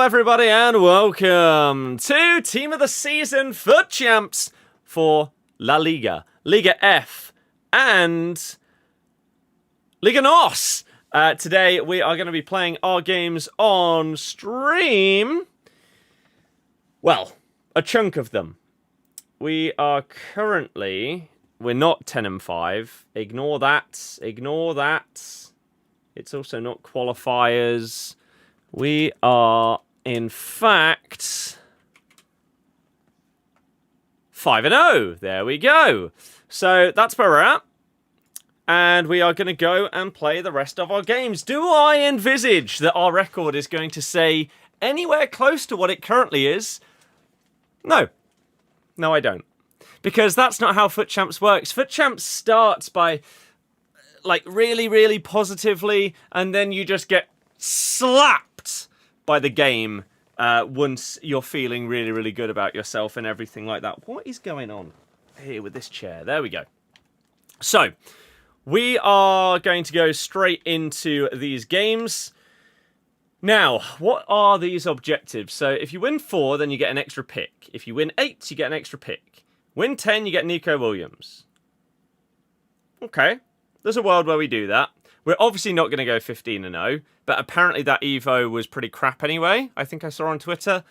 everybody, and welcome to Team of the Season FUT Champs for La Liga, Liga F, and Liga NOS. Today, we are going to be playing our games on stream. Well, a chunk of them. We are currently... We're not 10 and 5. Ignore that. Ignore that. It's also not qualifiers. We are, in fact, 5-0. There we go. So that's where we're at. And we are going to go and play the rest of our games. Do I envisage that our record is going to say anywhere close to what it currently is? No. No, I don't. Because that's not how FUT Champs works. FUT Champs starts by, like, really, really positively, and then you just get slapped by the game once you're feeling really, really good about yourself and everything like that. What is going on here with this chair? There we go. So, we are going to go straight into these games. Now, what are these objectives? So, if you win 4, then you get an extra pick. If you win 8, you get an extra pick. Win 10, you get Nico Williams. Okay, there's a world where we do that. We're obviously not going to go 15-0, but apparently that Evo was pretty crap anyway, I think I saw on Twitter.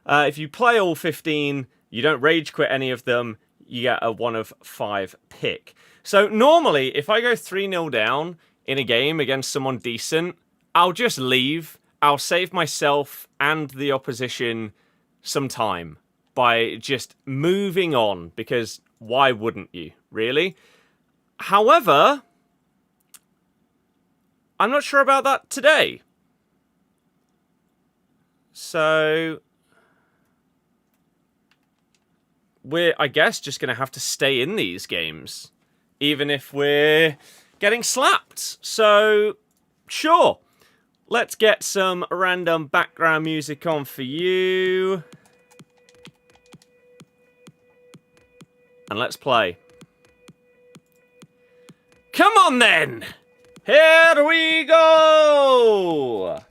If you play all 15, you don't rage quit any of them, you get a 1 of 5 pick. So normally, if I go 3-0 down in a game against someone decent, I'll just leave. I'll save myself and the opposition some time by just moving on, because why wouldn't you, really? However, I'm not sure about that today. So, we're, I guess, just going to have to stay in these games, even if we're getting slapped. So, sure. Let's get some random background music on for you. And let's play. Come on, then! Here we go!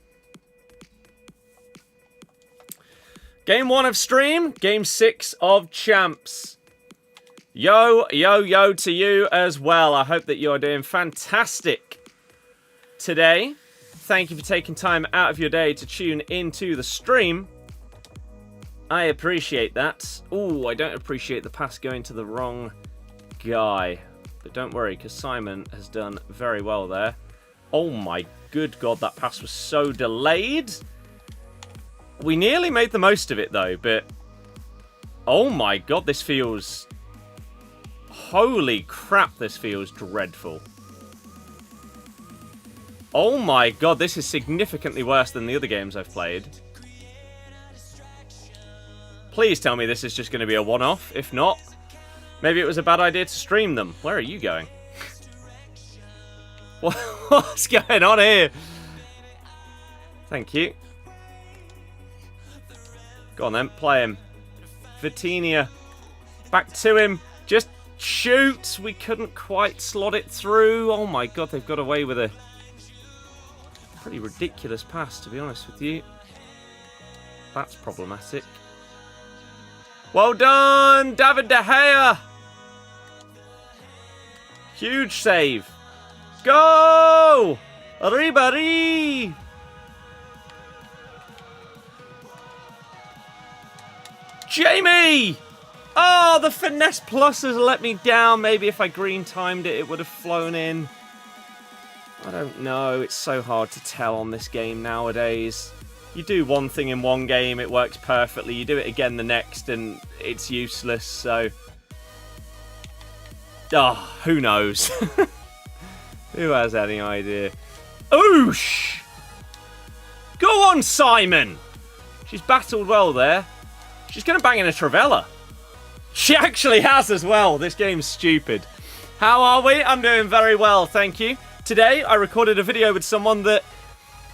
Game 1 of stream, Game 6 of champs. Yo, yo, yo to you as well. I hope that you're doing fantastic today. Thank you for taking time out of your day to tune into the stream. I appreciate that. Ooh, I don't appreciate the pass going to the wrong guy. But don't worry, because Simon has done very well there. Oh my good God, that pass was so delayed. We nearly made the most of it, though, but... Oh my God, this feels... Holy crap, this feels dreadful. Oh my God, this is significantly worse than the other games I've played. Please tell me this is just going to be a one-off. If not, maybe it was a bad idea to stream them. Where are you going? What's going on here? Thank you. Go on then, play him. Vitinha. Back to him. Just shoot. We couldn't quite slot it through. Oh my God, they've got away with a pretty ridiculous pass, to be honest with you. That's problematic. Well done, David De Gea. Huge save. Go! Ribéry! Jamie! Oh, the Finesse Plus has let me down. Maybe if I green timed it, it would have flown in. I don't know. It's so hard to tell on this game nowadays. You do one thing in one game, it works perfectly. You do it again the next, and it's useless, so... Oh, who knows? Who has any idea? Oosh! Go on, Simon! She's battled well there. She's going to bang in a Trivella. She actually has as well. This game's stupid. How are we? I'm doing very well, thank you. Today, I recorded a video with someone that...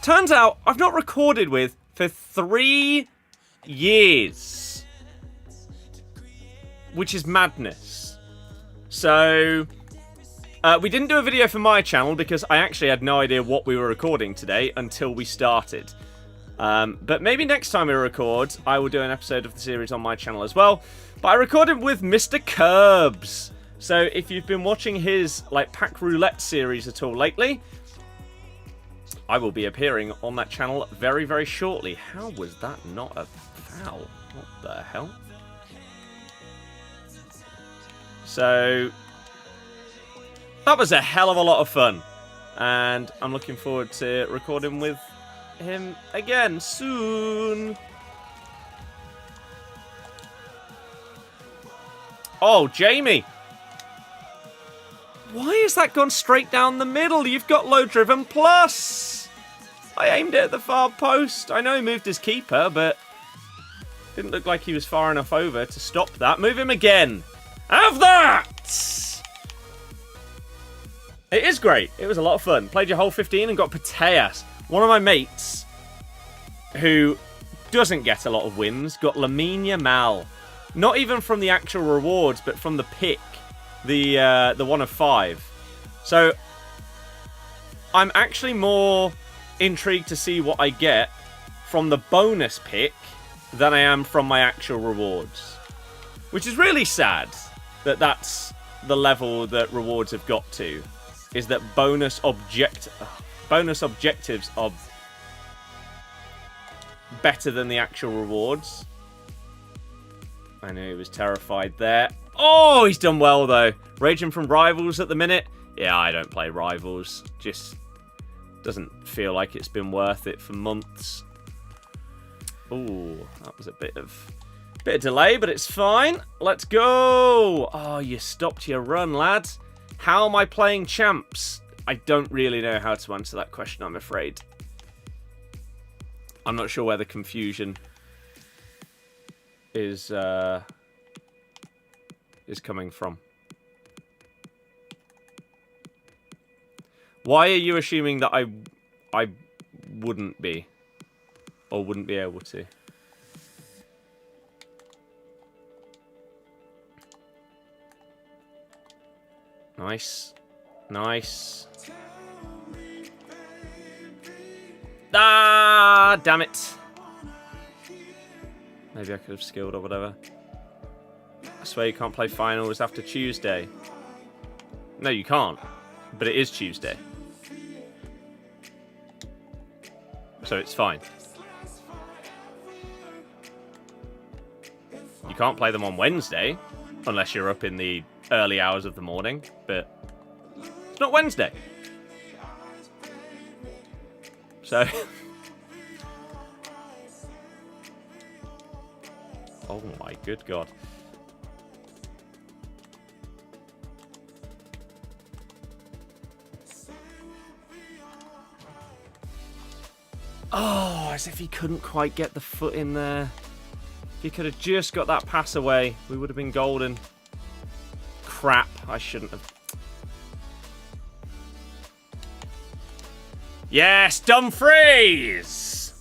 Turns out, I've not recorded with for 3 years. Which is madness. So, we didn't do a video for my channel because I actually had no idea what we were recording today until we started. But maybe next time we record, I will do an episode of the series on my channel as well. But I recorded with Mr. Curbs. So if you've been watching his like pack roulette series at all lately, I will be appearing on that channel very, very shortly. How was that not a foul? What the hell? So that was a hell of a lot of fun. And I'm looking forward to recording with him again soon. Oh, Jamie. Why has that gone straight down the middle? You've got low driven plus. I aimed it at the far post. I know he moved his keeper, but didn't look like he was far enough over to stop that. Move him again. Have that! It is great. It was a lot of fun. Played your whole 15 and got Putellas. One of my mates, who doesn't get a lot of wins, got Lamine Yamal. Not even from the actual rewards, but from the pick. The 1 of 5. So, I'm actually more intrigued to see what I get from the bonus pick than I am from my actual rewards. Which is really sad that that's the level that rewards have got to. Is that bonus objectives are better than the actual rewards. I knew he was terrified there. Oh, he's done well, though. Raging from Rivals at the minute. Yeah, I don't play Rivals. Just doesn't feel like it's been worth it for months. Ooh, that was a bit of delay, but it's fine. Let's go. Oh, you stopped your run, lad. How am I playing champs? I don't really know how to answer that question, I'm afraid. I'm not sure where the confusion is coming from. Why are you assuming that I wouldn't be or wouldn't be able to? Nice. Nice. Ah, damn it. Maybe I could have skilled or whatever. I swear you can't play finals after Tuesday. No, you can't. But it is Tuesday. So it's fine. You can't play them on Wednesday. Unless you're up in the early hours of the morning. But it's not Wednesday. So... oh my good God. Oh, as if he couldn't quite get the foot in there. If he could have just got that pass away, we would have been golden. Crap, I shouldn't have. Yes, Dumfries!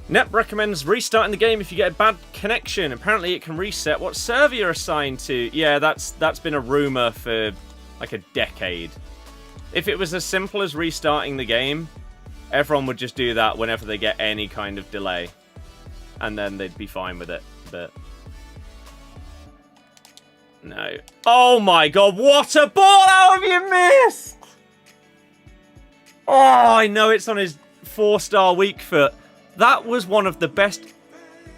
Nep recommends restarting the game if you get a bad connection. Apparently it can reset. What server you're assigned to? Yeah, that's been a rumour for like a decade. If it was as simple as restarting the game, everyone would just do that whenever they get any kind of delay. And then they'd be fine with it. But no. Oh my God, what a ball! How have you missed? Oh, I know it's on his 4-star weak foot. That was one of the best...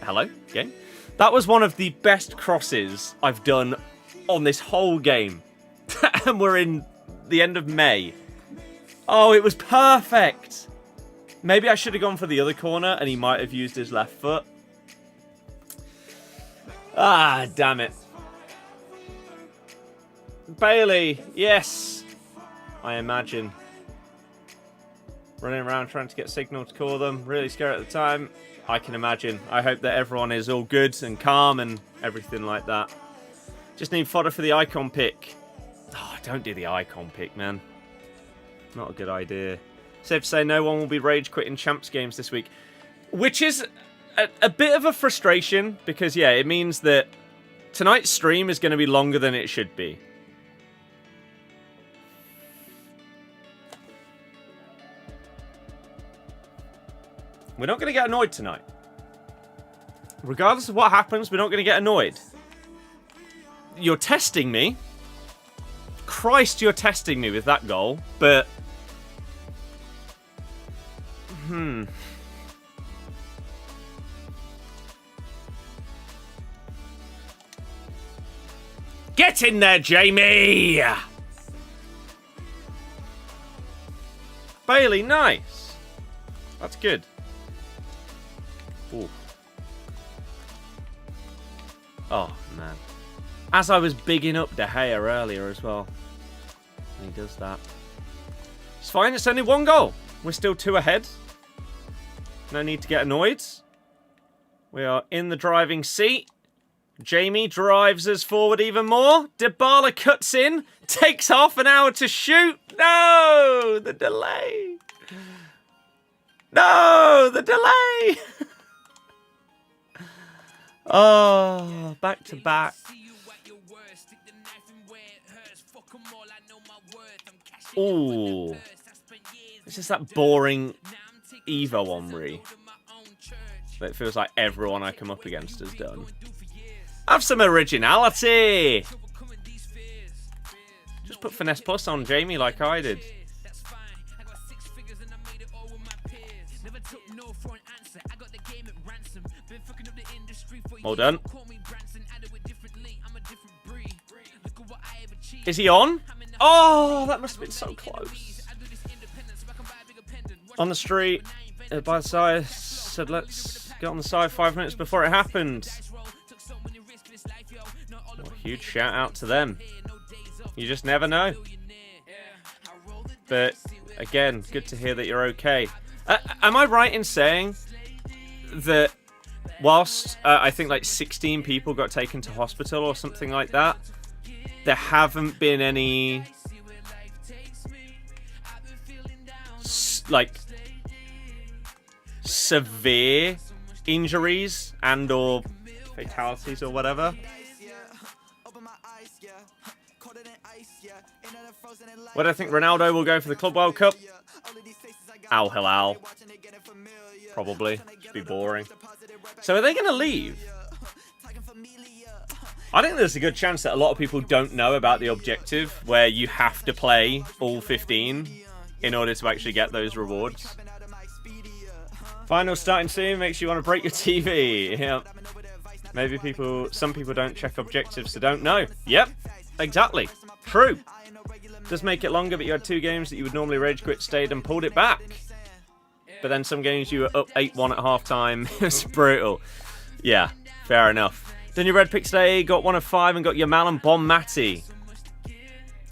Hello, game? That was one of the best crosses I've done on this whole game. And we're in the end of May. Oh, it was perfect. Maybe I should have gone for the other corner and he might have used his left foot. Ah, damn it. Bailey, yes. I imagine. Running around trying to get signal to call them. Really scared at the time. I can imagine. I hope that everyone is all good and calm and everything like that. Just need fodder for the icon pick. Oh, don't do the icon pick, man. Not a good idea. Safe to say no one will be rage quitting champs games this week. Which is a bit of a frustration. Because, yeah, it means that tonight's stream is going to be longer than it should be. We're not going to get annoyed tonight. Regardless of what happens, we're not going to get annoyed. You're testing me. Christ, you're testing me with that goal. But... Get in there, Jamie! Bailey, nice. That's good. Ooh. Oh, man. As I was bigging up De Gea earlier as well. And he does that. It's fine, it's only 1 goal. We're still 2 ahead. No need to get annoyed. We are in the driving seat. Jamie drives us forward even more. Dybala cuts in. Takes half an hour to shoot. No! The delay. No! The delay! Oh, back to back. Ooh. It's just that boring Evo Omri that it feels like everyone I come up against has done. Have some originality! Just put Finesse Plus on Jamie like I did. Well done. Is he on? Oh, that must have been so close. On the street, by the side, said let's get on the side 5 minutes before it happened. Well, huge shout out to them. You just never know. But again, good to hear that you're okay. Am I right in saying that whilst I think like 16 people got taken to hospital or something like that, there haven't been any like severe injuries and or fatalities or whatever? Where do I think Ronaldo will go for the Club World Cup? Al Hilal. Probably. Should be boring. So are they going to leave? I think there's a good chance that a lot of people don't know about the objective where you have to play all 15 in order to actually get those rewards. Final starting soon makes you want to break your TV. Yeah. Maybe some people don't check objectives, so don't know. Yep, exactly. True. Does make it longer, but you had 2 games that you would normally rage quit, stayed and pulled it back. But then some games you were up 8-1 at half-time. It's brutal. Yeah, fair enough. Then your red pick today, got 1 of 5 and got Yamal and Bonmati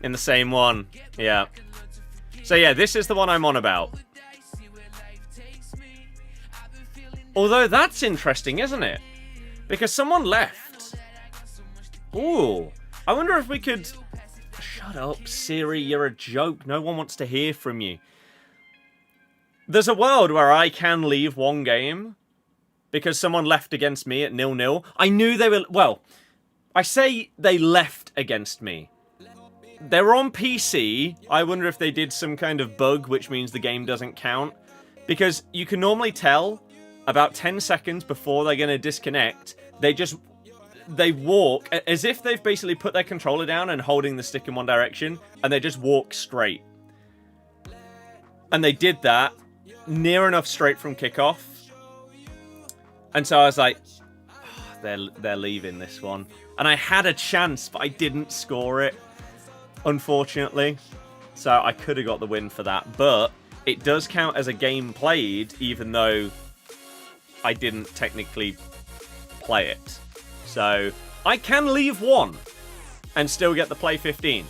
in the same one. Yeah. So yeah, this is the one I'm on about. Although that's interesting, isn't it? Because someone left. Ooh. I wonder if we could... Shut up, Siri, you're a joke. No one wants to hear from you. There's a world where I can leave one game because someone left against me at 0-0. I knew they were... Well, I say they left against me. They were on PC. I wonder if they did some kind of bug, which means the game doesn't count. Because you can normally tell about 10 seconds before they're going to disconnect. They walk as if they've basically put their controller down and holding the stick in one direction, and they just walk straight. And they did that near enough straight from kickoff. And so I was like, oh, they're leaving this one. And I had a chance, but I didn't score it, unfortunately. So I could have got the win for that. But it does count as a game played, even though I didn't technically play it. So I can leave one and still get the play 15.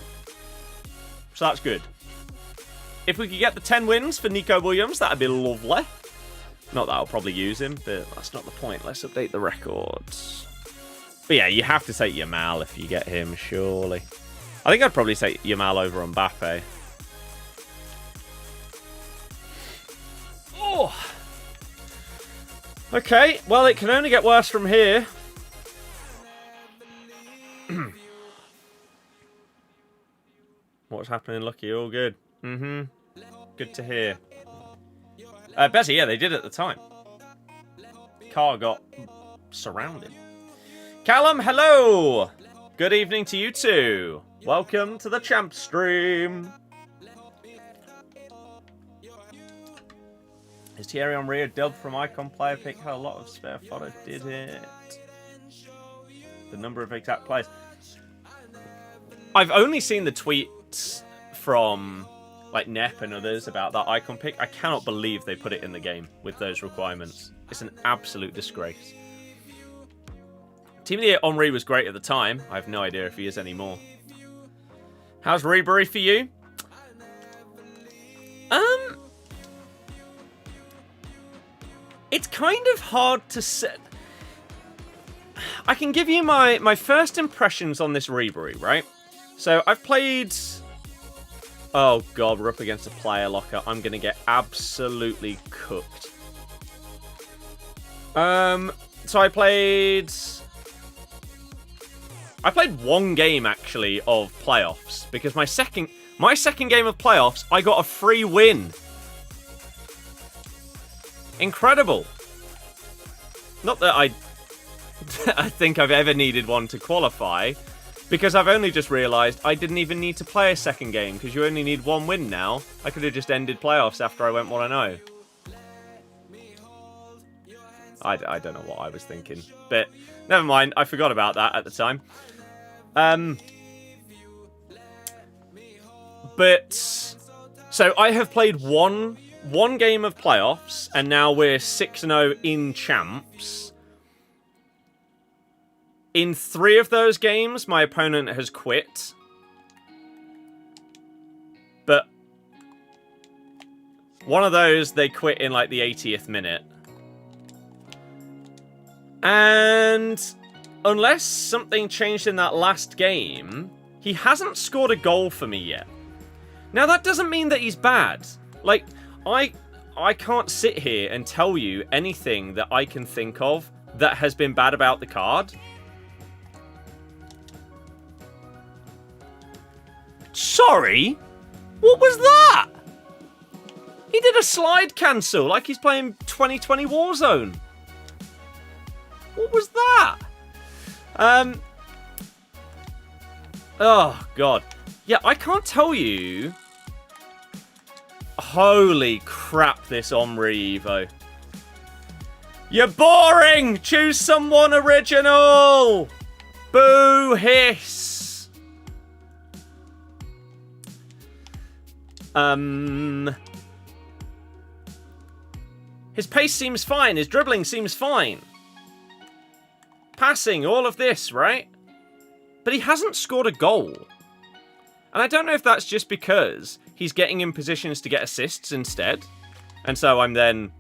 So that's good. If we could get the 10 wins for Nico Williams, that'd be lovely. Not that I'll probably use him, but that's not the point. Let's update the records. But yeah, you have to take Yamal if you get him, surely. I think I'd probably take Yamal over Mbappe. Oh. Okay, well, it can only get worse from here. What's happening, Lucky? All good. Good to hear. Bezzy, yeah, they did at the time. car got surrounded. Callum, hello! Good evening to you too. Welcome to the champ stream. Is Thierry Henry a dub from Icon Player Pick? Had a lot of spare fodder, did it? The number of exact players. I've only seen the tweets from like Nep and others about that icon pick. I cannot believe they put it in the game with those requirements. It's an absolute disgrace. Team of the Year Henry was great at the time. I have no idea if he is anymore. How's Ribery for you? It's kind of hard to say. I can give you my first impressions on this Ribery, right? So I've played... Oh god, we're up against a player locker. I'm going to get absolutely cooked. So I played one game, actually, of playoffs. Because my second game of playoffs, I got a free win. Incredible. Not that I think I've ever needed one to qualify, because I've only just realised I didn't even need to play a second game, because you only need one win now. I could have just ended playoffs after I went 1-0. I don't know what I was thinking, but never mind. I forgot about that at the time. But so I have played one game of playoffs, and now we're 6-0 in champs. In 3 of those games, my opponent has quit. But one of those, they quit in like the 80th minute. And unless something changed in that last game, he hasn't scored a goal for me yet. Now, that doesn't mean that he's bad. Like, I can't sit here and tell you anything that I can think of that has been bad about the card. Sorry? What was that? He did a slide cancel like he's playing 2020 Warzone. What was that? Oh, God. Yeah, I can't tell you. Holy crap, this Omri Evo. You're boring! Choose someone original! Boo hiss! His pace seems fine. His dribbling seems fine. Passing, all of this, right? But he hasn't scored a goal. And I don't know if that's just because he's getting in positions to get assists instead. And so I'm then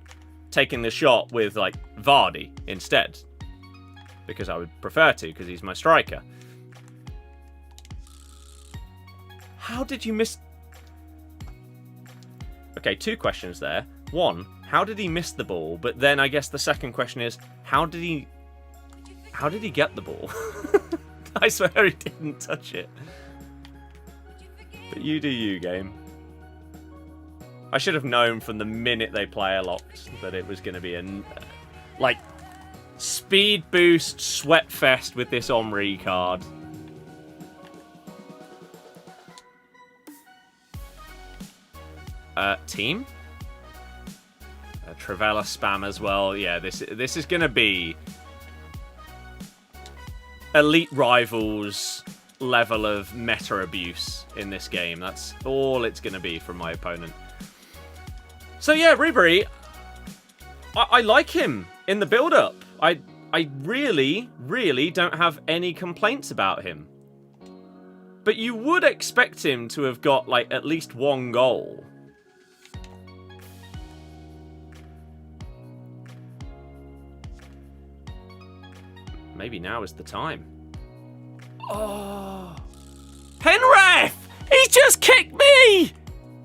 taking the shot with, like, Vardy instead. Because I would prefer to, because he's my striker. How did you miss... Okay, 2 questions there. 1, how did he miss the ball? But then I guess the second question is, how did he get the ball? I swear he didn't touch it. But you do you, game. I should have known from the minute they player locked that it was going to be a, like, speed boost sweat fest with this Omri card. Team? Travella spam as well. Yeah, this is going to be Elite Rivals level of meta abuse in this game. That's all it's going to be from my opponent. So yeah, Ribery, I like him in the build-up. I really, really don't have any complaints about him. But you would expect him to have got, like, at least 1 goal. Maybe now is the time. Oh. Penref! He just kicked me!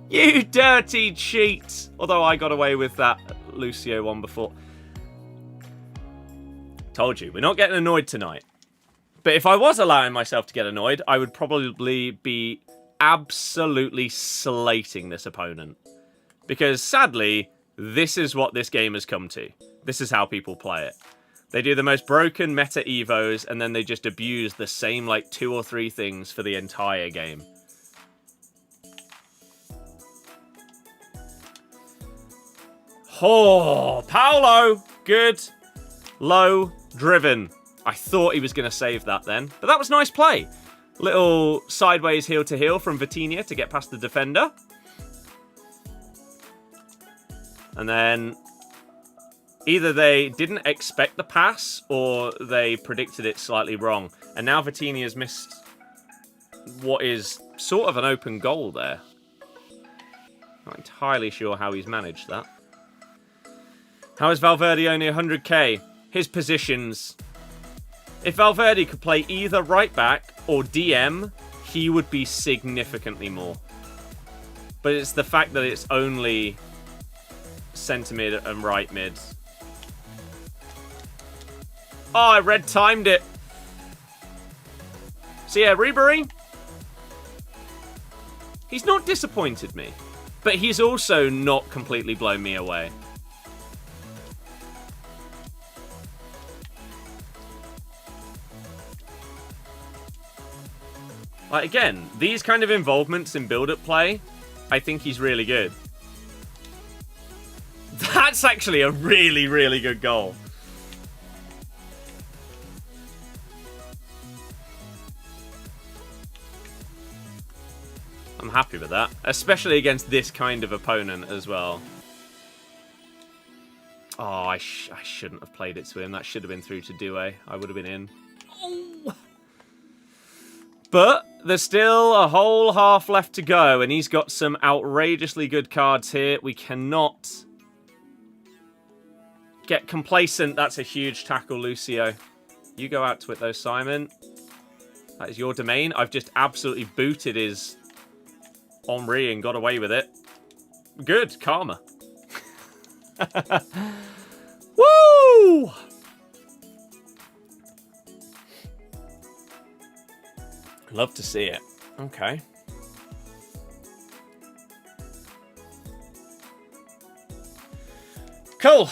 You dirty cheat! Although I got away with that Lucio one before. Told you, we're not getting annoyed tonight. But if I was allowing myself to get annoyed, I would probably be absolutely slating this opponent. Because sadly, this is what this game has come to. This is how people play it. They do the most broken meta evos, and then they just abuse the same, like, 2 or 3 things for the entire game. Oh, Paolo! Good. Low. Driven. I thought he was going to save that then, but that was nice play. Little sideways heel-to-heel from Vitinha to get past the defender. And then either they didn't expect the pass or they predicted it slightly wrong. And now Vitinha's missed what is sort of an open goal there. Not entirely sure how he's managed that. How is Valverde only 100k? His positions. If Valverde could play either right back or DM, he would be significantly more. But it's the fact that it's only centre mid and right mid. Oh, I red timed it. So yeah, Ribery. He's not disappointed me, but he's also not completely blown me away. Like, again, these kind of involvements in build-up play, I think he's really good. That's actually a really, really good goal. I'm happy with that, especially against this kind of opponent as well. Oh, I shouldn't have played it to him. That should have been through to Due. I would have been in. Oh. But there's still a whole half left to go, and he's got some outrageously good cards here. We cannot get complacent. That's a huge tackle, Lucio. You go out to it, though, Simon. That is your domain. I've just absolutely booted his Henry and got away with it. Good. Karma. Woo! Love to see it. Okay. Cool.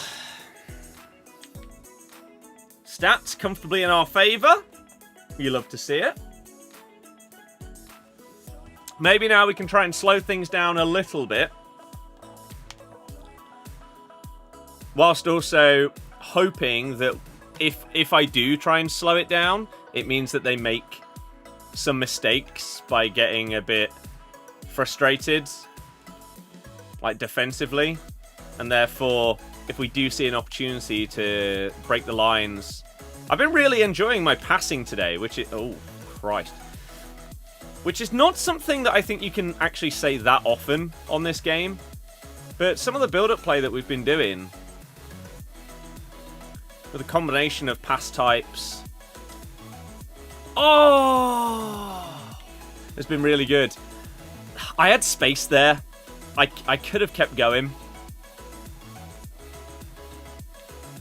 Stats comfortably in our favour. You love to see it. Maybe now we can try and slow things down a little bit. Whilst also hoping that if I do try and slow it down, it means that they make some mistakes by getting a bit frustrated, like defensively. And therefore, if we do see an opportunity to break the lines... I've been really enjoying my passing today, which is... Oh, Christ. Which is not something that I think you can actually say that often on this game. But some of the build-up play that we've been doing, with a combination of pass types... Oh! It's been really good. I had space there. I could have kept going.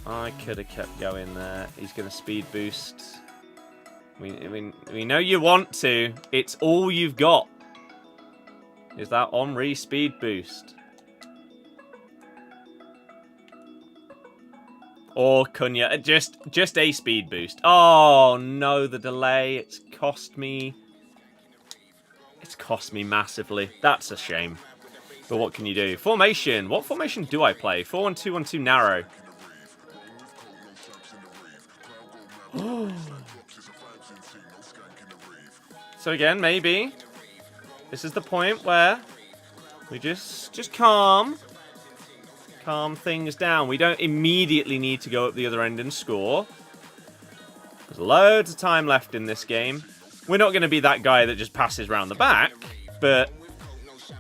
I could have kept going there. He's going to speed boost. We know you want to. It's all you've got. Is that Henry speed boost. Or Cunha. Just a speed boost. Oh, no, the delay. It's cost me massively. That's a shame. But what can you do? Formation. What formation do I play? 4-1-2-1-2 narrow. So again, maybe this is the point where we just calm things down. We don't immediately need to go up the other end and score. There's loads of time left in this game. We're not going to be that guy that just passes round the back, but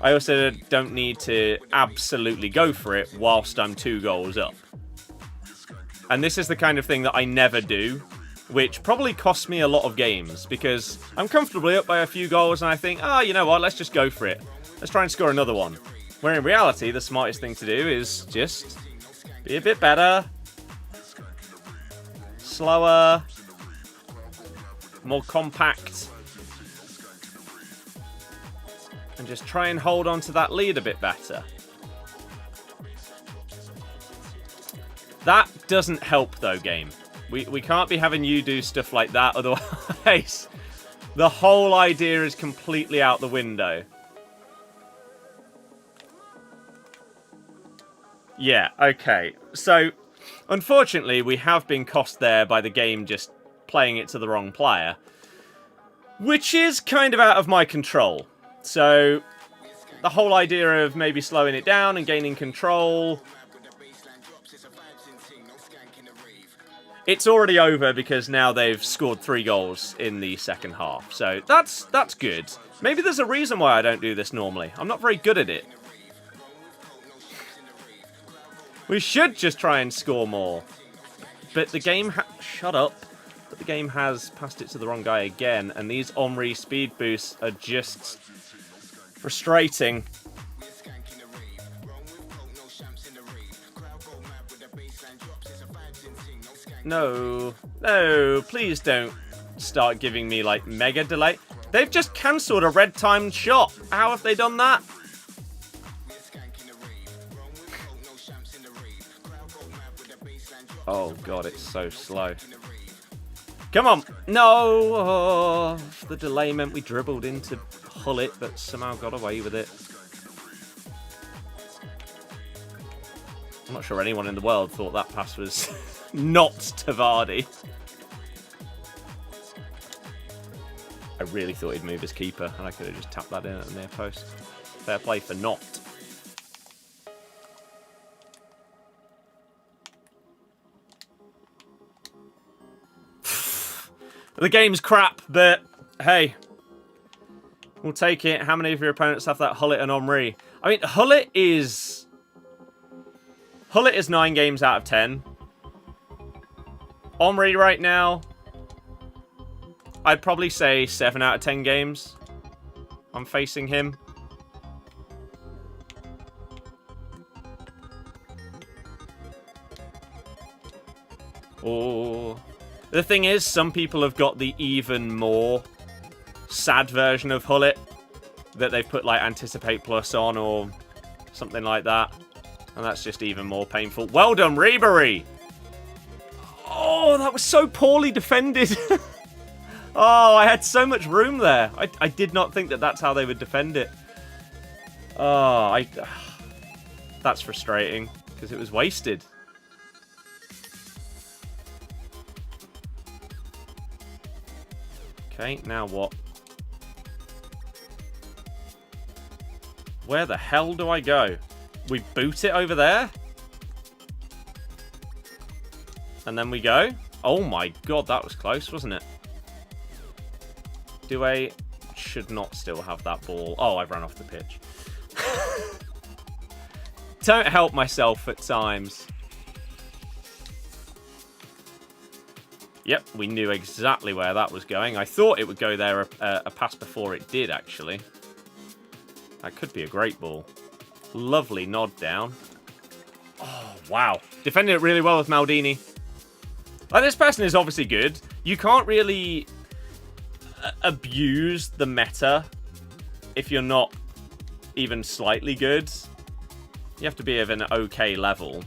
I also don't need to absolutely go for it whilst I'm 2 goals up. And this is the kind of thing that I never do, which probably costs me a lot of games, because I'm comfortably up by a few goals and I think, you know what, let's just go for it. Let's try and score another one. Where in reality, the smartest thing to do is just be a bit better, slower, more compact, and just try and hold on to that lead a bit better. That doesn't help, though, game. We can't be having you do stuff like that, otherwise the whole idea is completely out the window. Yeah, okay. So, unfortunately, we have been cost there by the game just playing it to the wrong player, which is kind of out of my control. So, the whole idea of maybe slowing it down and gaining control... It's already over because now they've scored 3 goals in the second half. So that's good. Maybe there's a reason why I don't do this normally. I'm not very good at it. We should just try and score more. But the game shut up. But the game has passed it to the wrong guy again. And these Omri speed boosts are just frustrating. No, please don't start giving me, like, mega delay. They've just cancelled a red-timed shot. How have they done that? Oh, God, it's so slow. Come on. No. Oh, the delay meant we dribbled into Hullet, but somehow got away with it. I'm not sure anyone in the world thought that pass was... not to Vardy. I really thought he'd move his keeper, and I could have just tapped that in at the near post. Fair play for not. The game's crap, but hey, we'll take it. How many of your opponents have that Hullet and Omri? I mean, Hullet is 9 games out of 10. Omri right now, I'd probably say 7 out of 10 games I'm facing him. Oh, the thing is, some people have got the even more sad version of Hullet that they've put like Anticipate Plus on or something like that. And that's just even more painful. Well done, Ribery! Oh, that was so poorly defended. Oh, I had so much room there. I did not think that that's how they would defend it. Oh, that's frustrating because it was wasted. Okay, now what? Where the hell do I go? We boot it over there? And then we go. Oh my god, that was close, wasn't it? Doué should not still have that ball. Oh, I've run off the pitch. Don't help myself at times. Yep, we knew exactly where that was going. I thought it would go there a pass before it did, actually. That could be a great ball. Lovely nod down. Oh, wow. Defended it really well with Maldini. Like, this person is obviously good. You can't really abuse the meta if you're not even slightly good. You have to be of an okay level.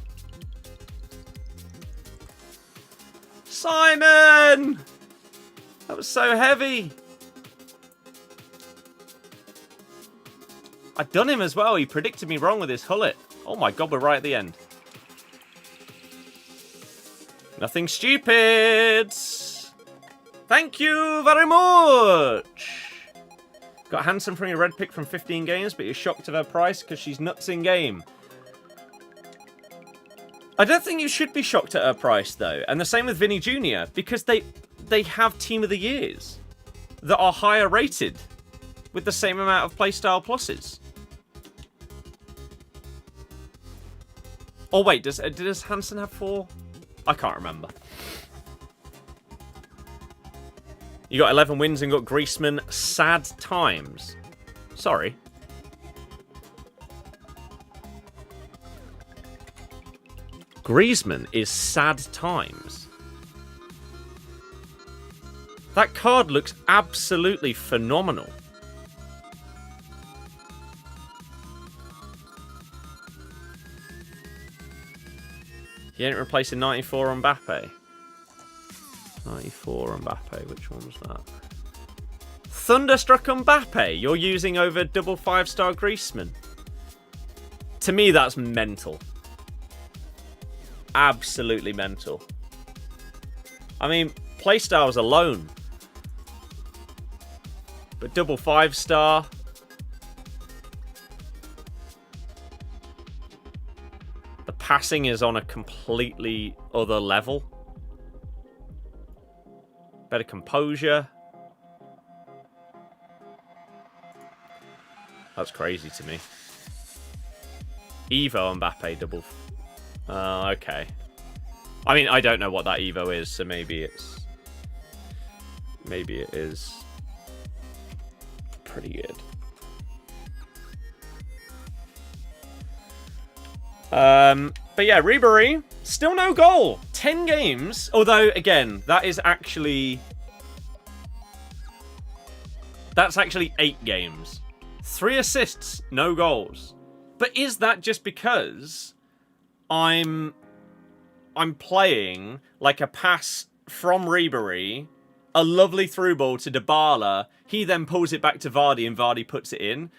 Simon! That was so heavy. I'd done him as well. He predicted me wrong with his Hullet. Oh my god, we're right at the end. Nothing stupid. Thank you very much. Got Hansen from your red pick from 15 games, but you're shocked at her price because she's nuts in game. I don't think you should be shocked at her price, though. And the same with Vinny Jr., because they have Team of the Years that are higher rated with the same amount of playstyle pluses. Oh, wait, does Hansen have 4? I can't remember. You got 11 wins and got Griezmann. Sad times. Sorry. Griezmann is sad times. That card looks absolutely phenomenal. You ain't replacing 94 on Mbappe. 94 on Mbappe. Which one was that? Thunderstruck Mbappe. You're using over double 5-star Griezmann. To me, that's mental. Absolutely mental. I mean, playstyles alone. But double 5-star. The passing is on a completely other level. Better composure. That's crazy to me. Evo Mbappe double. Okay. I mean, I don't know what that Evo is, so maybe it's... Maybe it is pretty good. But yeah, Ribery, still no goal. 10 games. Although, again, that is actually... That's actually 8 games. 3 assists, no goals. But is that just because I'm playing like a pass from Ribery, a lovely through ball to Dybala, he then pulls it back to Vardy and Vardy puts it in?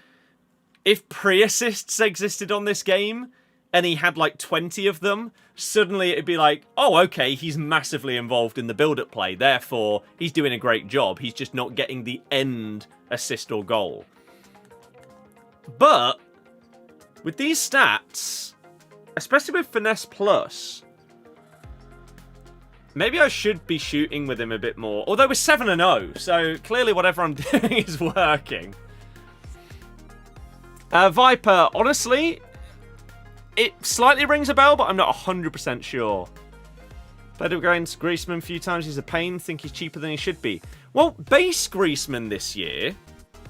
If pre-assists existed on this game and he had like 20 of them, suddenly it'd be like, oh, okay, he's massively involved in the build-up play, therefore he's doing a great job, he's just not getting the end assist or goal. But with these stats, especially with Finesse Plus, maybe I should be shooting with him a bit more. Although we're 7-0, so clearly whatever I'm doing is working. Viper, honestly, it slightly rings a bell, but I'm not 100% sure. Played against Griezmann a few times. He's a pain. Think he's cheaper than he should be. Well, base Griezmann this year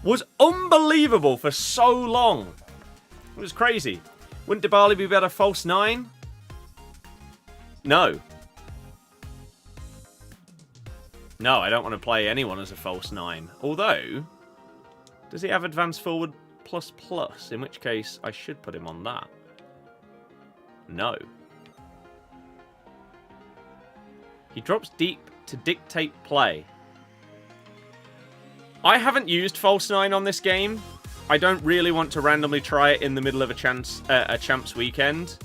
was unbelievable for so long. It was crazy. Wouldn't Dybala be better false 9? No. No, I don't want to play anyone as a false 9. Although, does he have advanced forward plus plus? In which case, I should put him on that. No. He drops deep to dictate play. I haven't used false 9 on this game. I don't really want to randomly try it in the middle of a champs weekend.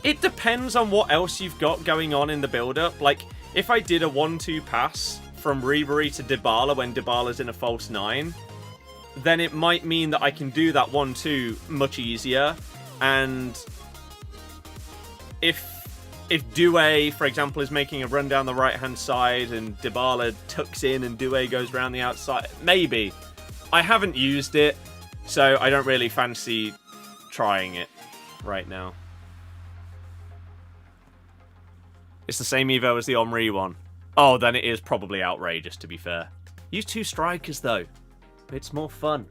It depends on what else you've got going on in the build-up. Like, if I did a 1-2 pass from Ribery to Dybala when Dybala's in a false 9, then it might mean that I can do that 1-2 much easier. And if Doué, for example, is making a run down the right-hand side and Dybala tucks in and Doué goes around the outside, maybe. I haven't used it, so I don't really fancy trying it right now. It's the same Evo as the Omri one. Oh, then it is probably outrageous, to be fair. Use 2 strikers, though. It's more fun.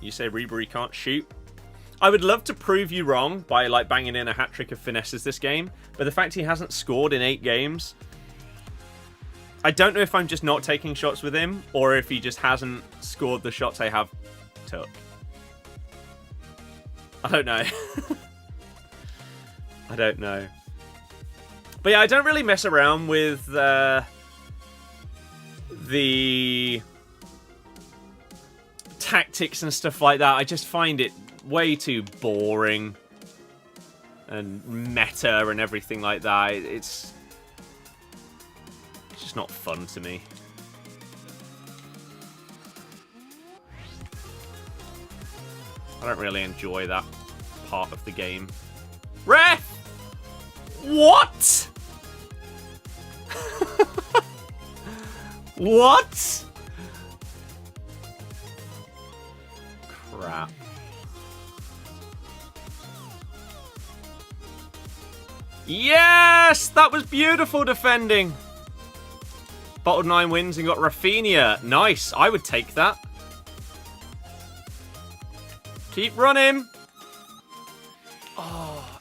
You say Ribery can't shoot? I would love to prove you wrong by like banging in a hat-trick of finesses this game, but the fact he hasn't scored in 8 games, I don't know if I'm just not taking shots with him or if he just hasn't scored the shots I have took. I don't know. I don't know. But yeah, I don't really mess around with the tactics and stuff like that. I just find it way too boring and meta and everything like that. It's just not fun to me. I don't really enjoy that part of the game. Ref! What? What? Crap. Yes! That was beautiful defending. Bottled 9 wins and got Rafinha. Nice. I would take that. Keep running. Oh.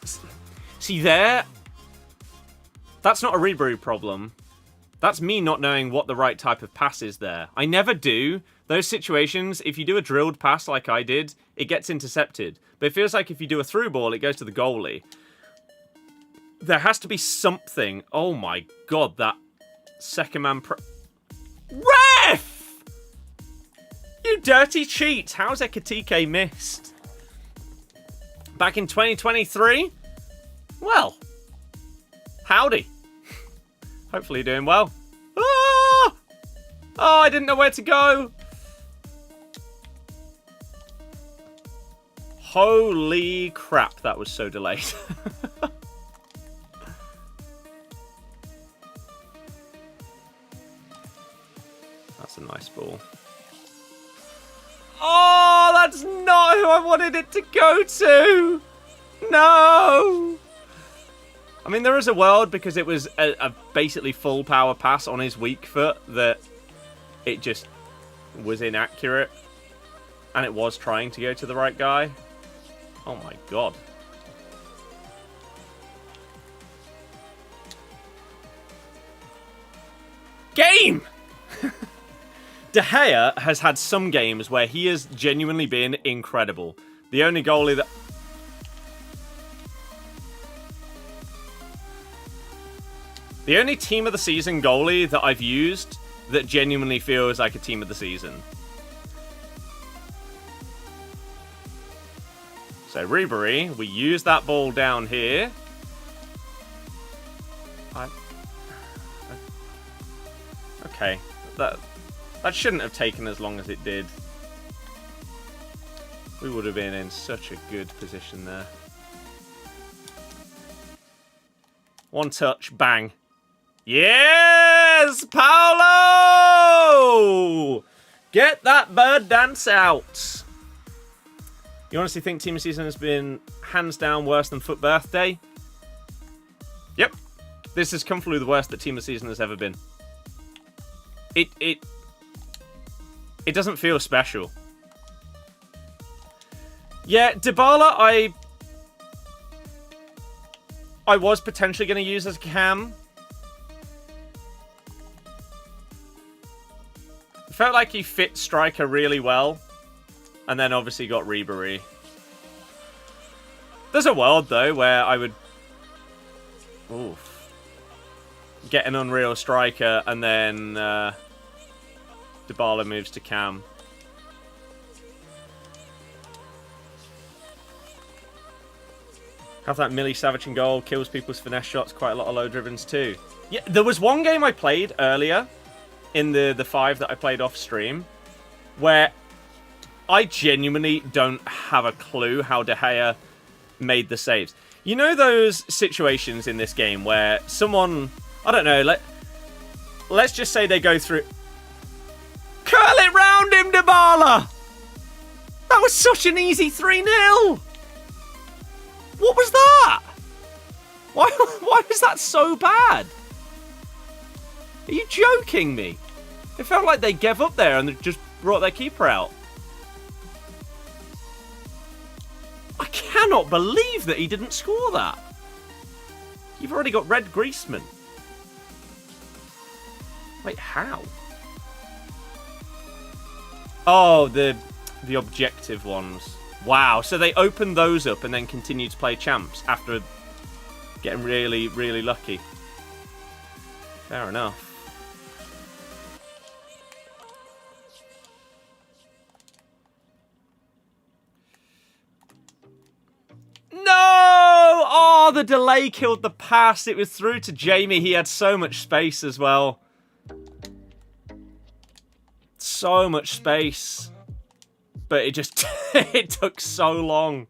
See there? That's not a Ribery problem. That's me not knowing what the right type of pass is there. I never do, those situations, if you do a drilled pass like I did, it gets intercepted. But it feels like if you do a through ball, it goes to the goalie. There has to be something. Oh my god, that second man... Ref! You dirty cheat! How's RTTK missed? Back in 2023? Well, howdy. Hopefully you're doing well. Ah! Oh, I didn't know where to go. Holy crap, that was so delayed. That's a nice ball. Oh, that's not who I wanted it to go to. No. I mean, there is a world because it was a basically full power pass on his weak foot that it just was inaccurate. And it was trying to go to the right guy. Oh my god. Game! De Gea has had some games where he has genuinely been incredible. The only goalie that... The only team of the season goalie that I've used that genuinely feels like a team of the season. So Ribery, we use that ball down here. Okay, that shouldn't have taken as long as it did. We would have been in such a good position there. One touch, bang. Yes, Paolo! Get that bird dance out. You honestly think Team of the Season has been hands down worse than Foot Birthday? Yep. This is comfortably the worst that Team of the Season has ever been. It doesn't feel special. Yeah, Dybala, I was potentially going to use as a cam. Felt like he fit striker really well. And then obviously got Ribery. There's a world, though, where I would... Oof. Get an Unreal striker and then... Dybala moves to cam. Have that Millie Savage in goal, kills people's finesse shots, quite a lot of low drivens too. Yeah, there was one game I played earlier in the 5 that I played off stream where I genuinely don't have a clue how De Gea made the saves. You know those situations in this game where someone, I don't know, let's just say they go through... Curl it round him, Dybala! That was such an easy 3-0! What was that? Why was that so bad? Are you joking me? It felt like they gave up there and just brought their keeper out. I cannot believe that he didn't score that. You've already got red Griezmann. Wait, how? Oh, the objective ones. Wow, so they opened those up and then continued to play champs after getting really, really lucky. Fair enough. No! Oh, the delay killed the pass. It was through to Jamie. He had so much space as well. So much space. But it just... it took so long.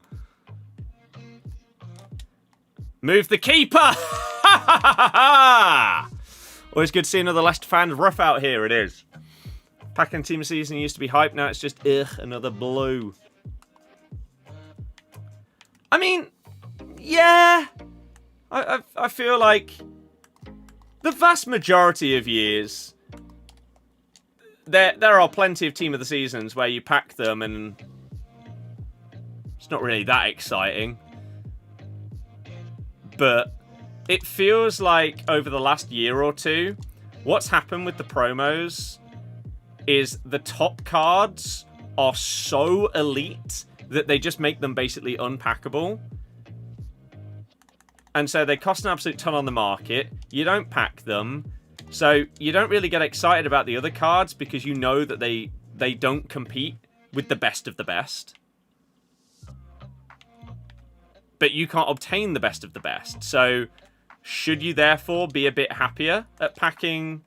Move the keeper! Always good to see another Leicester fan rough out here. It is. Packing team season used to be hype. Now it's just, another blue. I mean, yeah. I feel like the vast majority of years... There are plenty of team of the seasons where you pack them and it's not really that exciting. But it feels like over the last year or two, what's happened with the promos is the top cards are so elite that they just make them basically unpackable. And so they cost an absolute ton on the market. You don't pack them. So you don't really get excited about the other cards because you know that they don't compete with the best of the best. But you can't obtain the best of the best. So should you therefore be a bit happier at packing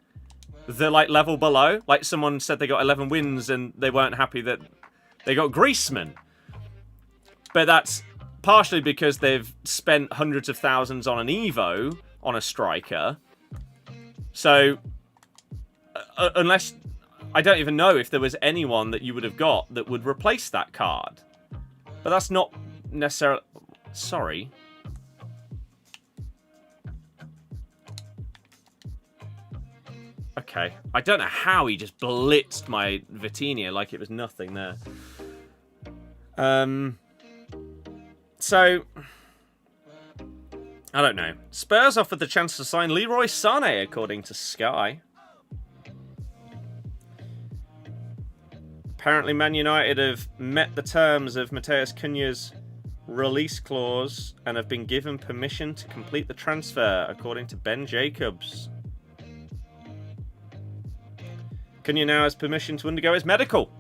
the level below? Like someone said they got 11 wins and they weren't happy that they got Griezmann. But that's partially because they've spent hundreds of thousands on an Evo, on a striker. So, unless... I don't even know if there was anyone that you would have got that would replace that card. But that's not necessarily... Sorry. Okay. I don't know how he just blitzed my Vitinha like it was nothing there. So, I don't know. Spurs offered the chance to sign Leroy Sané, according to Sky. Apparently, Man United have met the terms of Matheus Cunha's release clause and have been given permission to complete the transfer, according to Ben Jacobs. Cunha now has permission to undergo his medical.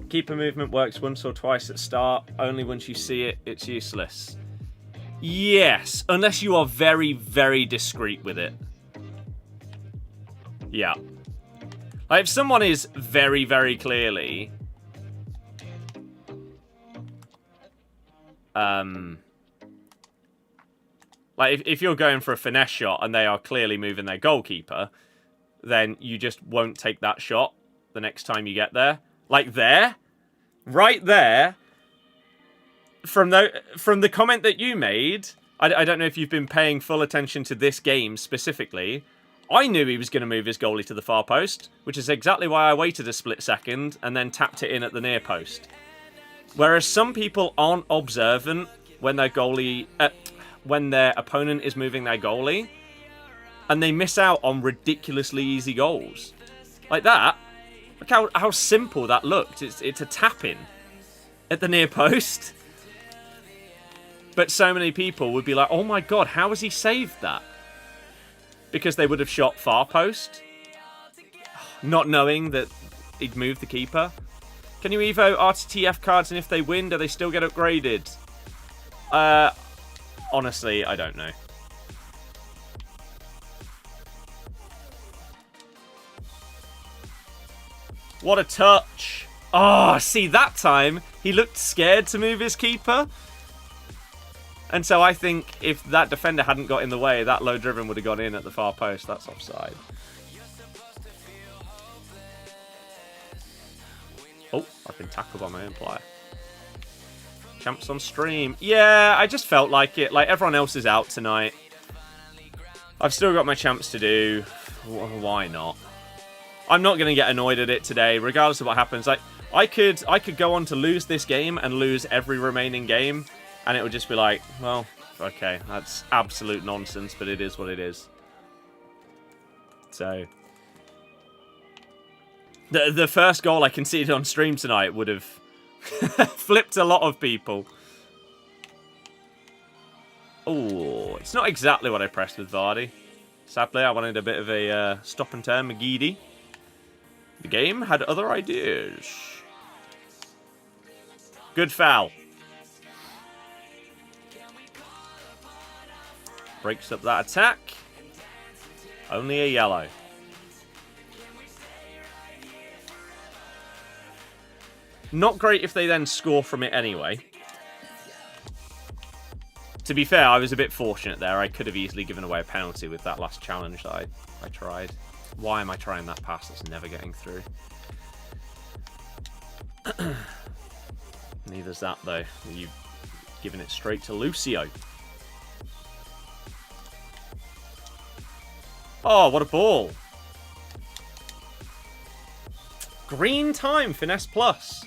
Keeper movement works once or twice at start. Only once you see it, it's useless. Yes, unless you are very, very discreet with it. Yeah. Like, if someone is very, very clearly... Like, if you're going for a finesse shot and they are clearly moving their goalkeeper, then you just won't take that shot the next time you get there. Like there, right there, from the comment that you made, I don't know if you've been paying full attention to this game specifically, I knew he was going to move his goalie to the far post, which is exactly why I waited a split second and then tapped it in at the near post. Whereas some people aren't observant when their goalie... when their opponent is moving their goalie, and they miss out on ridiculously easy goals. Like that. Look how simple that looked. It's a tap-in at the near post. But so many people would be like, oh my god, how has he saved that? Because they would have shot far post, not knowing that he'd moved the keeper. Can you Evo RTTF cards, and if they win, do they still get upgraded? Honestly, I don't know. What a touch. Oh, see, that time, he looked scared to move his keeper. And so I think if that defender hadn't got in the way, that low driven would have gone in at the far post. That's offside. Oh, I've been tackled by my own player. Champs on stream. Yeah, I just felt like it. Like, everyone else is out tonight. I've still got my champs to do. Why not? I'm not going to get annoyed at it today, regardless of what happens. Like, I could go on to lose this game and lose every remaining game, and it would just be like, well, okay, that's absolute nonsense, but it is what it is. So, the first goal I conceded on stream tonight would have flipped a lot of people. Oh, it's not exactly what I pressed with Vardy. Sadly, I wanted a bit of a stop and turn McGeady. The game had other ideas. Good foul. Breaks up that attack. Only a yellow. Not great if they then score from it anyway. To be fair, I was a bit fortunate there. I could have easily given away a penalty with that last challenge that I tried. Why am I trying that pass that's never getting through? Neither's that, though. You've given it straight to Lucio. Oh, what a ball. Green time, Finesse Plus.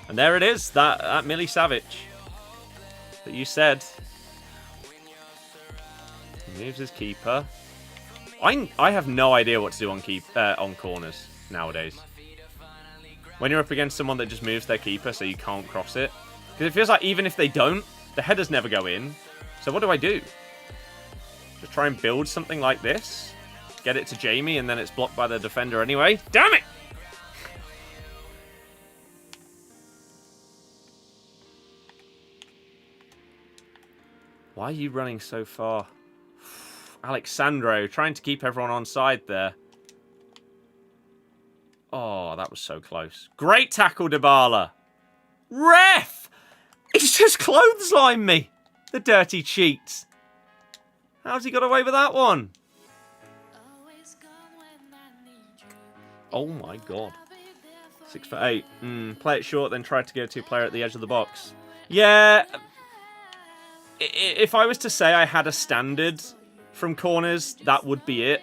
And there it is, that Millie Savage that you said. He moves his keeper. I have no idea what to do on corners nowadays. When you're up against someone that just moves their keeper so you can't cross it. Because it feels like even if they don't, the headers never go in. So what do I do? Just try and build something like this? Get it to Jamie and then it's blocked by the defender anyway? Damn it! Why are you running so far? Alexandro, trying to keep everyone on side there. Oh, that was so close. Great tackle, Dybala. Ref! He's just clotheslined me. The dirty cheat. How's he got away with that one? Oh my god. 6'8". Play it short, then try to go to a player at the edge of the box. Yeah. If I was to say I had a standard from corners, that would be it.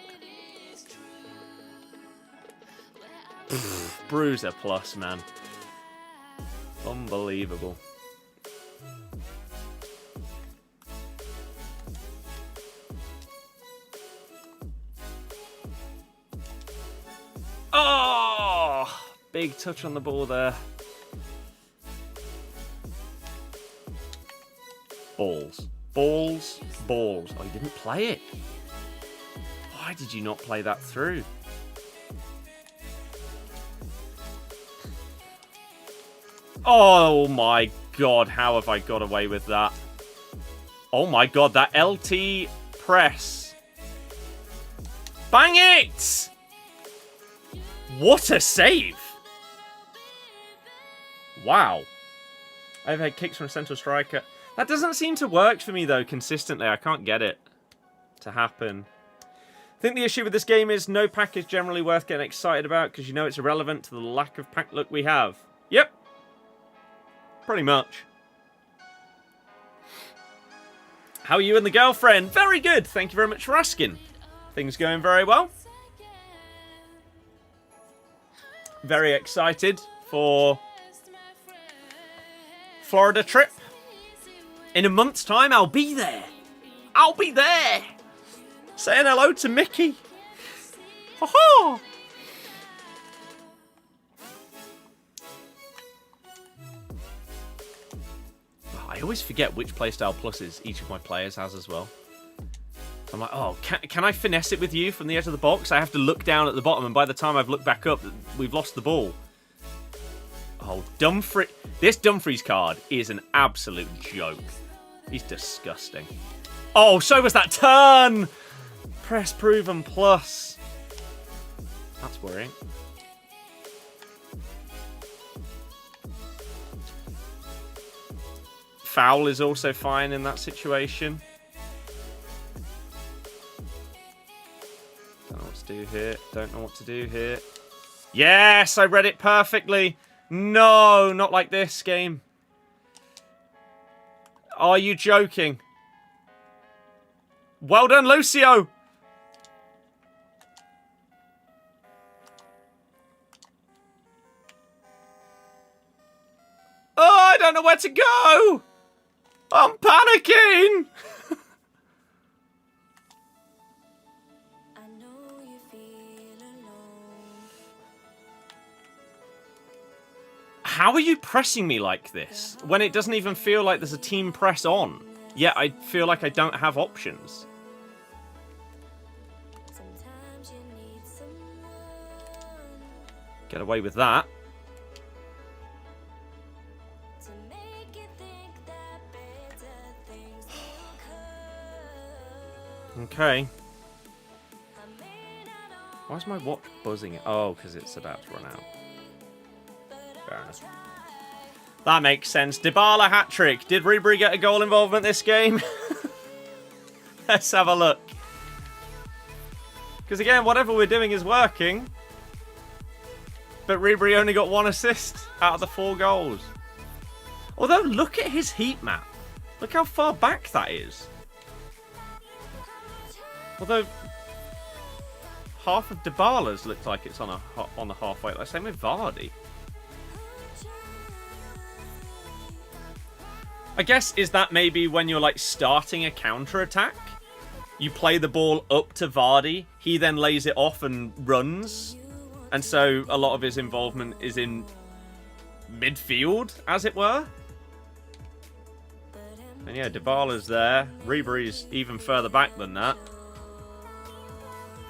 Bruiser plus, man. Unbelievable. Oh! Big touch on the ball there. Balls. Balls. Balls. Oh, you didn't play it. Why did you not play that through? Oh my god, how have I got away with that? Oh my god, that LT press. Bang it! What a save! Wow. I've had kicks from a central striker. That doesn't seem to work for me though, consistently. I can't get it to happen. I think the issue with this game is no pack is generally worth getting excited about because you know it's irrelevant to the lack of pack luck we have. Yep. Pretty much. How are you and the girlfriend? Very good. Thank you very much for asking. Things going very well. Very excited for Florida trip. In a month's time, I'll be there. I'll be there. Saying hello to Mickey. Ha ha. I always forget which playstyle pluses each of my players has as well. I'm like, oh, can I finesse it with you from the edge of the box? I have to look down at the bottom, and by the time I've looked back up, we've lost the ball. Oh, Dumfries. This Dumfries card is an absolute joke. He's disgusting. Oh, so was that turn! Press proven plus. That's worrying. Foul is also fine in that situation. Don't know what to do here. Don't know what to do here. Yes, I read it perfectly. No, not like this game. Are you joking? Well done, Lucio. Oh, I don't know where to go. I'm panicking! How are you pressing me like this when it doesn't even feel like there's a team press on? Yet I feel like I don't have options. Get away with that. Okay. Why is my watch buzzing? Oh, because it's about to run out. Fair enough. That makes sense. Dybala hat-trick. Did Rudiger get a goal involvement this game? Let's have a look. Because again, whatever we're doing is working. But Rudiger only got 1 assist out of the 4 goals. Although, look at his heat map. Look how far back that is. Although, half of Dybala's looks like it's on the halfway line. Same with Vardy. I guess, is that maybe when you're like starting a counter-attack? you play the ball up to Vardy, he then lays it off and runs. And so a lot of his involvement is in midfield, as it were. And yeah, Dybala's there. Ribery's even further back than that.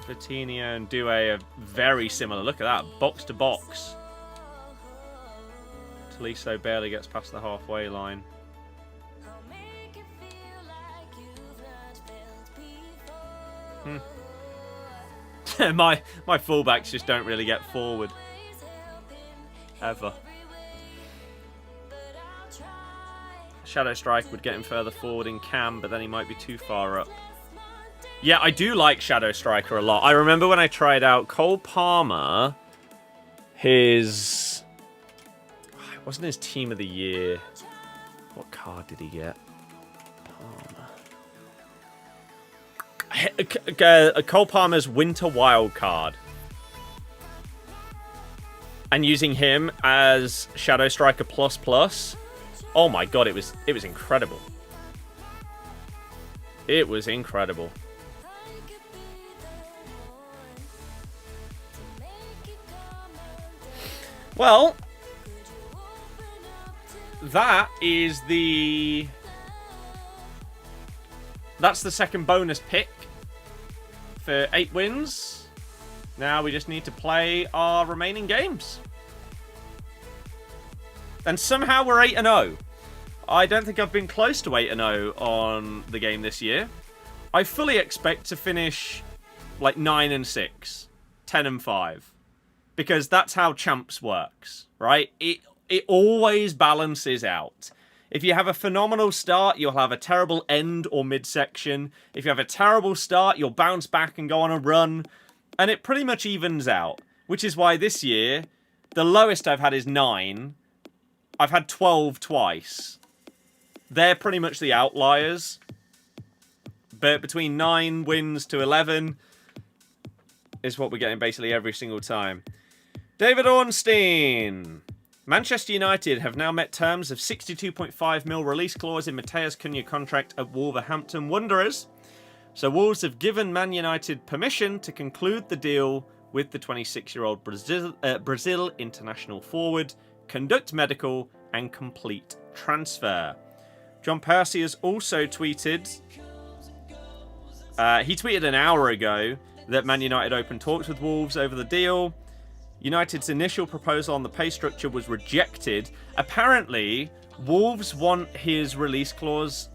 Coutinho and Doué are very similar. Look at that, box to box. Tolisso barely gets past the halfway line. my fullbacks just don't really get forward. Ever. Shadow Strike would get him further forward in cam, but then he might be too far up. Yeah, I do like Shadow Striker a lot. I remember when I tried out Cole Palmer, it wasn't his team of the year. What card did he get? Palmer. Cole Palmer's Winter Wild card. And using him as Shadow Striker ++. Oh my god, it was incredible. It was incredible. Well, that's the second bonus pick for 8 wins. Now we just need to play our remaining games. And somehow we're 8-0. I don't think I've been close to 8-0 on the game this year. I fully expect to finish like 9-6, 10-5. Because that's how champs works, right? It always balances out. If you have a phenomenal start, you'll have a terrible end or midsection. If you have a terrible start, you'll bounce back and go on a run. And it pretty much evens out. Which is why this year, the lowest I've had is 9. I've had 12 twice. They're pretty much the outliers. But between 9 wins to 11 is what we're getting basically every single time. David Ornstein. Manchester United have now met terms of 62.5 mil release clause in Matheus Cunha contract at Wolverhampton Wanderers. So Wolves have given Man United permission to conclude the deal with the 26-year-old Brazil international forward, conduct medical, and complete transfer. John Percy has also tweeted... he tweeted an hour ago that Man United opened talks with Wolves over the deal. United's initial proposal on the pay structure was rejected. Apparently, Wolves want his release clause,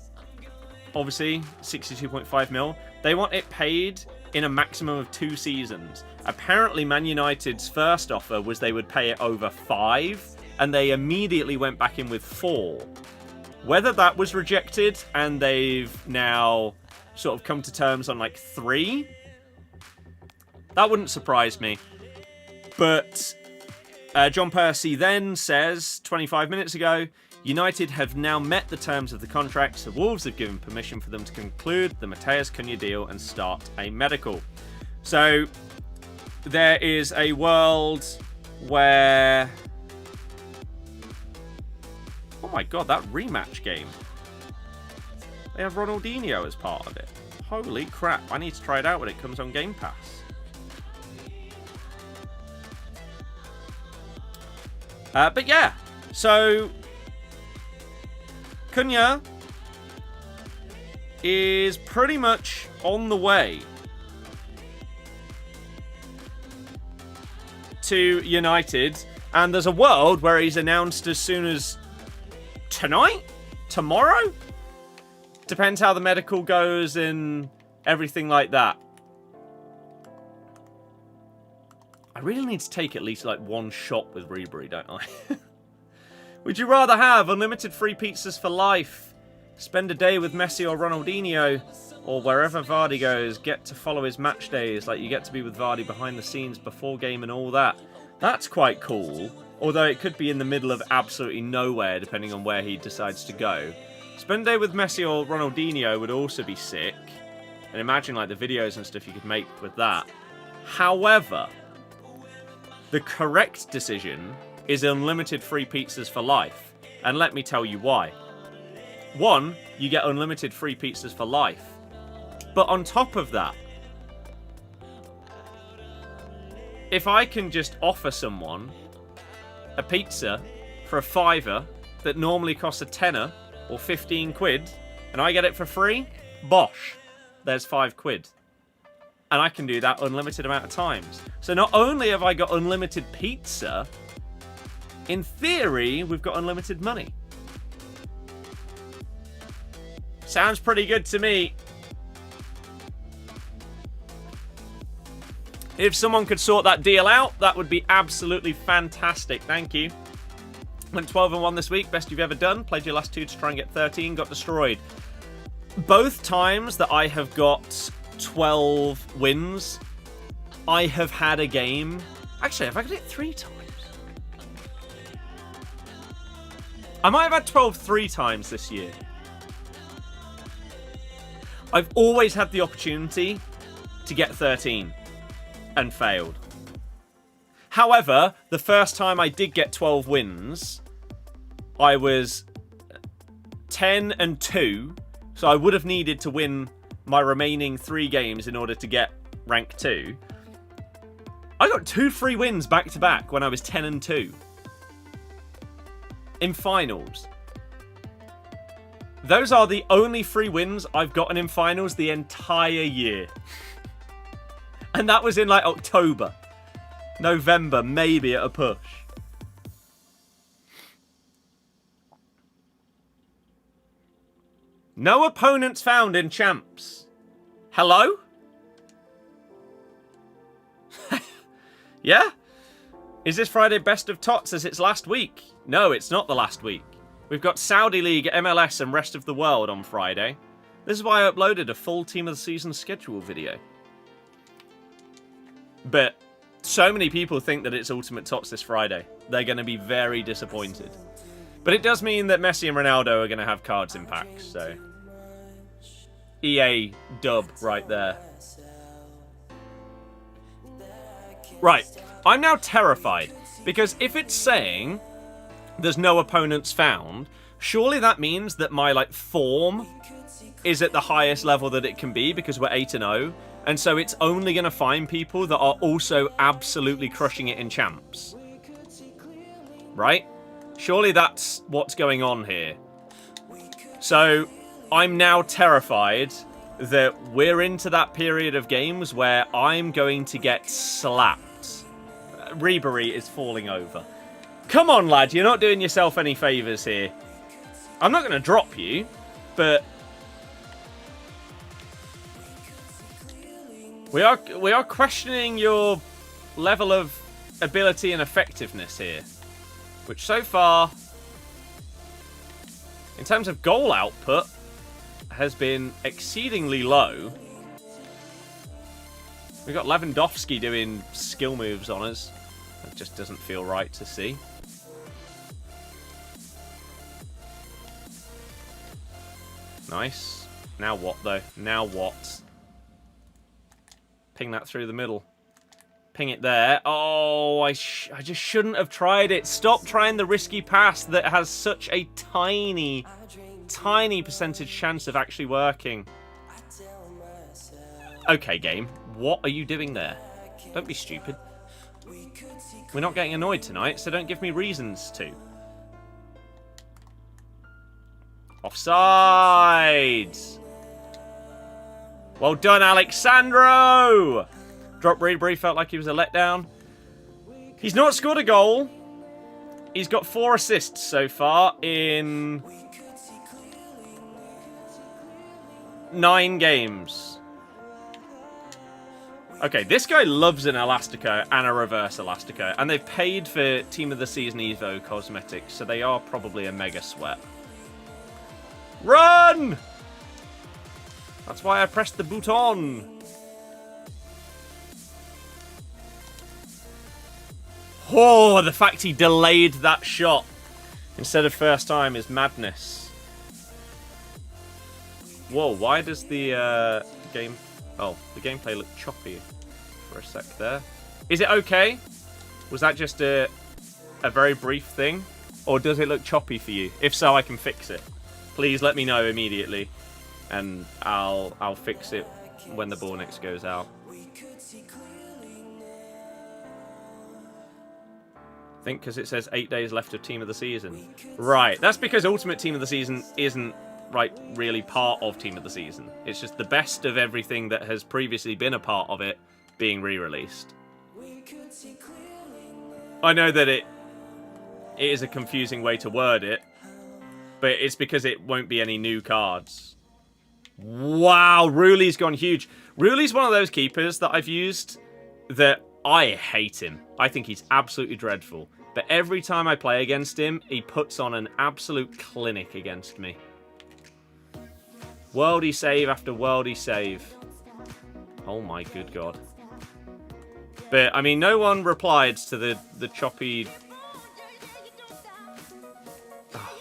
obviously, 62.5 mil. They want it paid in a maximum of 2 seasons. Apparently, Man United's first offer was they would pay it over 5, and they immediately went back in with 4. Whether that was rejected, and they've now sort of come to terms on like 3, that wouldn't surprise me. But John Percy then says, 25 minutes ago, United have now met the terms of the contract, so Wolves have given permission for them to conclude the Matheus Cunha deal and start a medical. So there is a world where... Oh my god, that rematch game. They have Ronaldinho as part of it. Holy crap, I need to try it out when it comes on Game Pass. But yeah, so Cunha is pretty much on the way to United, and there's a world where he's announced as soon as tonight? Tomorrow? Depends how the medical goes and everything like that. I really need to take at least like 1 shot with Ribery, don't I? Would you rather have unlimited free pizzas for life, spend a day with Messi or Ronaldinho, or wherever Vardy goes, get to follow his match days, like you get to be with Vardy behind the scenes before game and all that? That's quite cool, although it could be in the middle of absolutely nowhere depending on where he decides to go. Spend a day with Messi or Ronaldinho would also be sick, and imagine like the videos and stuff you could make with that. However, the correct decision is unlimited free pizzas for life. And let me tell you why. 1, you get unlimited free pizzas for life. But on top of that, if I can just offer someone a pizza for a £5 that normally costs a tenner or 15 quid, and I get it for free, bosh, there's £5. And I can do that unlimited amount of times. So not only have I got unlimited pizza, in theory, we've got unlimited money. Sounds pretty good to me. If someone could sort that deal out, that would be absolutely fantastic. Thank you. Went 12-1 this week. Best you've ever done. Played your last 2 to try and get 13. Got destroyed. Both times that I have got 12 wins, I have had a game. Actually, have I got it 3 times? I might have had 12 3 times this year. I've always had the opportunity to get 13 and failed. However, the first time I did get 12 wins, I was 10-2, so I would have needed to win my remaining 3 games in order to get rank 2. I got 2 free wins back to back when I was 10-2 in finals. Those are the only free wins I've gotten in finals the entire year. And that was in like October. November, maybe at a push. No opponents found in champs. Hello? Yeah? Is this Friday best of tots as it's last week? No, it's not the last week. We've got Saudi League, MLS and rest of the world on Friday. This is why I uploaded a full Team of the Season schedule video. But so many people think that it's Ultimate Tots this Friday. They're going to be very disappointed. But it does mean that Messi and Ronaldo are going to have cards in packs, so... EA dub right there. Right, I'm now terrified. Because if it's saying there's no opponents found, surely that means that my, like, form is at the highest level that it can be because we're 8-0. And so it's only going to find people that are also absolutely crushing it in champs. Right? Surely that's what's going on here. So I'm now terrified that we're into that period of games where I'm going to get slapped. Ribery is falling over. Come on, lad. You're not doing yourself any favours here. I'm not going to drop you, but... We are questioning your level of ability and effectiveness here. Which so far, in terms of goal output, has been exceedingly low. We've got Lewandowski doing skill moves on us. That just doesn't feel right to see. Nice. Now what, though? Now what? Ping that through the middle. Ping it there. Oh, I just shouldn't have tried it. Stop trying the risky pass that has such a tiny percentage chance of actually working. Okay, game. What are you doing there? Don't be stupid. We're not getting annoyed tonight, so don't give me reasons to. Offside! Well done, Alexandro! Drop Ribery, felt like he was a letdown. He's not scored a goal. He's got 4 assists so far in 9 games. Okay, this guy loves an Elastico and a reverse Elastico. And they've paid for Team of the Season Evo cosmetics, so they are probably a mega sweat. Run! That's why I pressed the button. Oh, the fact he delayed that shot instead of first time is madness. Whoa, why does the game... Oh, the gameplay looked choppy for a sec there. Is it okay? Was that just a very brief thing? Or does it look choppy for you? If so, I can fix it. Please let me know immediately. And I'll fix it when the ball next goes out. I think because it says 8 days left of Team of the Season. Right, that's because Ultimate Team of the Season isn't really part of Team of the Season. It's just the best of everything that has previously been a part of it being re-released. I know that it is a confusing way to word it, but it's because it won't be any new cards. Wow, Ruli's gone huge. Ruli's one of those keepers that I've used that I hate him. I think he's absolutely dreadful. But every time I play against him, he puts on an absolute clinic against me. Worldy save after worldy save. Oh my good god. But, I mean, no one replied to the choppy... Oh,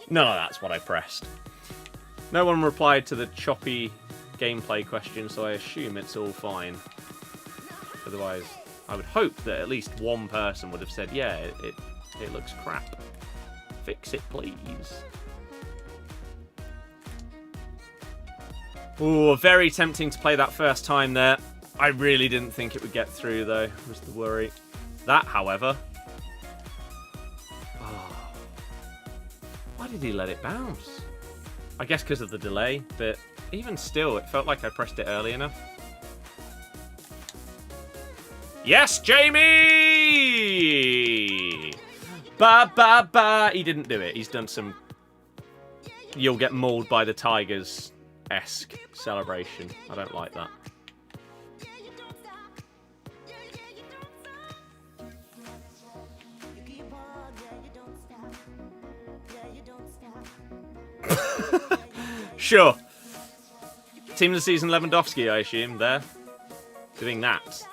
no, that's what I pressed. No one replied to the choppy gameplay question, so I assume it's all fine. Otherwise, I would hope that at least one person would have said, yeah, it looks crap. Fix it, please. Ooh, very tempting to play that first time there. I really didn't think it would get through, though, was the worry. That, however... Oh. Why did he let it bounce? I guess because of the delay, but even still, it felt like I pressed it early enough. Yes, Jamie! Ba, ba, ba. He didn't do it. He's done some... You'll get mauled by the Tigers-esque celebration. I don't like that. Sure. Team of the Season Lewandowski, I assume, there. Doing that.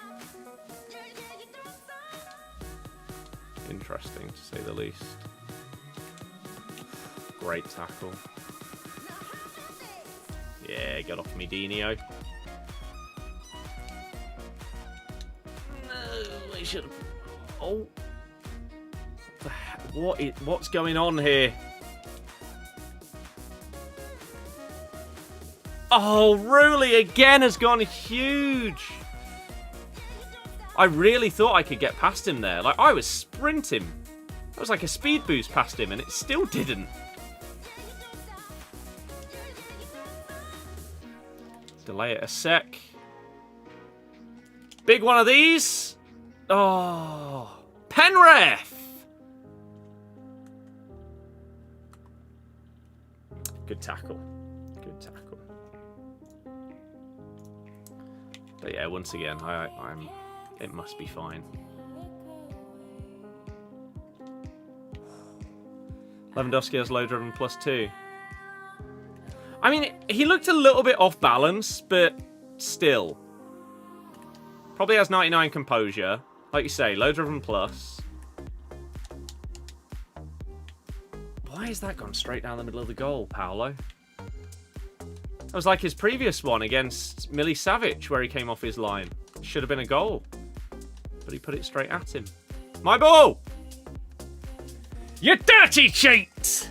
Interesting, to say the least. Great tackle. Yeah, get off me, Dino. No, I should have... Oh. What's going on here? Oh, Ruli again has gone huge. I really thought I could get past him there. Like, I was sprinting. That was like a speed boost past him, and it still didn't. Delay it a sec. Big one of these. Oh, Penrith. Good tackle. Good tackle. But yeah, once again, I'm. It must be fine. Lewandowski has low driven +2. I mean, he looked a little bit off balance, but still. Probably has 99 composure. Like you say, low driven plus. Why has that gone straight down the middle of the goal, Paolo? That was like his previous one against Milicevic, where he came off his line. Should have been a goal. But he put it straight at him. My ball! You dirty cheat!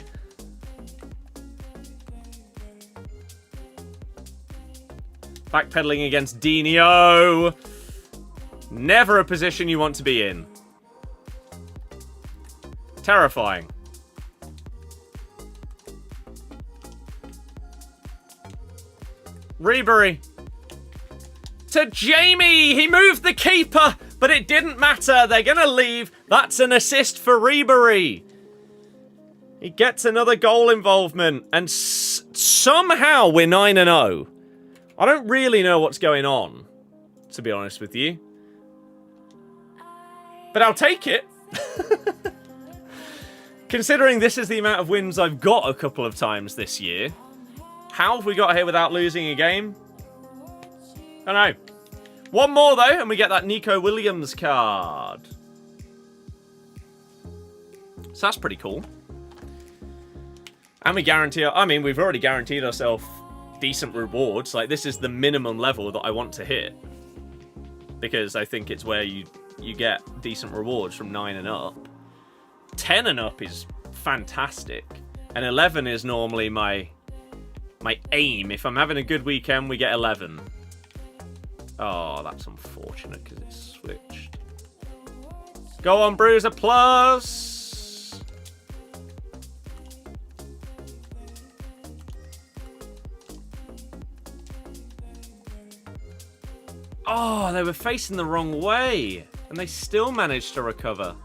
Backpedaling against Dino. Never a position you want to be in. Terrifying. Ribery. To Jamie! He moved the keeper, but it didn't matter. They're going to leave. That's an assist for Ribery. He gets another goal involvement, and somehow we're 9-0. I don't really know what's going on, to be honest with you. But I'll take it. Considering this is the amount of wins I've got a couple of times this year. How have we got here without losing a game? I don't know. One more, though, and we get that Nico Williams card. So that's pretty cool. And we guarantee... I mean, we've already guaranteed ourselves decent rewards. Like, this is the minimum level that I want to hit. Because I think it's where you get decent rewards from 9 and up. 10 and up is fantastic. And 11 is normally my My aim, if I'm having a good weekend, we get 11. Oh, that's unfortunate because it's switched. Go on, Bruiser Plus. Oh, they were facing the wrong way. And they still managed to recover.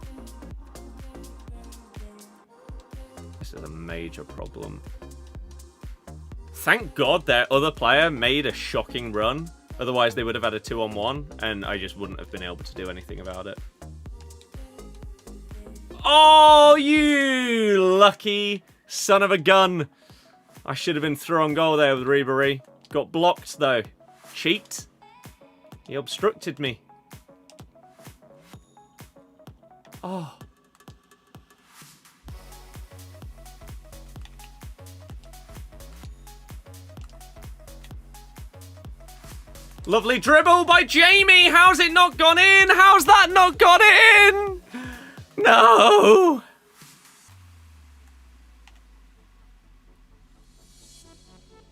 This is a major problem. Thank God their other player made a shocking run. Otherwise, they would have had a 2-on-1, and I just wouldn't have been able to do anything about it. Oh, you lucky son of a gun. I should have been through on goal there with Ribery. Got blocked, though. Cheat. He obstructed me. Oh. Lovely dribble by Jamie. How's it not gone in? How's that not gone in? No.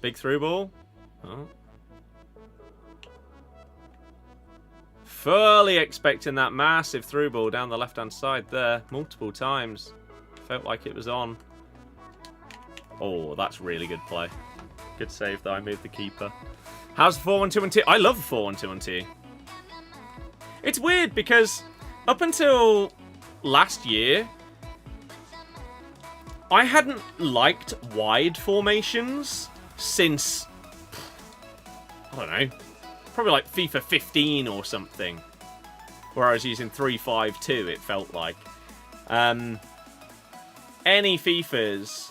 Big through ball. Oh. Fully expecting that massive through ball down the left-hand side there. Multiple times. Felt like it was on. Oh, that's really good play. Good save, though. I moved the keeper. How's the 4-1-2-1-2? I love the 4-1-2-1-2. It's weird because up until last year, I hadn't liked wide formations since, I don't know, probably like FIFA 15 or something, where I was using 3-5-2, it felt like. Any FIFAs.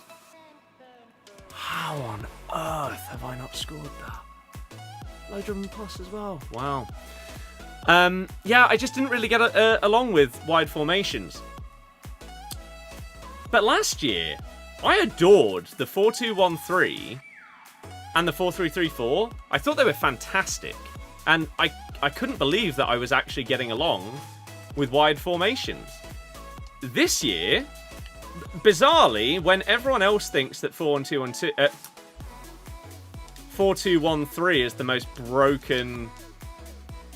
How on earth have I not scored that? Low driven plus as well. Wow. Yeah, I just didn't really get along with wide formations. But last year, I adored the 4-2-1-3 and the 4-3-3-4. I thought they were fantastic. And I couldn't believe that I was actually getting along with wide formations. This year, bizarrely, when everyone else thinks that 4-1-2-1-2... 4-2-1-3 is the most broken...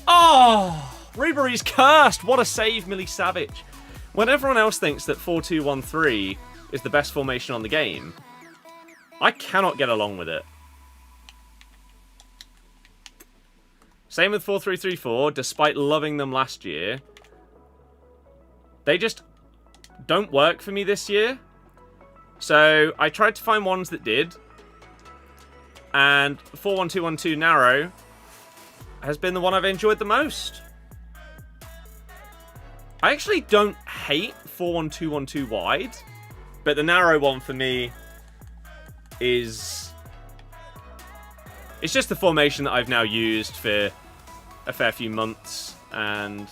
Oh! Ribery's cursed! What a save, Milicevic. When everyone else thinks that 4-2-1-3 is the best formation on the game, I cannot get along with it. Same with 4-3-3-4, despite loving them last year. They just don't work for me this year. So I tried to find ones that did. And 4-1-2-1-2 narrow has been the one I've enjoyed the most. I actually don't hate 4-1-2-1-2 wide, but the narrow one for me is... It's just the formation that I've now used for a fair few months, and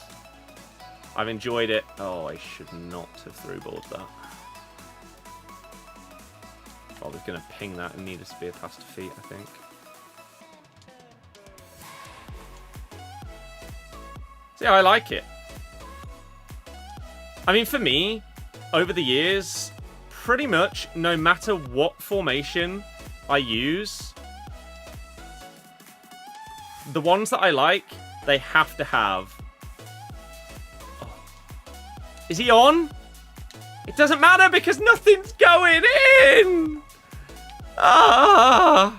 I've enjoyed it. Oh, I should not have through-balled that. I was going to ping that and needed to be a pass to feet, I think. So yeah, I like it. I mean, for me, over the years, pretty much no matter what formation I use, the ones that I like, they have to have... Oh. Is he on? It doesn't matter because nothing's going in! Ah!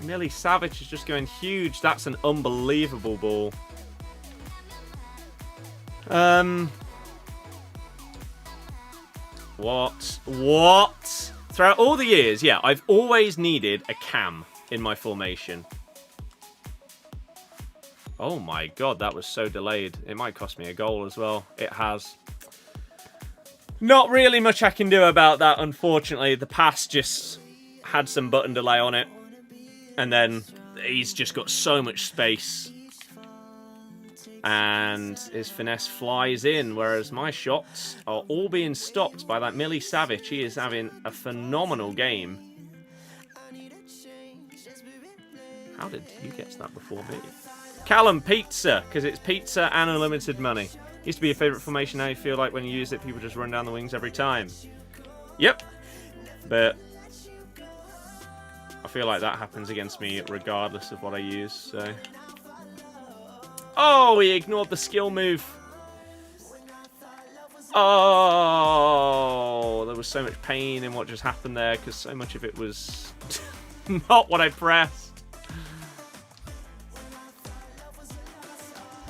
Milicevic is just going huge. That's an unbelievable ball. What? Throughout all the years, yeah, I've always needed a cam in my formation. Oh my god, that was so delayed. It might cost me a goal as well. It has. Not really much I can do about that, unfortunately. The pass just had some button delay on it. And then he's just got so much space. And his finesse flies in, whereas my shots are all being stopped by that Milicevic. He is having a phenomenal game. How did you get to that before me? Callum, pizza, because it's pizza and unlimited money. Used to be a favourite formation. Now you feel like when you use it, people just run down the wings every time. Yep. But I feel like that happens against me regardless of what I use, so... Oh, he ignored the skill move. Oh, there was so much pain in what just happened there because so much of it was not what I pressed.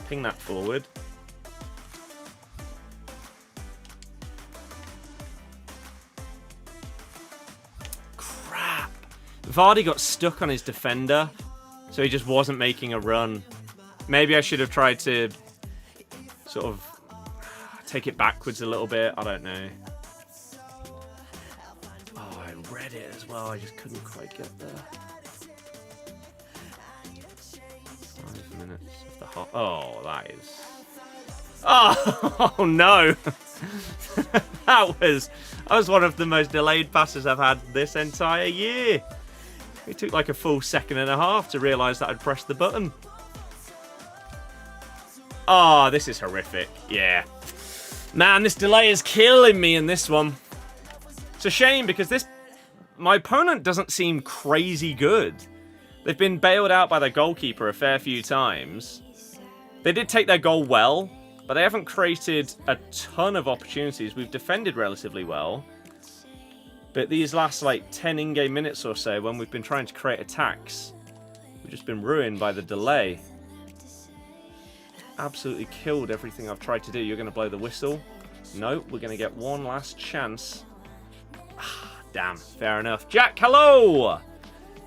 Ping that forward. Crap. Vardy got stuck on his defender, so he just wasn't making a run. Maybe I should have tried to sort of take it backwards a little bit. I don't know. Oh, I read it as well. I just couldn't quite get there. 5 minutes of the hot. Oh, that is. Oh no! that was one of the most delayed passes I've had this entire year. It took like a full second and a half to realise that I'd pressed the button. Oh, this is horrific. Yeah. Man, this delay is killing me in this one. It's a shame because my opponent doesn't seem crazy good. They've been bailed out by their goalkeeper a fair few times. They did take their goal well, but they haven't created a ton of opportunities. We've defended relatively well. But these last, like, 10 in-game minutes or so, when we've been trying to create attacks, we've just been ruined by the delay. Absolutely killed everything I've tried to do. You're going to blow the whistle? No, we're going to get one last chance. Damn, fair enough. Jack, hello!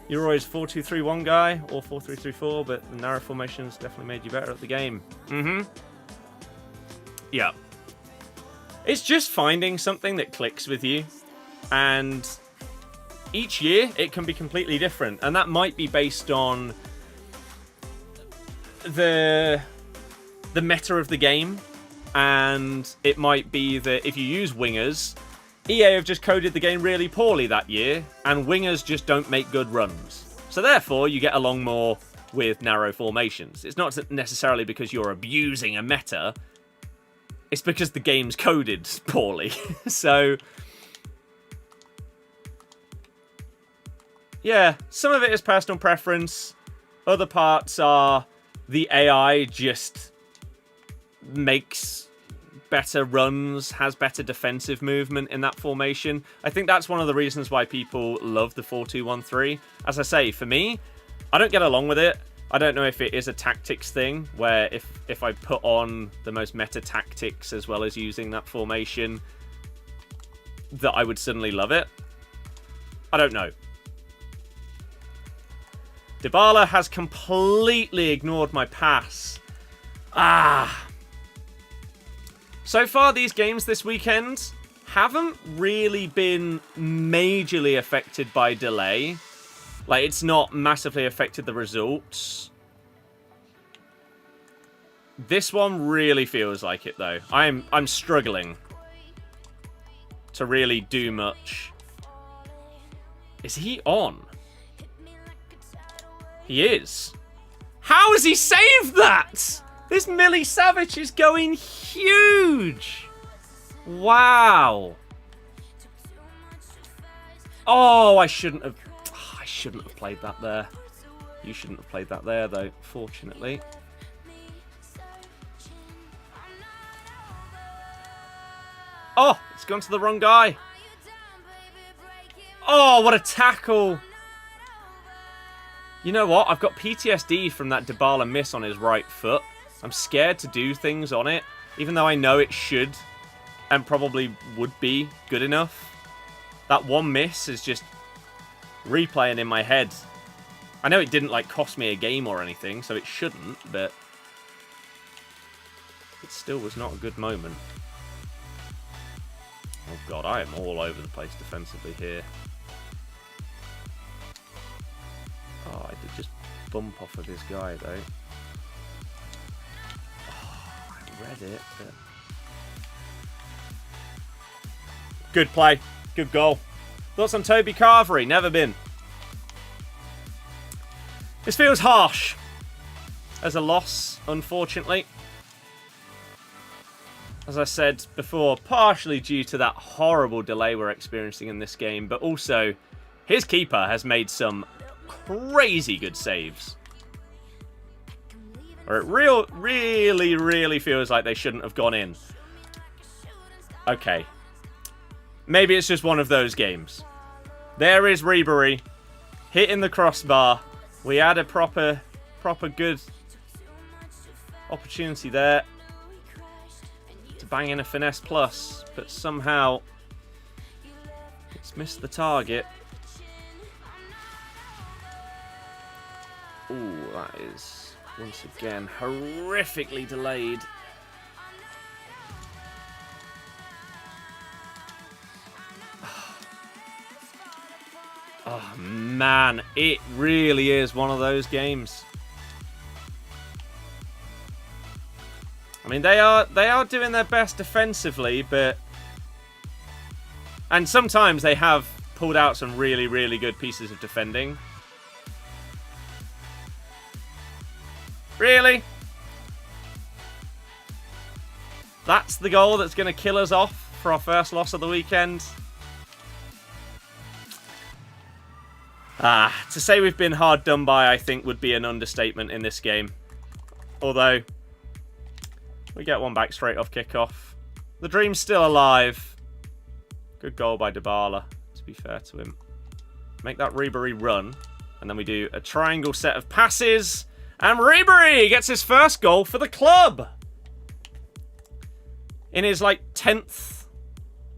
You're always 4-2-3-1 guy, or 4-3-3-4, but the narrow formations definitely made you better at the game. Yeah. It's just finding something that clicks with you, and each year it can be completely different, and that might be based on the meta of the game, and it might be that if you use wingers, EA have just coded the game really poorly that year, and wingers just don't make good runs. So therefore, you get along more with narrow formations. It's not necessarily because you're abusing a meta, it's because the game's coded poorly. So, yeah, some of it is personal preference, other parts are the AI just makes better runs, has better defensive movement in that formation. I think that's one of the reasons why people love the 4-2-1-3. As I say, for me, I don't get along with it. I don't know if it is a tactics thing, where if I put on the most meta tactics as well as using that formation, that I would suddenly love it. I don't know. Dybala has completely ignored my pass. So far, these games this weekend haven't really been majorly affected by delay. Like, it's not massively affected the results. This one really feels like it, though. I'm struggling to really do much. Is he on? He is. How has he saved that? This Millie Savage is going huge. Wow. Oh, I shouldn't have played that there. You shouldn't have played that there, though, fortunately. Oh, it's gone to the wrong guy. Oh, what a tackle. You know what? I've got PTSD from that Dybala miss on his right foot. I'm scared to do things on it, even though I know it should and probably would be good enough. That one miss is just replaying in my head. I know it didn't, like, cost me a game or anything, so it shouldn't, but it still was not a good moment. Oh god, I am all over the place defensively here. Oh, I did just bump off of this guy, though. Oh, I read it, but... Good play. Good goal. Thoughts on Toby Carvery? Never been. This feels harsh as a loss, unfortunately. as I said before, partially due to that horrible delay we're experiencing in this game, but also his keeper has made some crazy good saves. Or it really feels like they shouldn't have gone in. Okay. Maybe it's just one of those games. There is Ribery hitting the crossbar. We had a proper good opportunity there to bang in a finesse plus, but somehow it's missed the target. Ooh, that is once again horrifically delayed. Oh man, it really is one of those games. I mean, they are doing their best defensively, and sometimes they have pulled out some really good pieces of defending. Really? That's the goal that's going to kill us off for our first loss of the weekend. To say we've been hard done by, I think, would be an understatement in this game. Although, we get one back straight off kickoff. The dream's still alive. Good goal by Dybala, to be fair to him. Make that Ribery run. And then we do a triangle set of passes. And Ribery gets his first goal for the club. In his, 10th,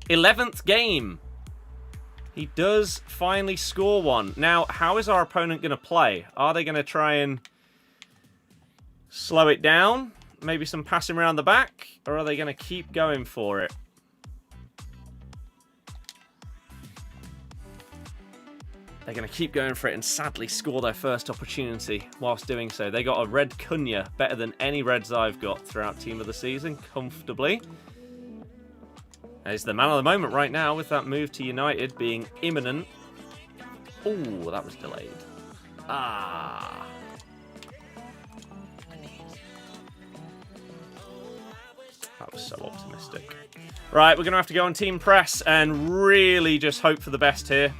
11th game. He does finally score one. Now, how is our opponent going to play? Are they going to try and slow it down? Maybe some passing around the back? Or are they going to keep going for it? They're going to keep going for it and sadly score their first opportunity whilst doing so. They got a red Cunha, better than any reds I've got throughout Team of the Season, comfortably. He's the man of the moment right now with that move to United being imminent. Oh, that was delayed. That was so optimistic. Right, we're going to have to go on team press and really just hope for the best here.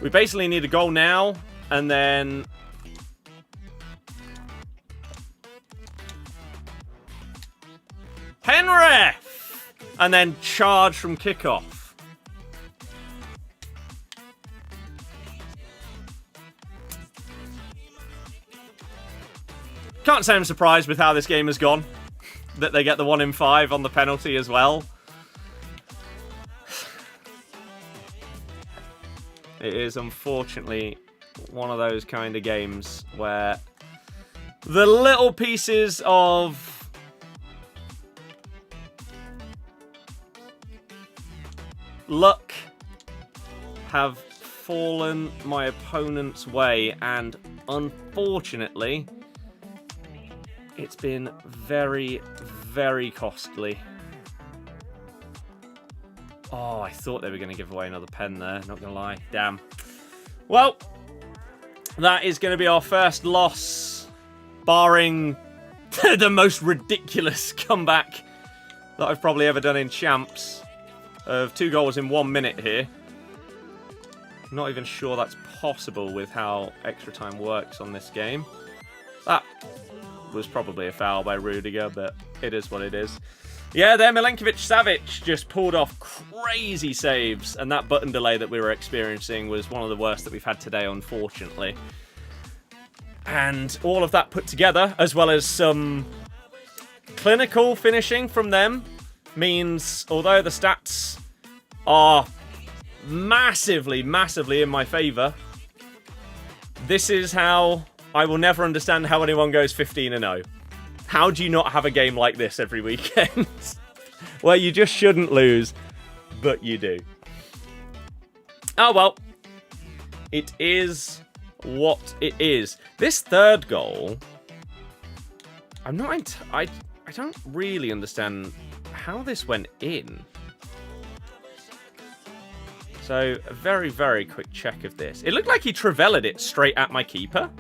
We basically need a goal now, and then Penrith! And then charge from kickoff. Can't say I'm surprised with how this game has gone. That they get the 1 in 5 on the penalty as well. It is unfortunately one of those kind of games where the little pieces of luck have fallen my opponent's way, and unfortunately it's been very costly. Oh, I thought they were going to give away another pen there, not going to lie. Damn. Well, that is going to be our first loss, barring the most ridiculous comeback that I've probably ever done in Champs. Of 2 goals in 1 minute here. I'm not even sure that's possible with how extra time works on this game. That was probably a foul by Rudiger, but it is what it is. Yeah, there Milenkovic-Savic just pulled off crazy saves, and that button delay that we were experiencing was one of the worst that we've had today, unfortunately. And all of that put together, as well as some clinical finishing from them, means although the stats are massively in my favour, this is how I will never understand how anyone goes 15-0. How do you not have a game like this every weekend? Where you just shouldn't lose, but you do. Oh well. It is what it is. This third goal, I don't really understand how this went in. So, a very quick check of this. It looked like he trivelled it straight at my keeper.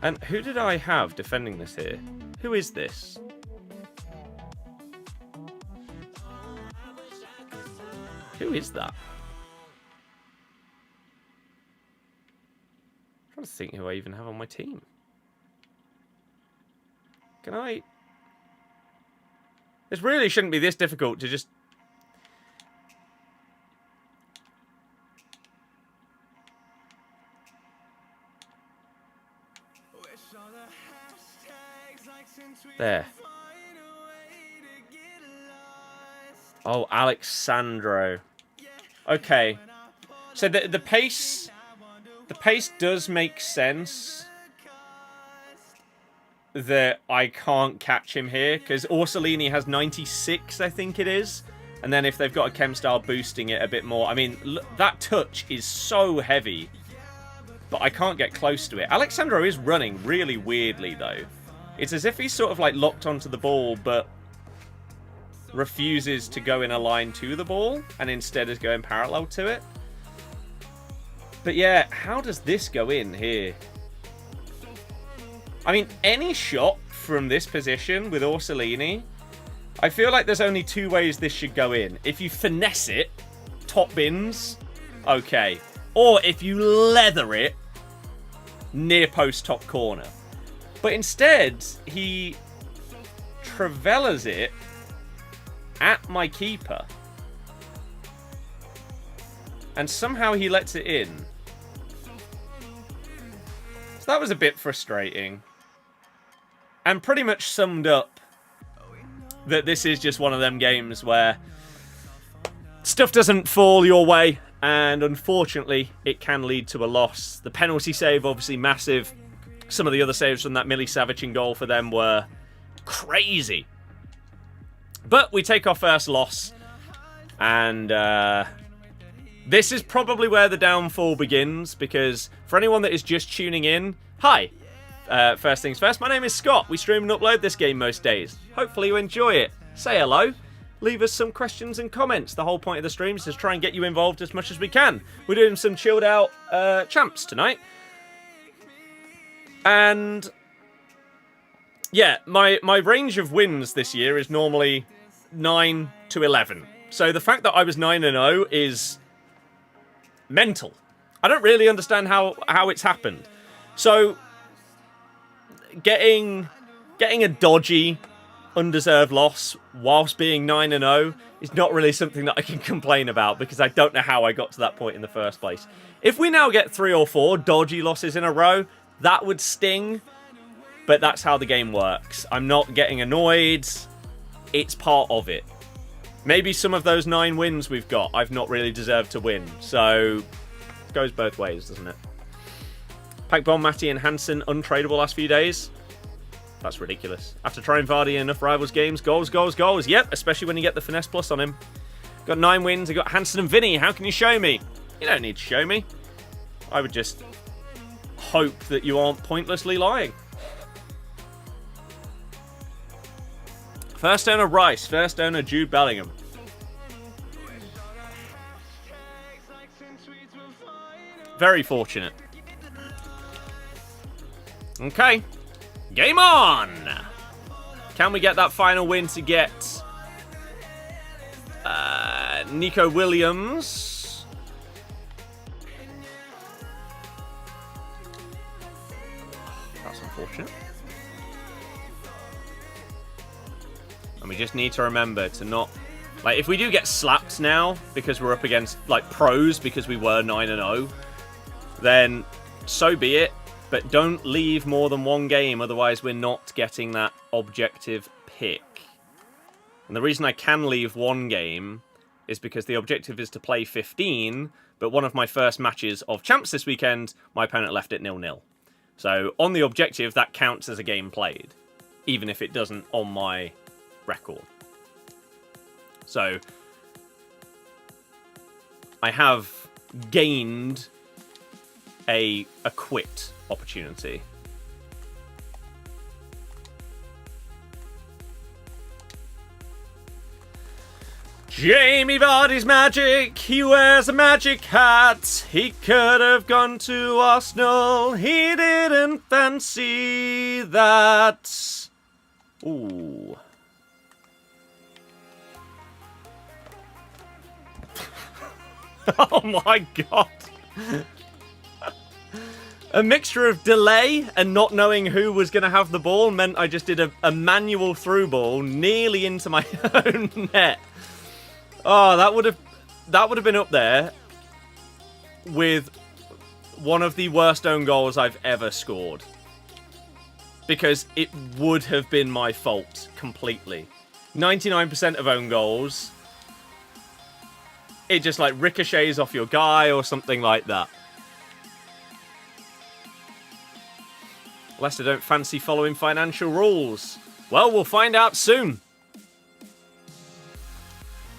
And who did I have defending this here? Who is this? Who is that? I'm trying to think who I even have on my team. Can I... This really shouldn't be this difficult to just... There. Oh, Alexandro. Okay. So the pace does make sense that I can't catch him here, because Orsolini has 96, I think it is. And then if they've got a chem style boosting it a bit more, I mean, that touch is so heavy, but I can't get close to it. Alexandro is running really weirdly, though. It's as if he's sort of like locked onto the ball, but refuses to go in a line to the ball, and instead is going parallel to it. But yeah, how does this go in here? I mean, any shot from this position with Orsolini, I feel like there's only two ways this should go in. If you finesse it, top bins, okay. Or if you leather it, near post top corner. But instead, he travellas it at my keeper. And somehow he lets it in. So that was a bit frustrating. And pretty much summed up that this is just one of them games where stuff doesn't fall your way. And unfortunately, it can lead to a loss. The penalty save, obviously massive. Some of the other saves from that Milicevic in goal for them were crazy. But we take our first loss. And this is probably where the downfall begins. Because for anyone that is just tuning in, hi. First things first, my name is Scott. We stream and upload this game most days. Hopefully you enjoy it. Say hello. Leave us some questions and comments. The whole point of the stream is to try and get you involved as much as we can. We're doing some chilled out champs tonight. And yeah, my range of wins this year is normally 9 to 11. So the fact that I was 9-0 is mental. I don't really understand how it's happened. So getting a dodgy, undeserved loss whilst being 9-0 is not really something that I can complain about, because I don't know how I got to that point in the first place. If we now get 3 or 4 dodgy losses in a row, that would sting, but that's how the game works. I'm not getting annoyed. It's part of it. Maybe some of those 9 wins we've got, I've not really deserved to win. So, it goes both ways, doesn't it? Pack Bonmati and Hansen untradeable last few days. That's ridiculous. After trying Vardy in enough rivals games, goals, goals, goals. Yep, especially when you get the finesse plus on him. Got 9 wins. I got Hansen and Vinny. How can you show me? You don't need to show me. I would just hope that you aren't pointlessly lying. First owner Rice. First owner Jude Bellingham. Very fortunate. Okay. Game on! Can we get that final win to get Nico Williams? That's unfortunate. And we just need to remember to not... Like, if we do get slapped now because we're up against, like, pros because we were 9-0, then so be it. But don't leave more than 1 game, otherwise we're not getting that objective pick. And the reason I can leave 1 game is because the objective is to play 15, but one of my first matches of champs this weekend, my opponent left it 0-0. So on the objective, that counts as a game played, even if it doesn't on my record. So I have gained a quit opportunity. Jamie Vardy's magic, he wears a magic hat. He could have gone to Arsenal, he didn't fancy that. Ooh. Oh my god. A mixture of delay and not knowing who was going to have the ball meant I just did a manual through ball nearly into my own net. Oh, that would have been up there with one of the worst own goals I've ever scored. Because it would have been my fault completely. 99% of own goals, it just like ricochets off your guy or something like that. Leicester don't fancy following financial rules. Well, we'll find out soon.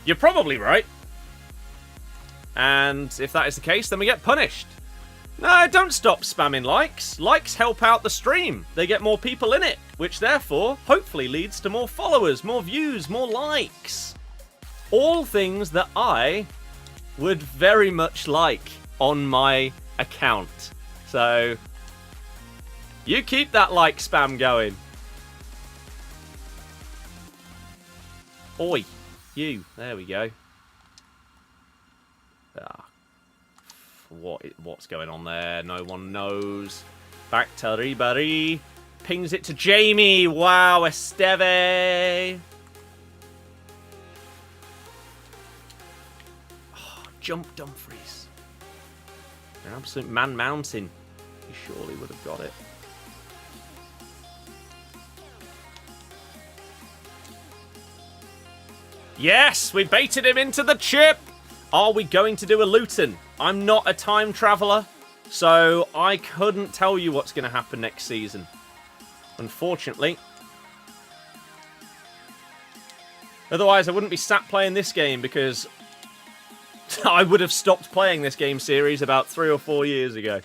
You're probably right. And if that is the case, then we get punished. No, don't stop spamming likes. Likes help out the stream. They get more people in it, which therefore hopefully leads to more followers, more views, more likes. All things that I would very much like on my account. So, you keep that like spam going. Oi. You. There we go. Ah. What's going on there? No one knows. Back to Ribéry. Pings it to Jamie. Wow, Esteve. Oh, jump Dumfries. An absolute man mountain. He surely would have got it. Yes, we baited him into the chip. Are we going to do a Luton? I'm not a time traveller, so I couldn't tell you what's going to happen next season. Unfortunately. Otherwise, I wouldn't be sat playing this game because I would have stopped playing this game series about 3 or 4 years ago.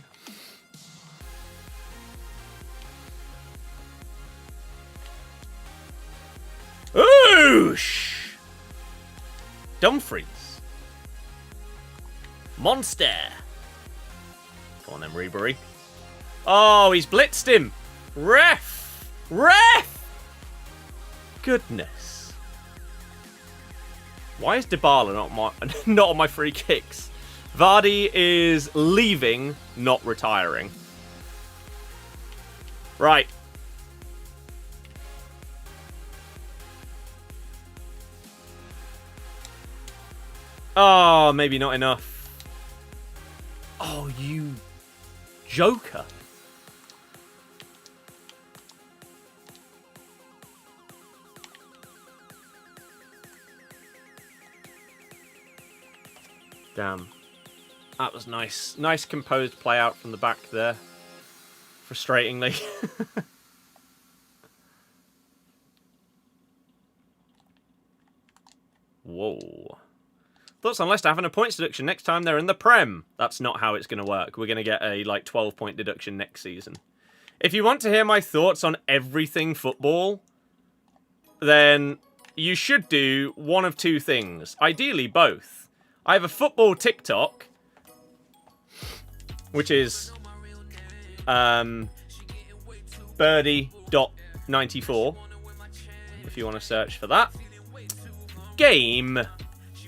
Oosh! Dumfries. Monster. Come on then, Ribéry. Oh, he's blitzed him. Ref! Ref! Goodness. Why is Dybala not on my free kicks? Vardy is leaving, not retiring. Right. Oh, maybe not enough. Oh, you joker. Damn. That was nice. Nice composed play out from the back there. Frustratingly. Whoa. Thoughts on Leicester having a points deduction next time they're in the Prem. That's not how it's going to work. We're going to get a 12-point deduction next season. If you want to hear my thoughts on everything football, then you should do one of two things. Ideally, both. I have a football TikTok, which is birdie.94, if you want to search for that. Game.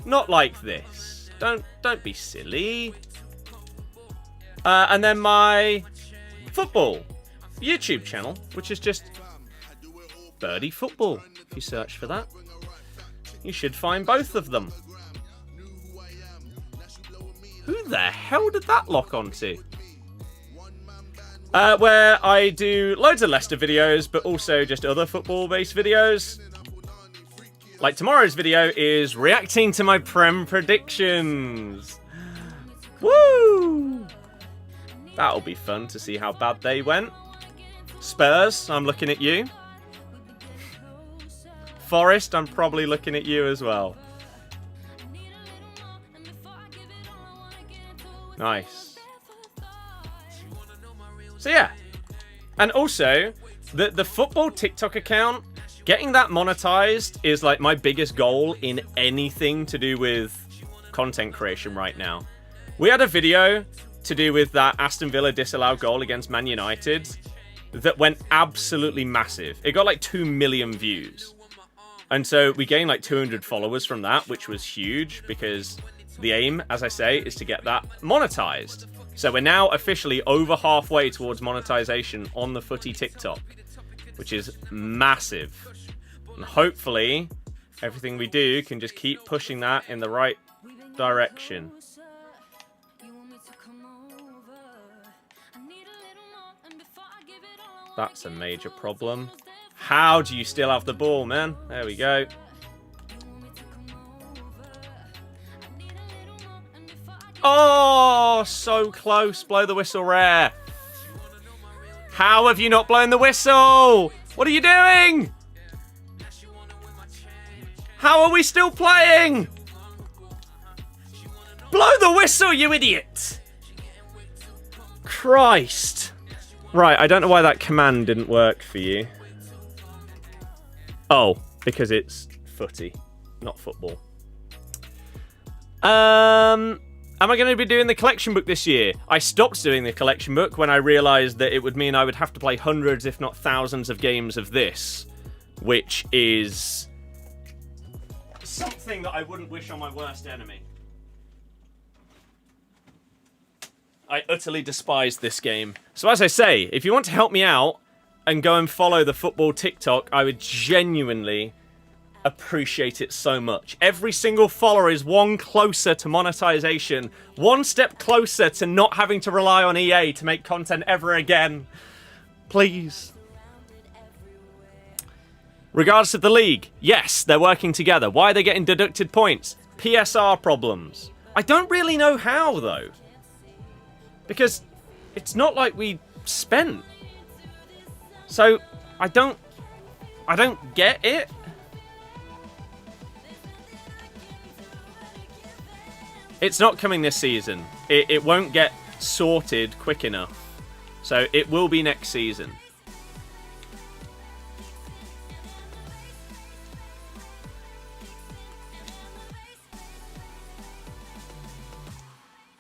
Not like this. Don't be silly. And then my football YouTube channel, which is just Birdie Football. If you search for that, you should find both of them. Who the hell did that lock onto? Where I do loads of Leicester videos, but also just other football-based videos. Like tomorrow's video is reacting to my Prem predictions. Woo! That'll be fun to see how bad they went. Spurs, I'm looking at you. Forest, I'm probably looking at you as well. Nice. So yeah. And also, the football TikTok account Getting that monetized is like my biggest goal in anything to do with content creation right now. We had a video to do with that Aston Villa disallowed goal against Man United that went absolutely massive. It got like 2 million views. And so we gained like 200 followers from that, which was huge because the aim, as I say, is to get that monetized. So we're now officially over halfway towards monetization on the Footy TikTok, which is massive. And hopefully everything we do can just keep pushing that in the right direction. That's a major problem. How do you still have the ball, man? There we go. Oh, so close. Blow the whistle, Rare. How have you not blown the whistle? What are you doing? How are we still playing? Blow the whistle, you idiot. Christ. Right, I don't know why that command didn't work for you. Oh, because it's footy, not football. Am I going to be doing the collection book this year? I stopped doing the collection book when I realised that it would mean I would have to play hundreds, if not thousands, of games of this, which is something that I wouldn't wish on my worst enemy. I utterly despise this game. So as I say, if you want to help me out and go and follow the football TikTok, I would genuinely appreciate it so much. Every single follower is one closer to monetization, one step closer to not having to rely on EA to make content ever again. Please. Regardless of the league, yes, they're working together. Why are they getting deducted points? PSR problems. I don't really know how, though. Because it's not like we spent. So, I don't get it. It's not coming this season. It won't get sorted quick enough. So, it will be next season.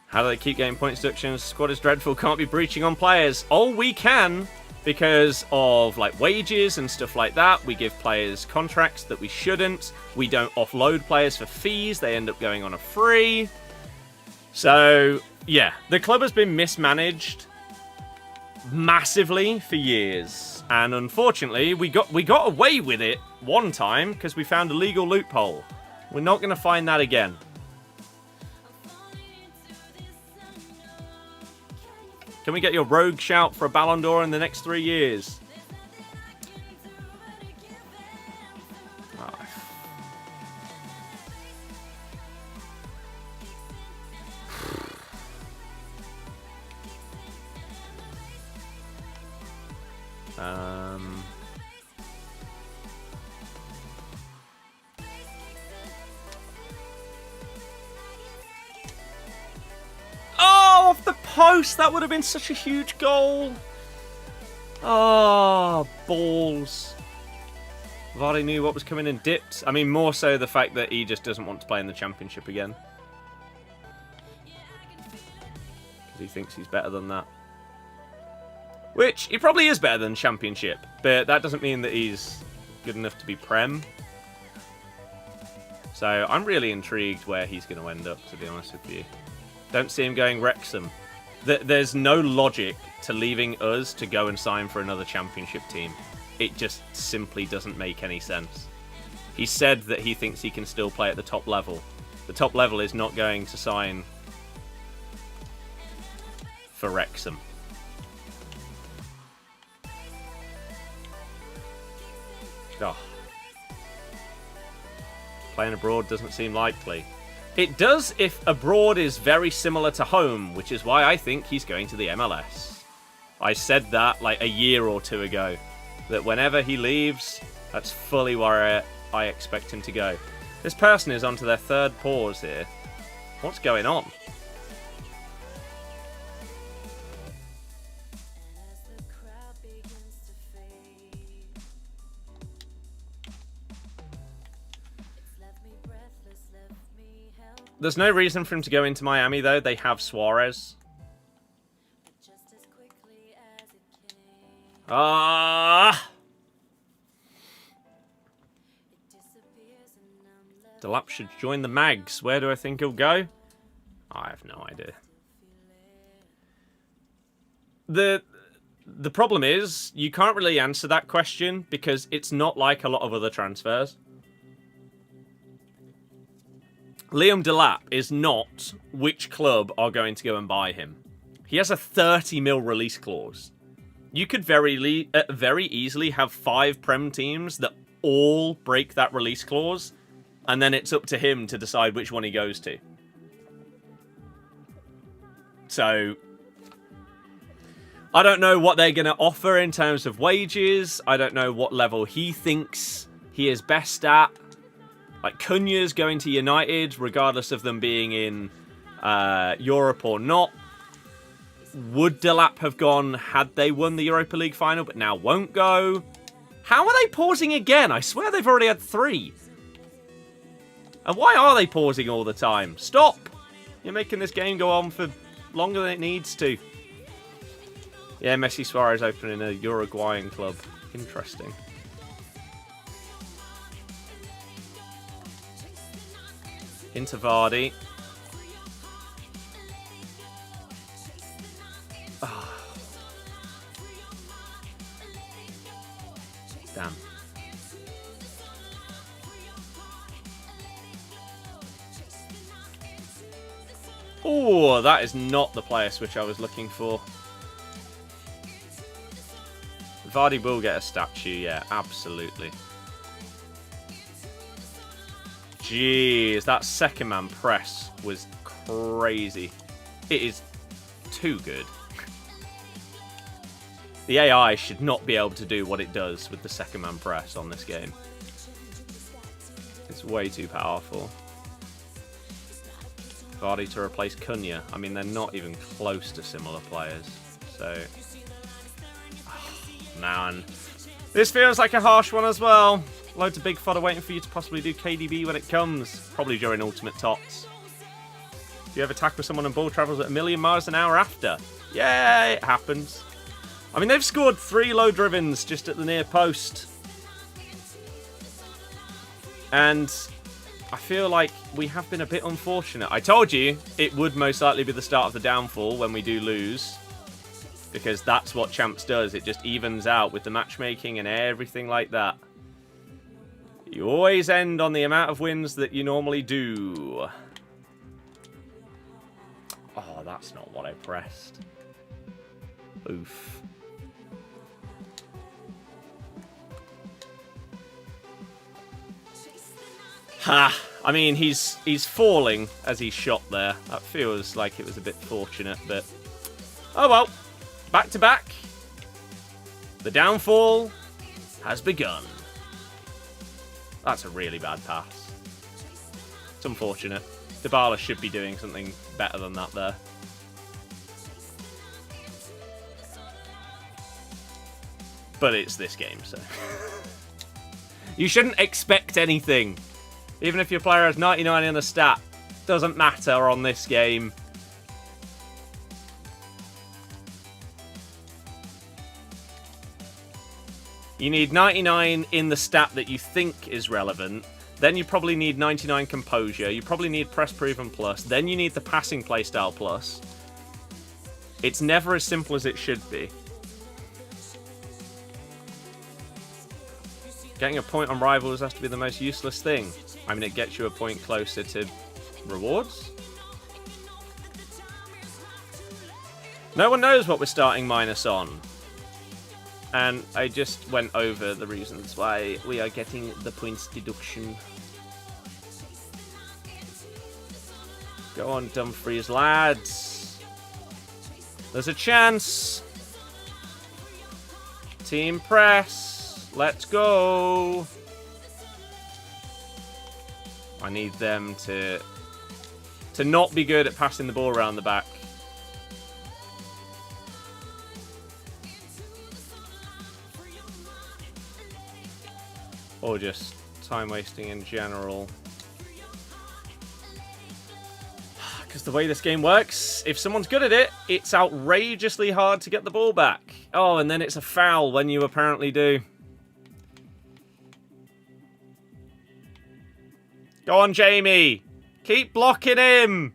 How do they keep getting points deductions? Squad is dreadful. Can't be breaching on players. Oh, we can. Because of like wages and stuff like that. We give players contracts that we shouldn't. We don't offload players for fees. They end up going on a free. So, yeah. The club has been mismanaged massively for years. And unfortunately, we got away with it one time because we found a legal loophole. We're not going to find that again. Can we get your rogue shout for a Ballon d'Or in the next 3 years? Oh, off the post! That would have been such a huge goal. Oh, balls. Vardy knew what was coming and dipped. I mean, more so the fact that he just doesn't want to play in the Championship again. Because he thinks he's better than that. Which, he probably is better than Championship. But that doesn't mean that he's good enough to be Prem. So, I'm really intrigued where he's going to end up, to be honest with you. Don't see him going Wrexham. There's no logic to leaving us to go and sign for another Championship team. It just simply doesn't make any sense. He said that he thinks he can still play at the top level. The top level is not going to sign for Wrexham. Oh. Playing abroad doesn't seem likely. It does if abroad is very similar to home, which is why I think he's going to the MLS. I said that like a year or two ago, that whenever he leaves, that's fully where I expect him to go. This person is onto their third pause here. What's going on? There's no reason for him to go into Miami, though. They have Suarez. Ah! Delap should join the Mags. Where do I think he'll go? I have no idea. The problem is, you can't really answer that question because it's not like a lot of other transfers. Liam Delap is not which club are going to go and buy him. He has a 30 mil release clause. You could very easily have 5 Prem teams that all break that release clause, and then it's up to him to decide which one he goes to. So, I don't know what they're going to offer in terms of wages. I don't know what level he thinks he is best at. Like, Cunha's going to United, regardless of them being in Europe or not. Would Delap have gone had they won the Europa League final, but now won't go? How are they pausing again? I swear they've already had 3. And why are they pausing all the time? Stop! You're making this game go on for longer than it needs to. Yeah, Messi Suarez opening a Uruguayan club. Interesting. Into Vardy. Oh. Damn. Oh, that is not the player switch I was looking for. Vardy will get a statue, yeah, absolutely. Jeez, that second man press was crazy. It is too good. The AI should not be able to do what it does with the second man press on this game. It's way too powerful. Vardy to replace Cunha. I mean, they're not even close to similar players. So, oh, man. This feels like a harsh one as well. Loads of big fodder waiting for you to possibly do KDB when it comes. Probably during Ultimate Tots. Do you ever tackle someone and ball travels at 1,000,000 miles an hour after? Yeah, it happens. I mean, they've scored 3 low drivens just at the near post. And I feel like we have been a bit unfortunate. I told you it would most likely be the start of the downfall when we do lose. Because that's what Champs does. It just evens out with the matchmaking and everything like that. You always end on the amount of wins that you normally do. Oh, that's not what I pressed. Oof. Ha! I mean, he's falling as he's shot there. That feels like it was a bit fortunate, but oh well. Back to back. The downfall has begun. That's a really bad pass. It's unfortunate. Dybala should be doing something better than that there. But it's this game, so you shouldn't expect anything. Even if your player has 99 in the stat, doesn't matter on this game. You need 99 in the stat that you think is relevant. Then you probably need 99 composure. You probably need press proven plus. Then you need the passing playstyle plus. It's never as simple as it should be. Getting a point on rivals has to be the most useless thing. I mean, it gets you a point closer to rewards. No one knows what we're starting minus on. And I just went over the reasons why we are getting the points deduction. Go on, Dumfries, lads. There's a chance. Team press. Let's go. I need them to not be good at passing the ball around the back. Or just time wasting in general. the way this game works. If someone's good at it, it's outrageously hard to get the ball back. Oh, and then it's a foul when you apparently do. Go on, Jamie. Keep blocking him.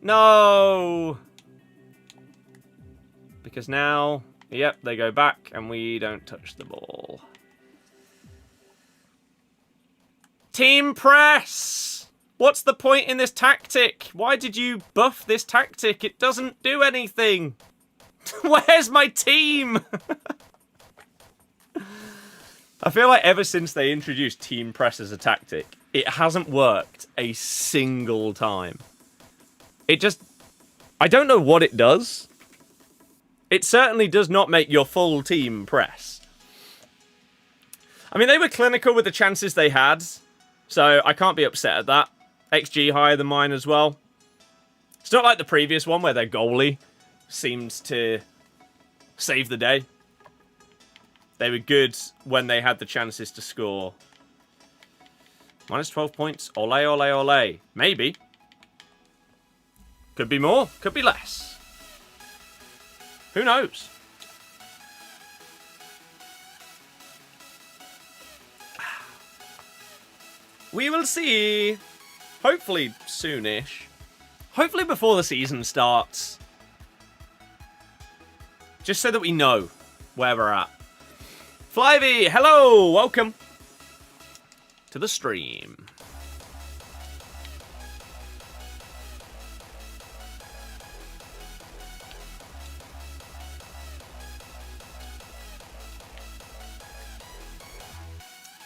No. Because now, yep, they go back and we don't touch the ball. Team press. What's the point in this tactic? Why did you buff this tactic? It doesn't do anything. Where's my team? I feel like ever since they introduced team press as a tactic, it hasn't worked a single time. It just... I don't know what it does. It certainly does not make your full team press. I mean, they were clinical with the chances they had, so I can't be upset at that. XG higher than mine as well. It's not like the previous one where their goalie seemed to save the day. They were good when they had the chances to score. Minus 12 points. Ole, ole, ole. Maybe. Could be more. Could be less. Who knows? We will see. Hopefully soonish. Hopefully before the season starts. Just so that we know where we're at. Flyvy, hello! Welcome to the stream.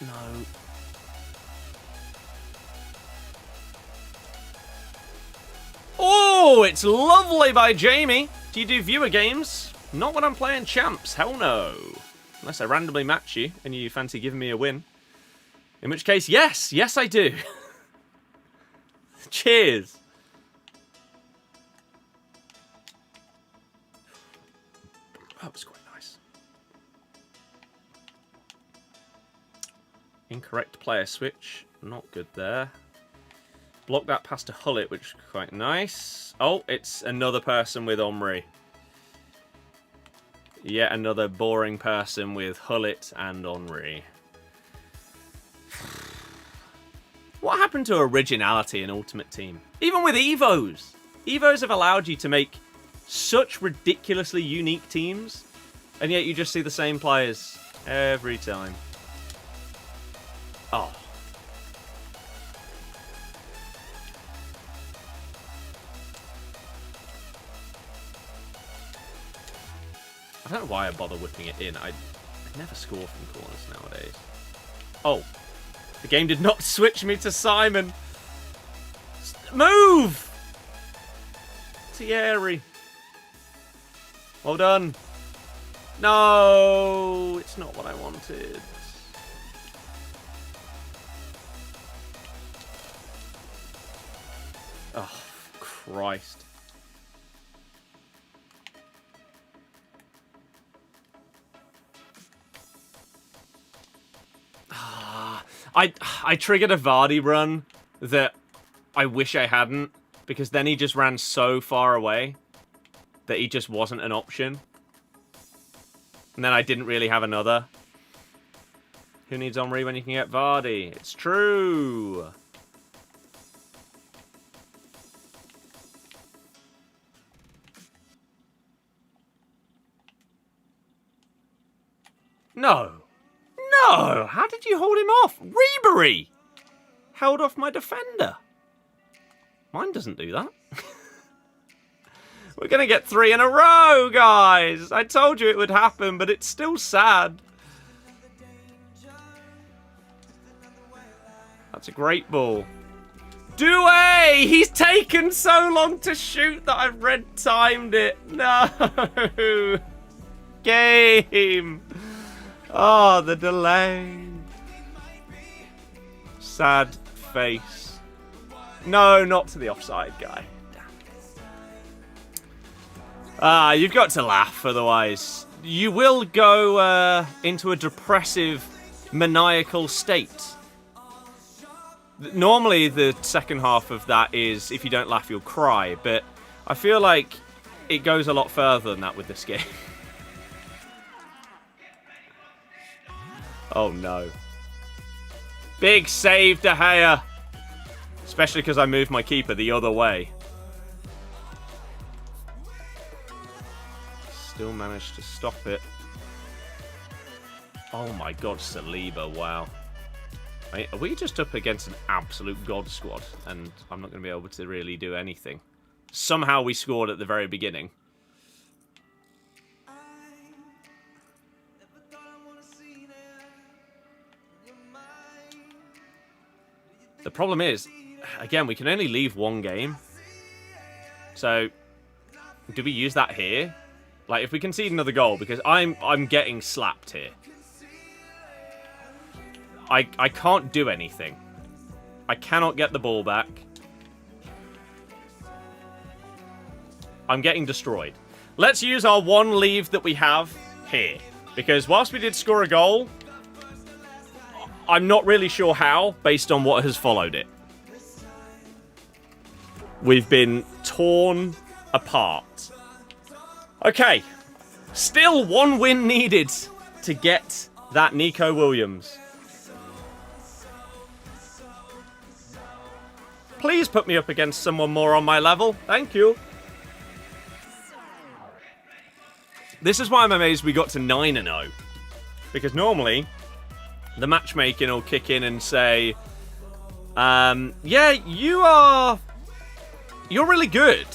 No. Oh, it's lovely by Jamie. Do you do viewer games? Not when I'm playing champs. Hell no. Unless I randomly match you and you fancy giving me a win. In which case, yes. Yes, I do. Cheers. That was quite nice. Incorrect player switch. Not good there. Block that pass to Hullet, which is quite nice. Oh, it's another person with Omri. Yet another boring person with Hullet and Henry. What happened to originality in Ultimate Team? Even with Evos. Evos have allowed you to make such ridiculously unique teams, and yet you just see the same players every time. Oh. I don't know why I bother whipping it in. I never score from corners nowadays. Oh. The game did not switch me to Simon. Move! Thierry. Well done. No, it's not what I wanted. Oh, Christ. I triggered a Vardy run that I wish I hadn't, because then he just ran so far away that he just wasn't an option. And then I didn't really have another. Who needs Omri when you can get Vardy? It's true. No. No! How did you hold him off? Ribery! Held off my defender. Mine doesn't do that. We're going to get 3 in a row, guys! I told you it would happen, but it's still sad. That's a great ball. Doué! He's taken so long to shoot that I've red-timed it. No! Game! Oh, the delay. Sad face. No, not to the offside guy. Ah, you've got to laugh, otherwise you will go into a depressive, maniacal state. Normally, the second half of that is, if you don't laugh, you'll cry. But I feel like it goes a lot further than that with this game. Oh, no. Big save, De Gea. Especially because I moved my keeper the other way. Still managed to stop it. Oh my god, Saliba, wow. Are we just up against an absolute god squad? And I'm not going to be able to really do anything. Somehow we scored at the very beginning. The problem is, again, we can only leave one game. So, do we use that here? Like, if we concede another goal, because I'm getting slapped here. I can't do anything. I cannot get the ball back. I'm getting destroyed. Let's use our one leave that we have here. Because whilst we did score a goal, I'm not really sure how, based on what has followed it. We've been torn apart. Okay. Still one win needed to get that Nico Williams. Please put me up against someone more on my level. Thank you. This is why I'm amazed we got to 9-0. Because normally, the matchmaking will kick in and say, yeah, you're really good.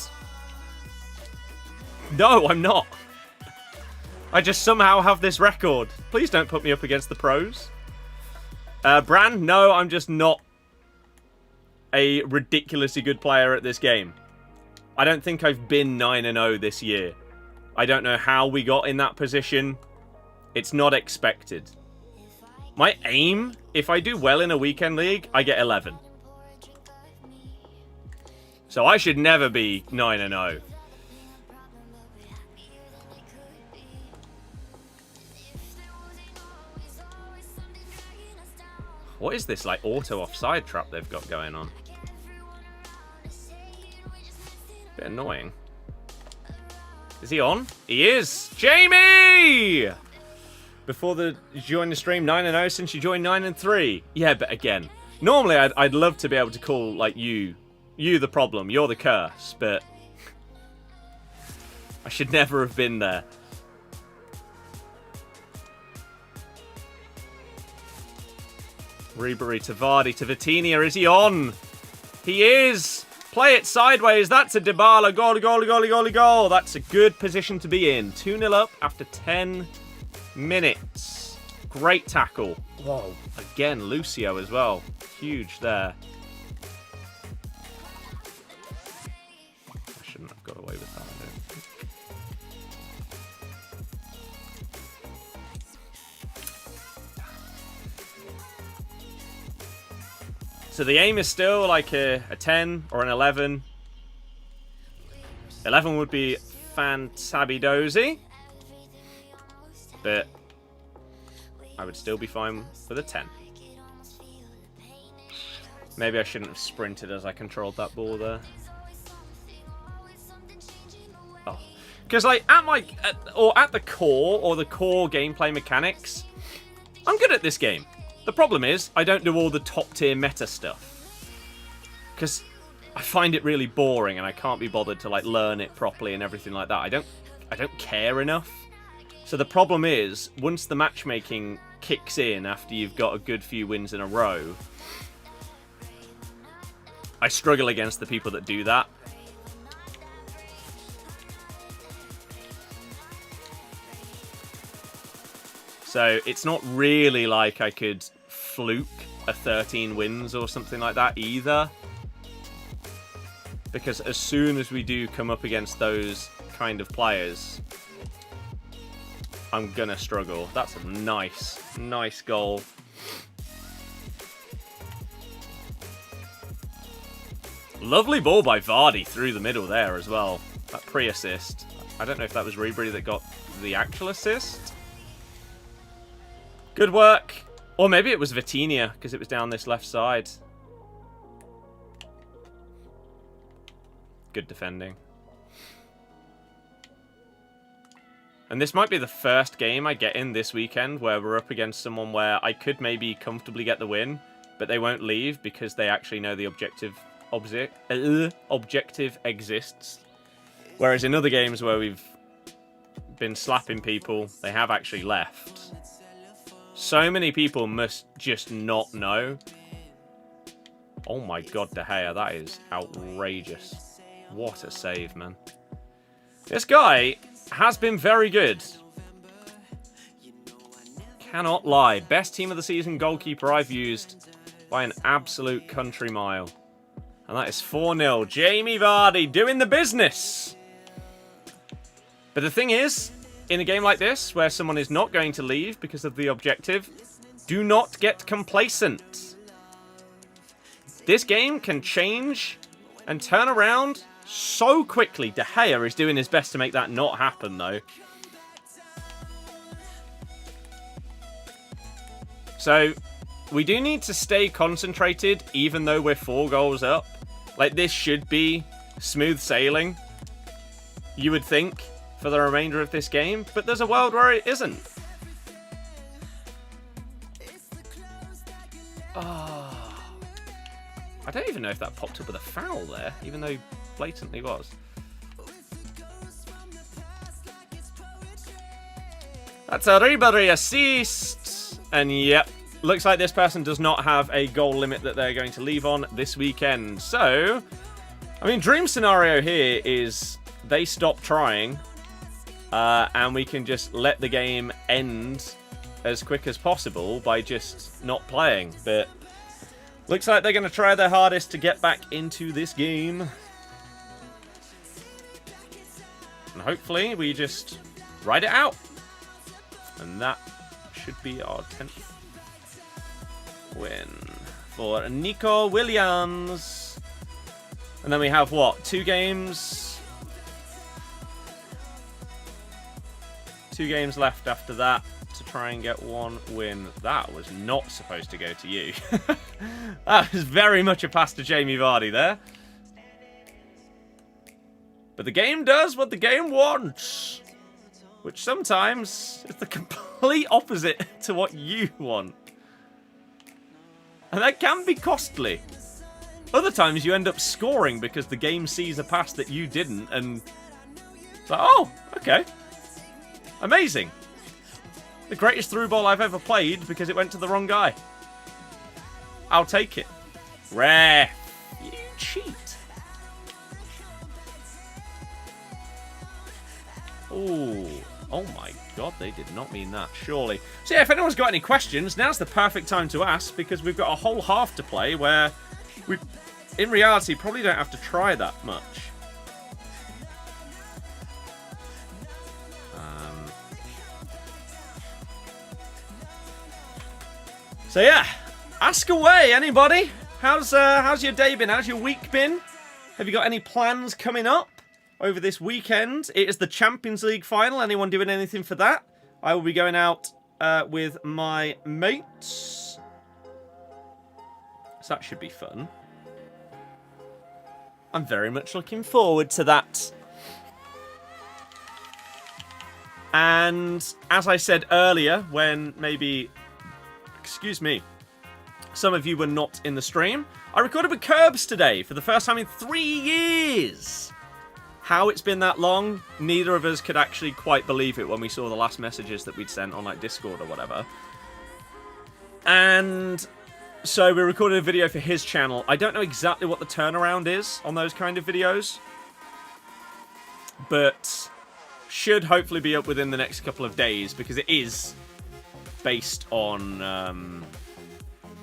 No, I'm not. I just somehow have this record. Please don't put me up against the pros. Bran, no, I'm just not a ridiculously good player at this game. I don't think I've been 9-0 this year. I don't know how we got in that position. It's not expected. My aim, if I do well in a weekend league, I get 11. So I should never be 9-0. What is this, like, auto offside trap they've got going on? Bit annoying. Is he on? He is! Jamie! Before you joined the stream, 9-0 since you joined 9-3. Yeah, but again, normally I'd love to be able to call, like, you the problem, you're the curse, but I should never have been there. Ribery to Vardy to Vitinha. Is he on? He is! Play it sideways. That's a Dybala. Goal, goal, goal, goal, goal. That's a good position to be in. 2-0 up after 10 minutes. Great tackle. Whoa. Again, Lucio as well. Huge there. I shouldn't have got away with that, I don't think. So the aim is still like a 10 or an 11. 11 would be fantabidozy. But I would still be fine with a 10. Maybe I shouldn't have sprinted as I controlled that ball there. Oh. Because like at the core gameplay mechanics, I'm good at this game. The problem is, I don't do all the top-tier meta stuff. Because I find it really boring and I can't be bothered to like learn it properly and everything like that. I don't care enough. So the problem is, once the matchmaking kicks in after you've got a good few wins in a row, I struggle against the people that do that. So it's not really like I could fluke a 13 wins or something like that either. Because as soon as we do come up against those kind of players, I'm gonna struggle. That's a nice goal. Lovely ball by Vardy through the middle there as well. That pre-assist. I don't know if that was Ribery that got the actual assist. Good work. Or maybe it was Vitinha, because it was down this left side. Good defending. And this might be the first game I get in this weekend where we're up against someone where I could maybe comfortably get the win, but they won't leave because they actually know the objective exists. Whereas in other games where we've been slapping people, they have actually left. So many people must just not know. Oh my god, De Gea, that is outrageous. What a save, man. This guy has been very good. Cannot lie. Best team of the season goalkeeper I've used by an absolute country mile. And that is 4-0. Jamie Vardy doing the business. But the thing is, in a game like this, where someone is not going to leave because of the objective, do not get complacent. This game can change and turn around so quickly. De Gea is doing his best to make that not happen, though. So, we do need to stay concentrated, even though we're 4 goals up. Like, this should be smooth sailing, you would think, for the remainder of this game. But there's a world where it isn't. Oh. I don't even know if that popped up with a foul there, even though blatantly was. That's a Ribery assist. And yep, looks like this person does not have a goal limit that they're going to leave on this weekend. So, I mean, dream scenario here is they stop trying and we can just let the game end as quick as possible by just not playing. But looks like they're going to try their hardest to get back into this game. And hopefully we just ride it out. And that should be our 10th win for Nico Williams. And then we have, what, 2 games? 2 games left after that to try and get 1 win. That was not supposed to go to you. That was very much a pass to Jamie Vardy there. But the game does what the game wants. Which sometimes is the complete opposite to what you want. And that can be costly. Other times you end up scoring because the game sees a pass that you didn't, and it's like, oh, okay. Amazing. The greatest through ball I've ever played because it went to the wrong guy. I'll take it. Rare. You cheat. Ooh. Oh my god, they did not mean that, surely. So yeah, if anyone's got any questions, now's the perfect time to ask, because we've got a whole half to play where we, in reality, probably don't have to try that much. So yeah, ask away, anybody. How's your day been? How's your week been? Have you got any plans coming up over this weekend? It is the Champions League final. Anyone doing anything for that? I will be going out with my mates. So that should be fun. I'm very much looking forward to that. And as I said earlier, when maybe, excuse me, some of you were not in the stream, I recorded with Curbs today for the first time in 3 years. How it's been that long, neither of us could actually quite believe it when we saw the last messages that we'd sent on like Discord or whatever. And so we recorded a video for his channel. I don't know exactly what the turnaround is on those kind of videos, but should hopefully be up within the next couple of days, because it is based on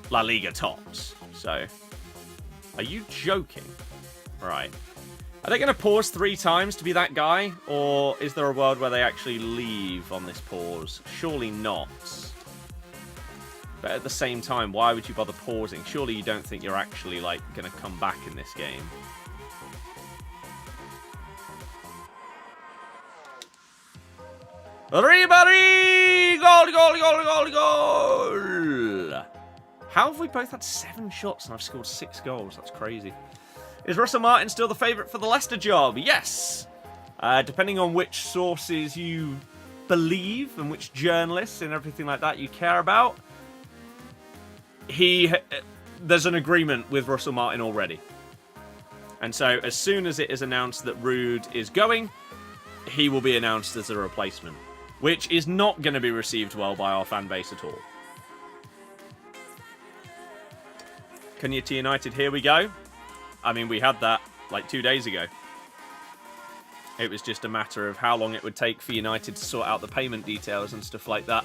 La Liga Tots. So, are you joking? Right. Are they going to pause 3 times to be that guy? Or is there a world where they actually leave on this pause? Surely not. But at the same time, why would you bother pausing? Surely you don't think you're actually, like, going to come back in this game. Ribery! Goal, goal, goal, goal, goal! How have we both had 7 shots and I've scored 6 goals? That's crazy. Is Russell Martin still the favourite for the Leicester job? Yes. Depending on which sources you believe and which journalists and everything like that you care about, there's an agreement with Russell Martin already. And so as soon as it is announced that Rude is going, he will be announced as a replacement, which is not going to be received well by our fan base at all. Cunha to United, here we go. I mean, we had that like 2 days ago. It was just a matter of how long it would take for United to sort out the payment details and stuff like that.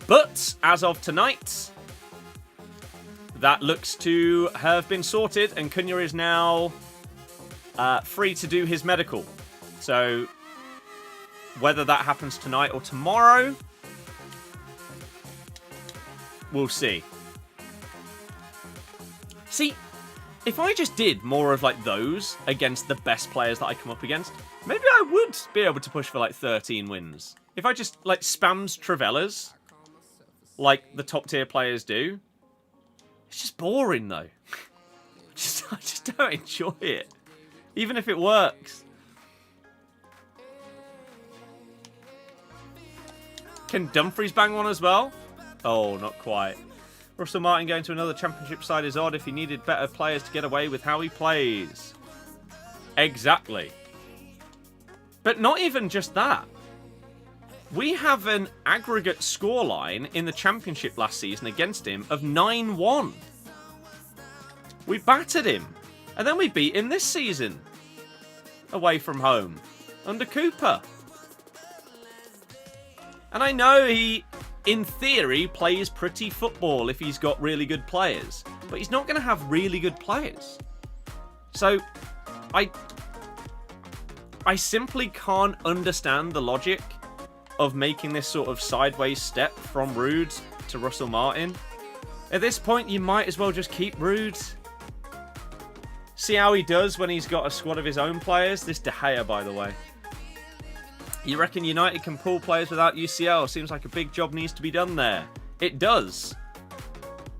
But as of tonight, that looks to have been sorted, and Cunha is now free to do his medical. So whether that happens tonight or tomorrow, we'll see. See, if I just did more of like those against the best players that I come up against, maybe I would be able to push for like 13 wins. If I just like spams Trailblazers like the top tier players do, it's just boring though. I just don't enjoy it, even if it works. Can Dumfries bang one as well? Oh, not quite. Russell Martin going to another championship side is odd if he needed better players to get away with how he plays. Exactly. But not even just that. We have an aggregate scoreline in the championship last season against him of 9-1. We battered him. And then we beat him this season. Away from home. Under Cooper. And I know he, in theory, plays pretty football if he's got really good players. But he's not going to have really good players. So, I simply can't understand the logic of making this sort of sideways step from Rude to Russell Martin. At this point, you might as well just keep Rude. See how he does when he's got a squad of his own players. This De Gea, by the way. You reckon United can pull players without UCL? Seems like a big job needs to be done there. It does.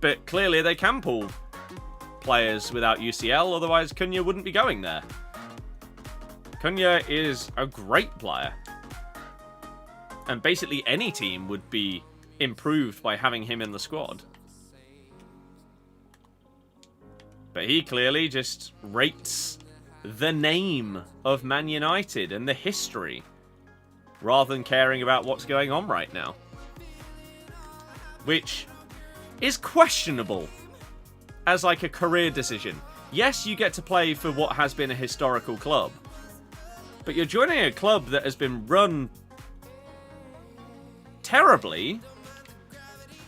But clearly they can pull players without UCL, otherwise Cunha wouldn't be going there. Cunha is a great player. And basically any team would be improved by having him in the squad. But he clearly just rates the name of Man United and the history, rather than caring about what's going on right now. Which is questionable as like a career decision. Yes, you get to play for what has been a historical club, but you're joining a club that has been run terribly,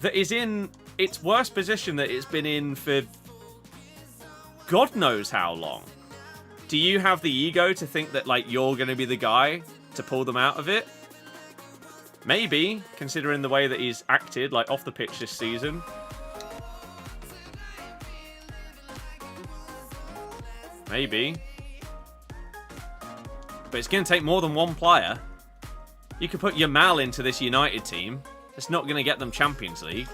that is in its worst position that it's been in for God knows how long. Do you have the ego to think that like you're going to be the guy to pull them out of it? Maybe, considering the way that he's acted like off the pitch this season. Maybe. But it's going to take more than one player. You could put Yamal into this United team. It's not going to get them Champions League.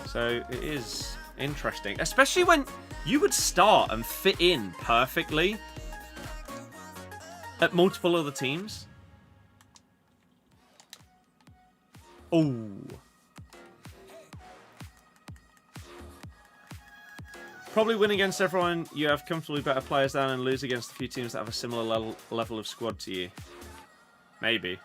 So it is interesting. Especially when you would start and fit in perfectly at multiple other teams. Oh. Probably win against everyone you have comfortably better players than and lose against a few teams that have a similar level of squad to you. Maybe.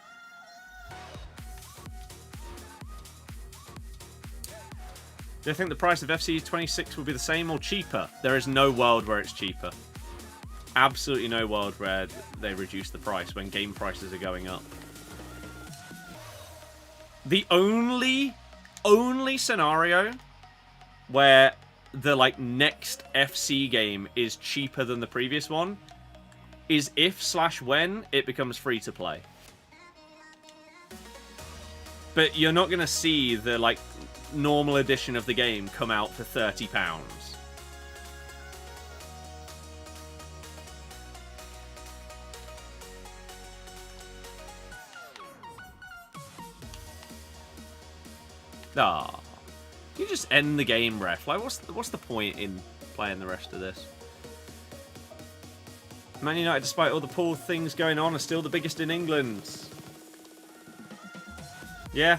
Do you think the price of FC 26 will be the same or cheaper? There is no world where it's cheaper. Absolutely no world where they reduce the price when game prices are going up. The only scenario where the like next FC game is cheaper than the previous one is if/when it becomes free to play. But you're not going to see the like normal edition of the game come out for £30. Ah. You just end the game, ref. Like, what's the point in playing the rest of this? Man United, despite all the poor things going on, are still the biggest in England. Yeah.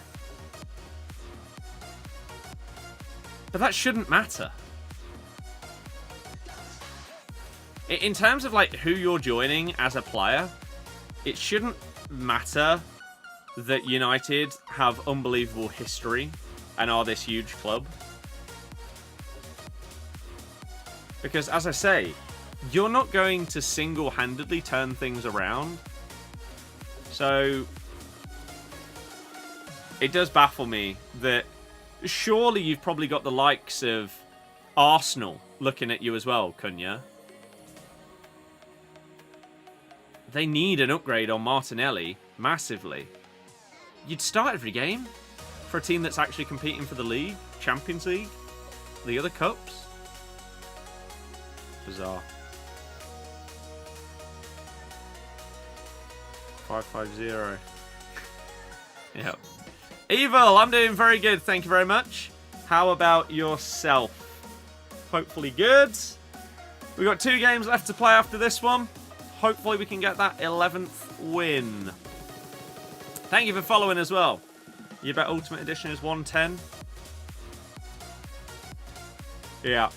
But that shouldn't matter. In terms of, like, who you're joining as a player, it shouldn't matter that United have unbelievable history and are this huge club. Because, as I say, you're not going to single-handedly turn things around. So, it does baffle me that surely you've probably got the likes of Arsenal looking at you as well, Cunha. They need an upgrade on Martinelli massively. You'd start every game for a team that's actually competing for the league, Champions League, the other cups. Bizarre. 550. Yep. Evil, I'm doing very good, thank you very much. How about yourself? Hopefully good. We've got 2 games left to play after this one. Hopefully we can get that 11th win. Thank you for following as well. You bet Ultimate Edition is 110. Yeah.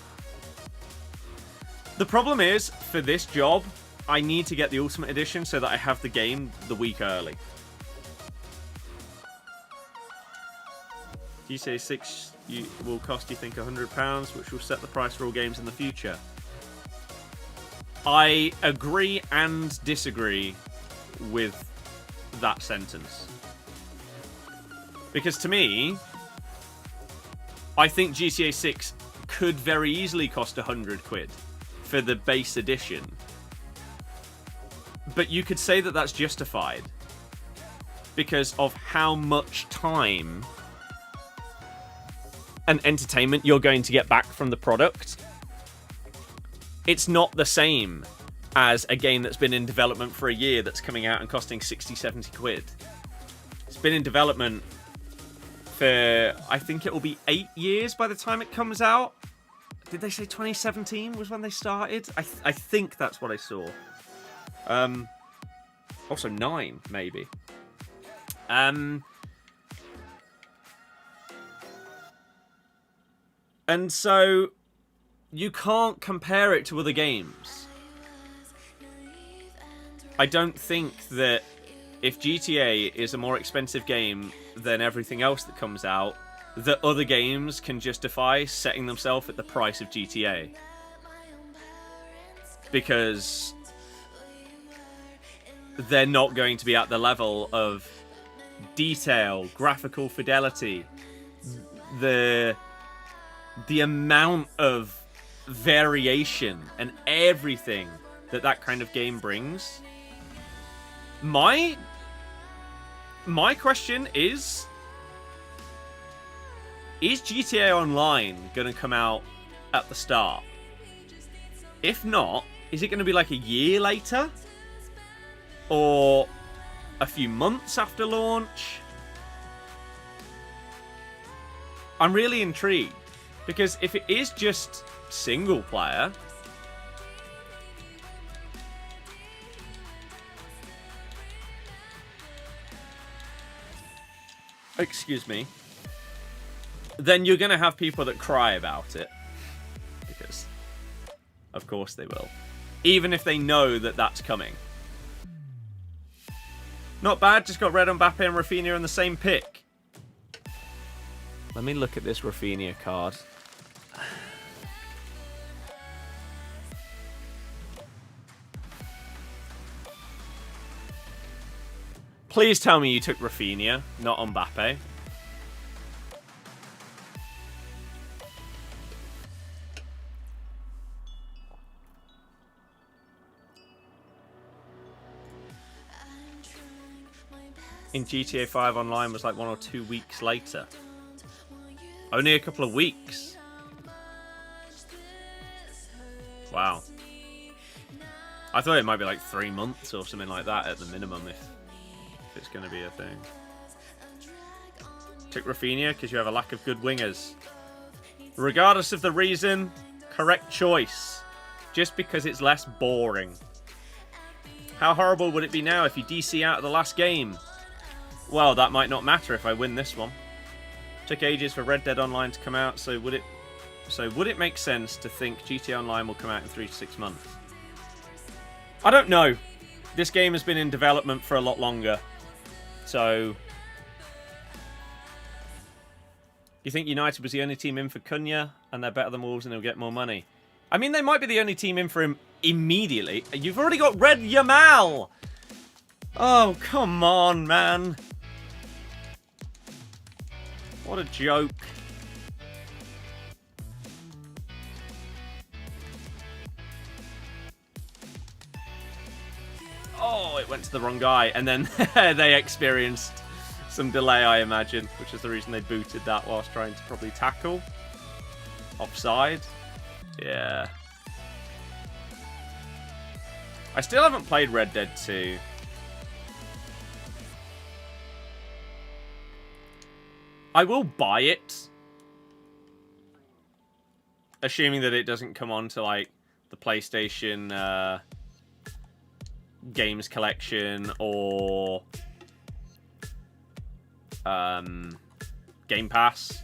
The problem is, for this job, I need to get the Ultimate Edition so that I have the game the week early. GTA 6 will cost, you think, £100, which will set the price for all games in the future. I agree and disagree with that sentence. Because to me, I think GTA 6 could very easily cost £100 for the base edition. But you could say that that's justified because of how much time and entertainment you're going to get back from the product. It's not the same as a game that's been in development for a year that's coming out and costing 60, 70 quid. It's been in development for, I think it will be 8 years by the time it comes out. Did they say 2017 was when they started? I think that's what I saw. Also 9, maybe. And so you can't compare it to other games. I don't think that if GTA is a more expensive game than everything else that comes out, that other games can justify setting themselves at the price of GTA. Because they're not going to be at the level of detail, graphical fidelity, the amount of variation and everything that kind of game brings. My question is GTA Online going to come out at the start? If not, is it going to be like a year later? Or a few months after launch? I'm really intrigued. Because if it is just single player, excuse me, then you're going to have people that cry about it. Because, of course they will. Even if they know that that's coming. Not bad, just got Red Mbappe and Rafinha in the same pick. Let me look at this Rafinha card. Please tell me you took Rafinha, not Mbappe. In GTA 5 Online was like 1 or 2 weeks later. Only a couple of weeks. Wow. I thought it might be like 3 months or something like that at the minimum if it's going to be a thing. Took Rafinha because you have a lack of good wingers. Regardless of the reason, correct choice. Just because it's less boring. How horrible would it be now if you DC out of the last game? Well, that might not matter if I win this one. Took ages for Red Dead Online to come out, so would it make sense to think GTA Online will come out in 3 to 6 months? I don't know. This game has been in development for a lot longer. So... You think United was the only team in for Cunha, and they're better than Wolves and they'll get more money? I mean, they might be the only team in for him immediately. You've already got Red Yamal! Oh, come on, man. What a joke. Oh, it went to the wrong guy. And then they experienced some delay, I imagine, which is the reason they booted that whilst trying to probably tackle. Offside. Yeah. I still haven't played Red Dead 2. I will buy it. Assuming that it doesn't come on to, like, the PlayStation games collection or Game Pass.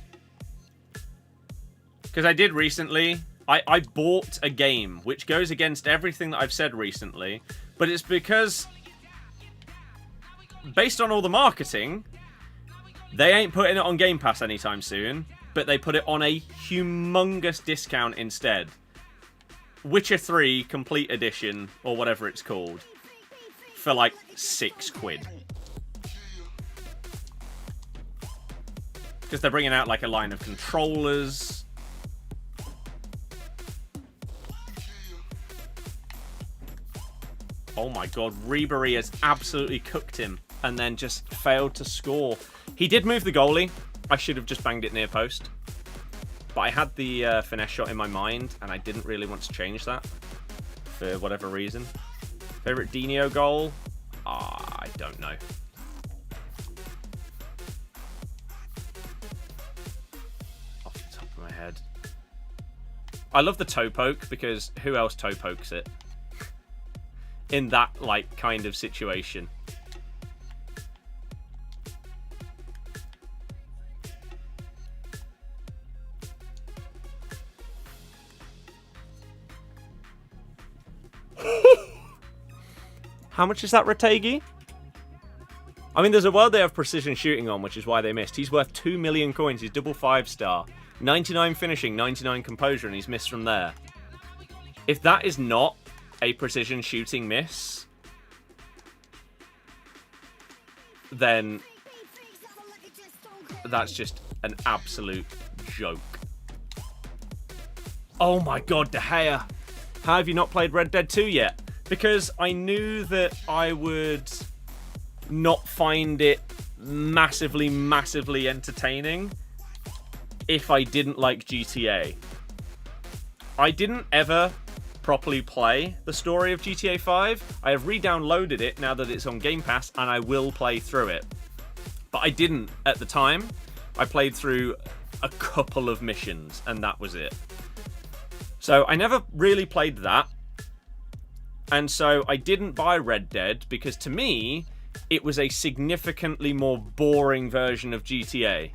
Because I did recently. I bought a game, which goes against everything that I've said recently. But it's because, based on all the marketing, they ain't putting it on Game Pass anytime soon. But they put it on a humongous discount instead. Witcher 3 Complete Edition, or whatever it's called, for like £6. Because they're bringing out like a line of controllers. Oh my god, Ribery has absolutely cooked him and then just failed to score. He did move the goalie. I should have just banged it near post. But I had the finesse shot in my mind and I didn't really want to change that for whatever reason. Favorite Dino goal? I don't know. Off the top of my head. I love the toe poke because who else toe pokes it? In that, like, kind of situation. How much is that Rategi? I mean, there's a world they have precision shooting on, which is why they missed. He's worth 2 million coins. He's double 5-star. 99 finishing, 99 composure, and he's missed from there. If that is not a precision shooting miss, then that's just an absolute joke. Oh my god, De Gea. How have you not played Red Dead 2 yet? Because I knew that I would not find it massively, massively entertaining if I didn't like GTA. I didn't ever properly play the story of GTA 5. I have re-downloaded it now that it's on Game Pass, and I will play through it. But I didn't at the time. I played through a couple of missions, and that was it. So I never really played that. And so I didn't buy Red Dead because to me, it was a significantly more boring version of GTA.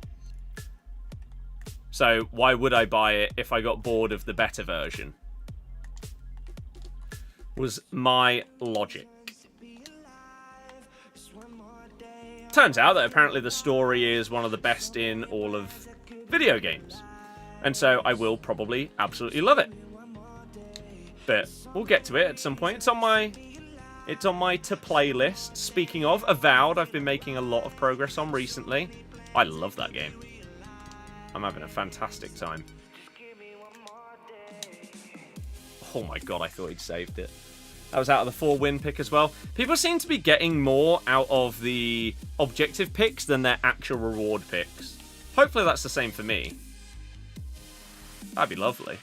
So why would I buy it if I got bored of the better version? Was my logic. Turns out that apparently the story is one of the best in all of video games. And so I will probably absolutely love it. But we'll get to it at some point. It's on my to play list. Speaking of, Avowed, I've been making a lot of progress on recently. I love that game. I'm having a fantastic time. Oh my god, I thought he'd saved it. That was out of the 4-win pick as well. People seem to be getting more out of the objective picks than their actual reward picks. Hopefully that's the same for me. That'd be lovely.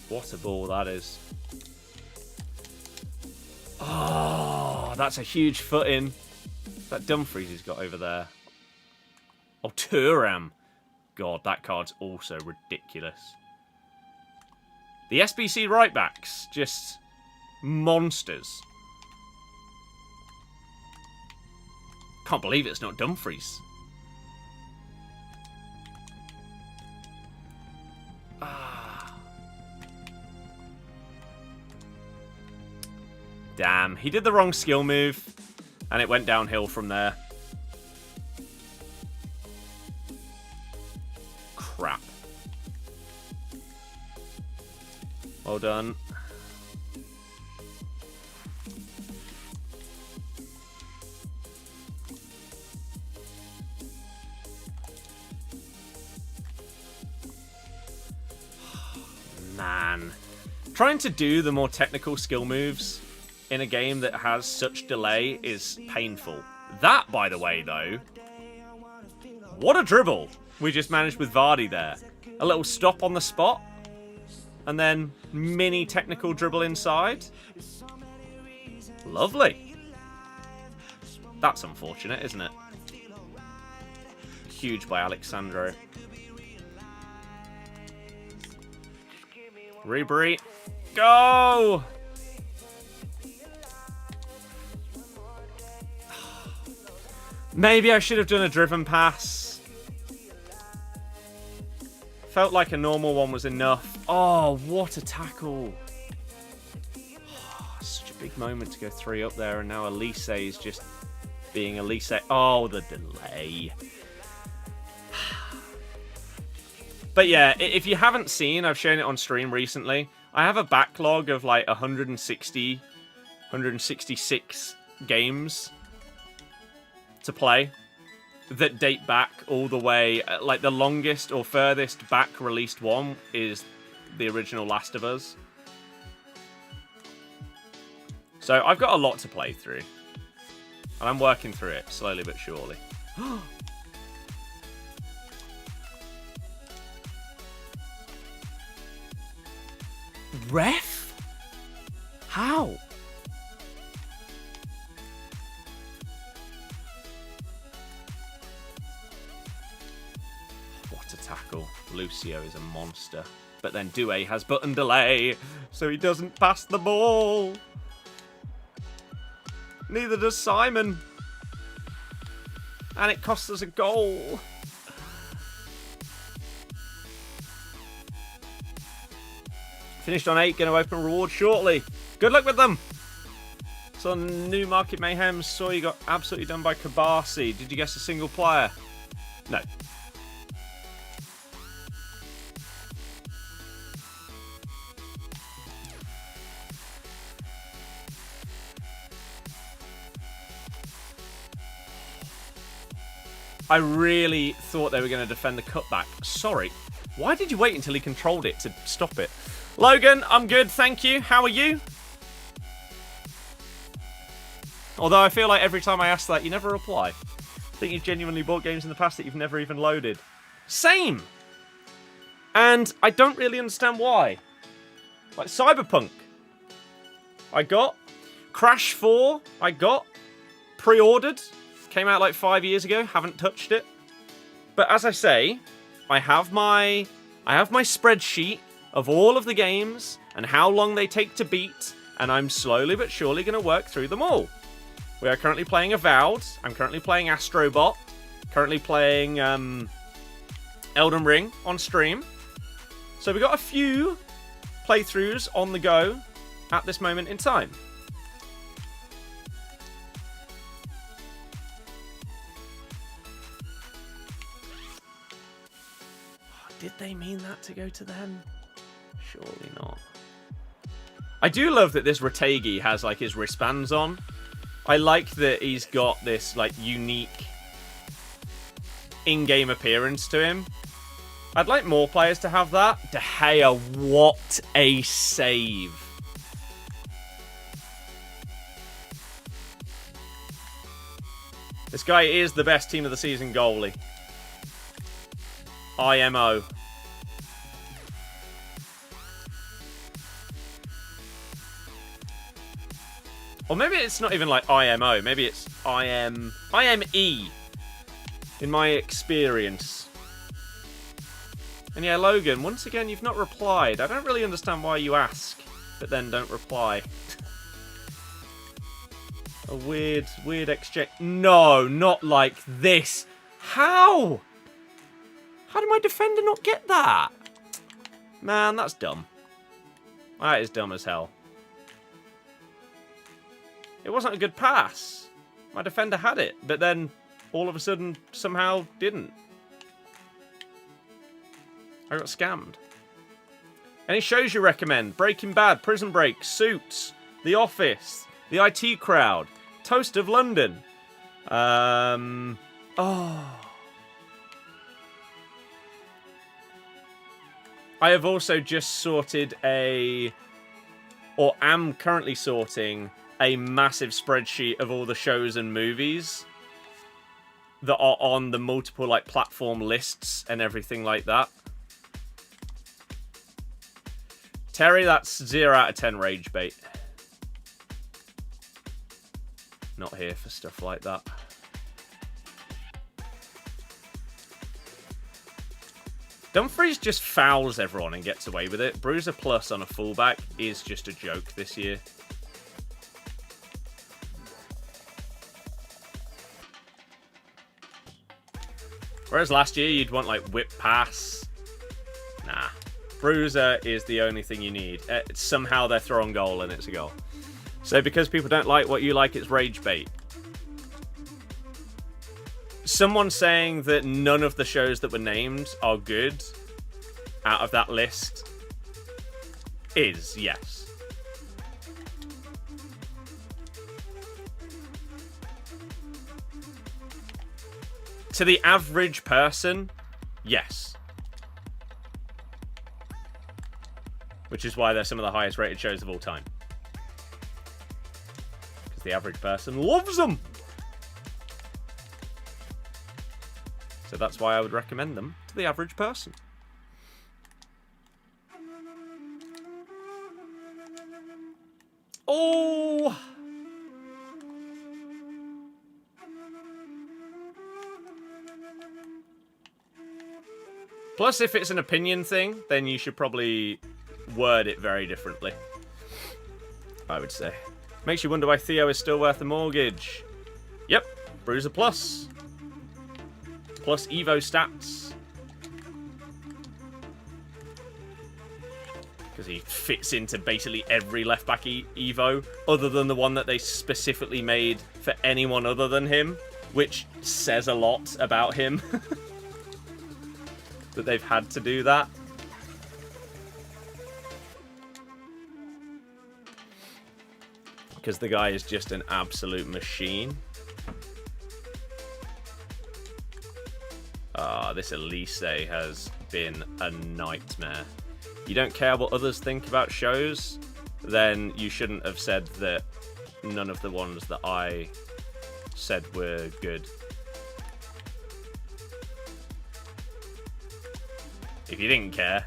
What a ball that is. Oh, that's a huge foot in. That Dumfries he's got over there. Oh, Thuram. God, that card's also ridiculous. The SBC right backs, just monsters. Can't believe it's not Dumfries. Damn, he did the wrong skill move, and it went downhill from there. Crap. Well done. Man. Trying to do the more technical skill moves in a game that has such delay is painful. That, by the way, though, what a dribble we just managed with Vardy there. A little stop on the spot, and then mini technical dribble inside. Lovely. That's unfortunate, isn't it? Huge by Alexandro. Ribery. Go! Maybe I should have done a driven pass. Felt like a normal one was enough. Oh, what a tackle. Oh, such a big moment to go 3 up there, and now Elise is just being Elise. Oh, the delay. But yeah, if you haven't seen, I've shown it on stream recently. I have a backlog of like 166 games to play that date back all the way. Like the longest or furthest back released one is the original Last of Us. So I've got a lot to play through, and I'm working through it slowly but surely. Ref? How? What a tackle. Lucio is a monster. But then Doué has button delay, so he doesn't pass the ball. Neither does Simon. And it costs us a goal. Finished on 8, going to open rewards shortly. Good luck with them. So New Market Mayhem, saw you got absolutely done by Kabasi. Did you guess a single player? No. I really thought they were going to defend the cutback. Sorry. Why did you wait until he controlled it to stop it? Logan, I'm good, thank you. How are you? Although I feel like every time I ask that, you never reply. I think you've genuinely bought games in the past that you've never even loaded. Same! And I don't really understand why. Like Cyberpunk. I got. Crash 4, I got. Pre-ordered. Came out like 5 years ago, haven't touched it. But as I say, I have my spreadsheet of all of the games and how long they take to beat, and I'm slowly but surely going to work through them all. We are currently playing Avowed. I'm currently playing Astrobot. Currently playing Elden Ring on stream. So we got a few playthroughs on the go at this moment in time. Did they mean that to go to them? Surely not. I do love that this Retegi has like his wristbands on. I like that he's got this like unique in-game appearance to him. I'd like more players to have that. De Gea, what a save. This guy is the best team of the season goalie. IMO. Or maybe it's not even like IMO. Maybe it's I am E in my experience. And yeah, Logan, once again, you've not replied. I don't really understand why you ask, but then don't reply. A weird exchange. No, not like this. How? How did my defender not get that? Man, that's dumb. That is dumb as hell. It wasn't a good pass. My defender had it, but then all of a sudden somehow didn't. I got scammed. Any shows you recommend? Breaking Bad, Prison Break, Suits, The Office, The IT Crowd, Toast of London. Oh. I have also just sorted or am currently sorting a massive spreadsheet of all the shows and movies that are on the multiple like platform lists and everything like that. Terry, that's 0 out of 10 rage bait. Not here for stuff like that. Dumfries just fouls everyone and gets away with it. Bruiser plus on a fullback is just a joke this year. Whereas last year you'd want like whip pass. Nah. Bruiser is the only thing you need. Somehow they're throwing goal and it's a goal. So because people don't like what you like, it's rage bait. Someone saying that none of the shows that were named are good out of that list is yes. To the average person, yes. Which is why they're some of the highest rated shows of all time. Because the average person loves them. So that's why I would recommend them to the average person. Oh! Plus, if it's an opinion thing, then you should probably word it very differently. I would say. Makes you wonder why Theo is still worth a mortgage. Yep, Bruiser Plus. Plus Evo stats. Because he fits into basically every left-back Evo, other than the one that they specifically made for anyone other than him, which says a lot about him. That they've had to do that. Because the guy is just an absolute machine. This Elise has been a nightmare. You don't care what others think about shows, then you shouldn't have said that none of the ones that I said were good. If you didn't care,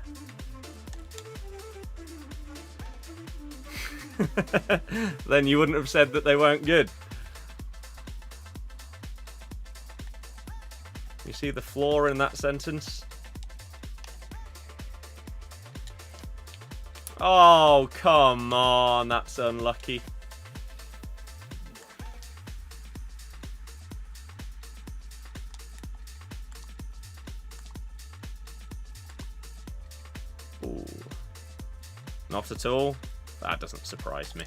then you wouldn't have said that they weren't good. You see the flaw in that sentence? Oh, come on. That's unlucky. Ooh. Not at all. That doesn't surprise me.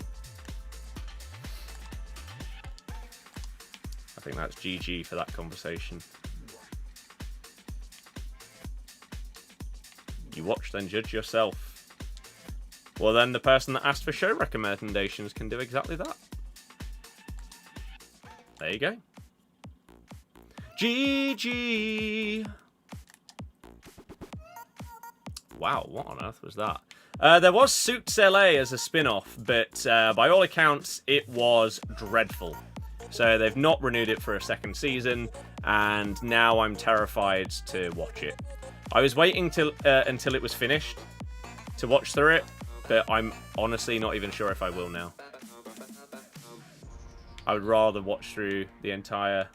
I think that's GG for that conversation. You watch, then judge yourself. Well, then the person that asked for show recommendations can do exactly that. There you go. GG. Wow, what on earth was that? There was Suits LA as a spin-off, but by all accounts, it was dreadful. So they've not renewed it for a second season, and now I'm terrified to watch it. I was waiting until it was finished to watch through it, but I'm honestly not even sure if I will now. I would rather watch through the entire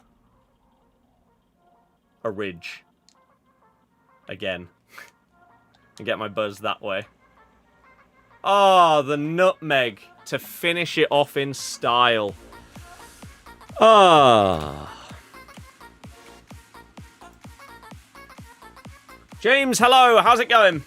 Ridge again and get my buzz that way. Oh, the nutmeg to finish it off in style. Ah. James, hello. How's it going?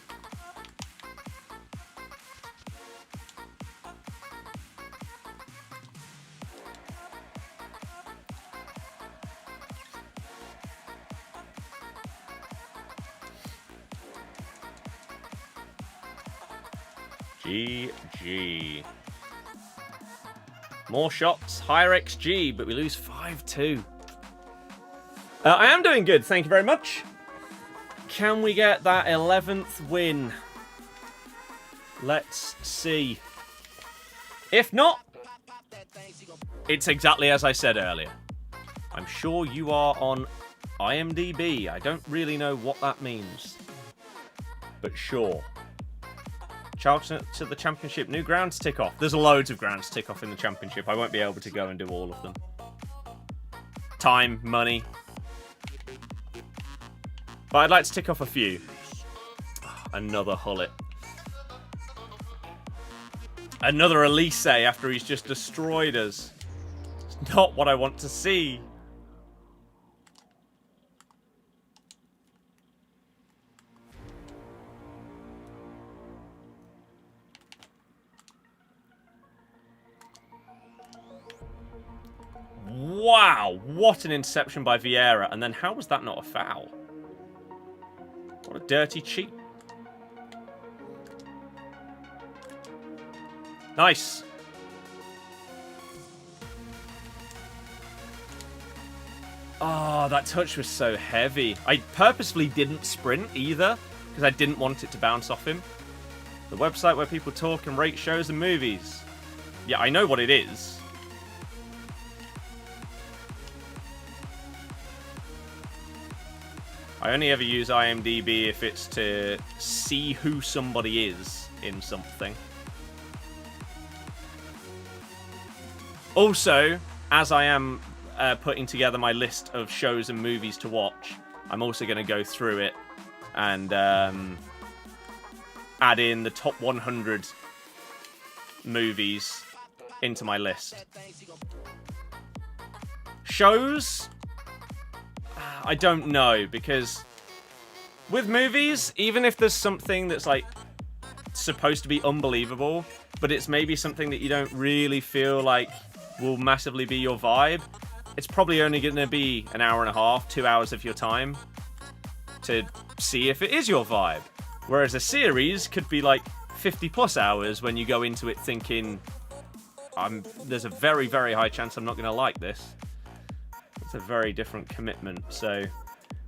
GG. More shots, higher XG, but we lose 5-2. I am doing good, thank you very much. Can we get that 11th win? Let's see. If not, it's exactly as I said earlier. I'm sure you are on IMDb. I don't really know what that means. But sure. Charge to the championship. New grounds tick off. There's loads of grounds tick off in the championship. I won't be able to go and do all of them. Time, money. But I'd like to tick off a few. Another Hullet. Another Elise after he's just destroyed us. It's not what I want to see. Wow, what an interception by Vieira. And then how was that not a foul? What a dirty cheat. Nice. Oh, that touch was so heavy. I purposefully didn't sprint either, because I didn't want it to bounce off him. The website where people talk and rate shows and movies. Yeah, I know what it is. I only ever use IMDb if it's to see who somebody is in something. Also, as I am putting together my list of shows and movies to watch, I'm also going to go through it and add in the top 100 movies into my list. Shows? I don't know, because with movies, even if there's something that's like supposed to be unbelievable, but it's maybe something that you don't really feel like will massively be your vibe, it's probably only going to be an hour and a half, 2 hours of your time to see if it is your vibe. Whereas a series could be like 50 plus hours when you go into it thinking, there's a very, very high chance I'm not going to like this. It's a very different commitment. So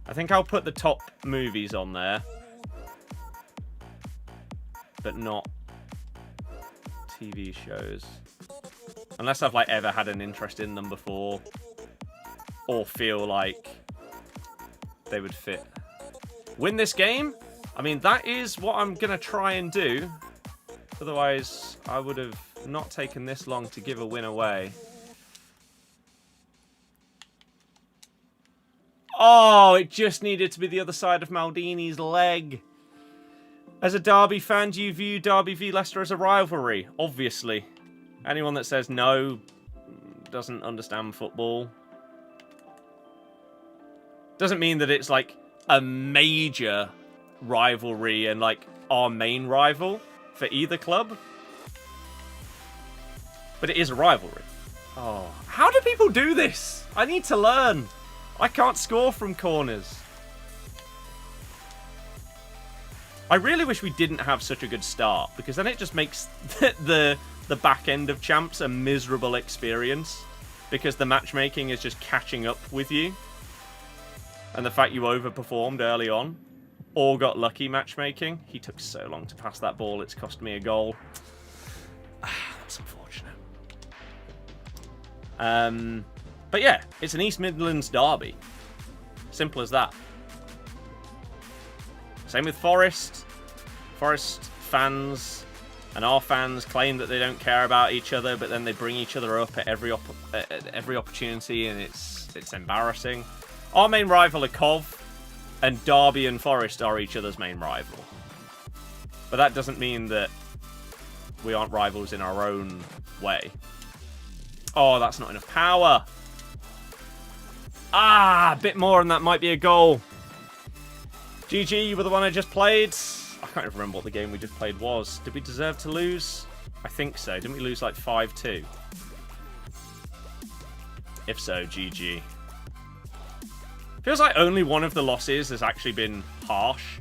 I think I'll put the top movies on there, but not TV shows. Unless I've like ever had an interest in them before, or feel like they would fit. Win this game? I mean, that is what I'm going to try and do. Otherwise, I would have not taken this long to give a win away. Oh, it just needed to be the other side of Maldini's leg. As a Derby fan, do you view Derby v Leicester as a rivalry? Obviously. Anyone that says no doesn't understand football. Doesn't mean that it's like a major rivalry and like our main rival for either club. But it is a rivalry. Oh, how do people do this? I need to learn. I can't score from corners. I really wish we didn't have such a good start, because then it just makes the back end of champs a miserable experience, because the matchmaking is just catching up with you. And the fact you overperformed early on, or got lucky matchmaking. He took so long to pass that ball, it's cost me a goal. That's unfortunate. But yeah, it's an East Midlands derby. Simple as that. Same with Forest. Forest fans And our fans claim that they don't care about each other, but then they bring each other up at every opportunity, and it's embarrassing. Our main rival are Cov, and Derby and Forest are each other's main rival. But that doesn't mean that we aren't rivals in our own way. Oh, that's not enough power. Ah, a bit more and that might be a goal. GG, you were the one I just played. I can't even remember what the game we just played was. Did we deserve to lose? I think so. Didn't we lose like 5-2? If so, GG. Feels like only one of the losses has actually been harsh.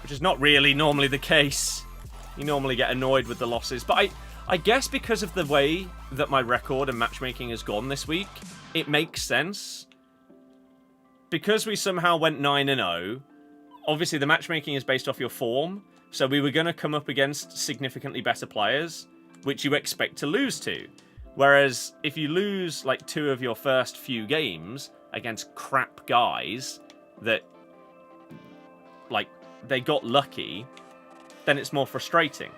Which is not really normally the case. You normally get annoyed with the losses. But I guess because of the way that my record and matchmaking has gone this week, it makes sense. Because we somehow went 9-0, obviously the matchmaking is based off your form, so we were going to come up against significantly better players, which you expect to lose to. Whereas if you lose like 2 of your first few games against crap guys that, like, they got lucky, then it's more frustrating.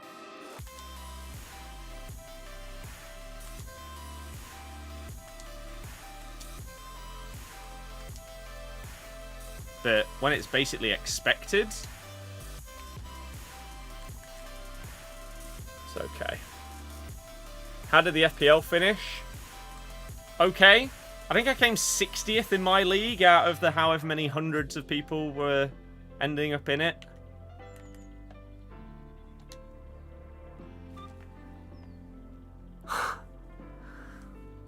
But when it's basically expected, it's okay. How did the FPL finish? Okay. I think I came 60th in my league out of the however many hundreds of people were ending up in it.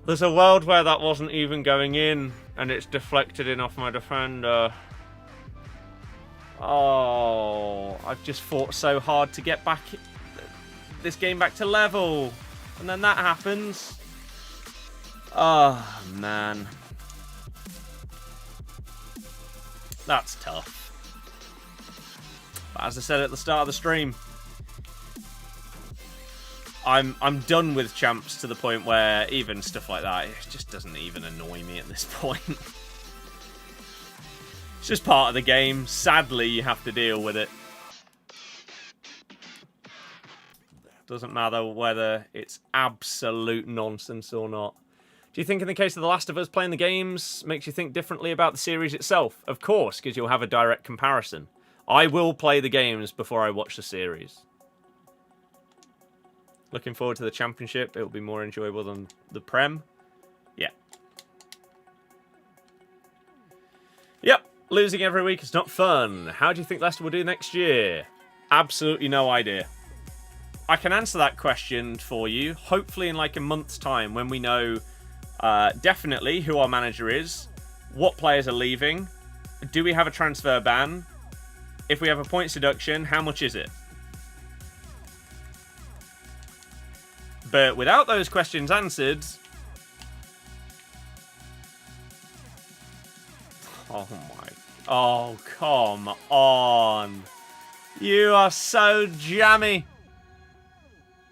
There's a world where that wasn't even going in, and it's deflected in off my defender. Oh, I've just fought so hard to get back this game back to level, and then that happens. Oh, man. That's tough. But as I said at the start of the stream, I'm done with champs to the point where even stuff like that, it just doesn't even annoy me at this point. It's just part of the game. Sadly, you have to deal with it. Doesn't matter whether it's absolute nonsense or not. Do you think in the case of The Last of Us, playing the games makes you think differently about the series itself? Of course, because you'll have a direct comparison. I will play the games before I watch the series. Looking forward to the championship. It will be more enjoyable than the Prem. Yeah. Yep. Losing every week is not fun. How do you think Leicester will do next year? Absolutely no idea. I can answer that question for you, hopefully in like a month's time when we know definitely who our manager is, what players are leaving, do we have a transfer ban, if we have a points deduction, how much is it? But without those questions answered... Oh my... Oh, come on. You are so jammy.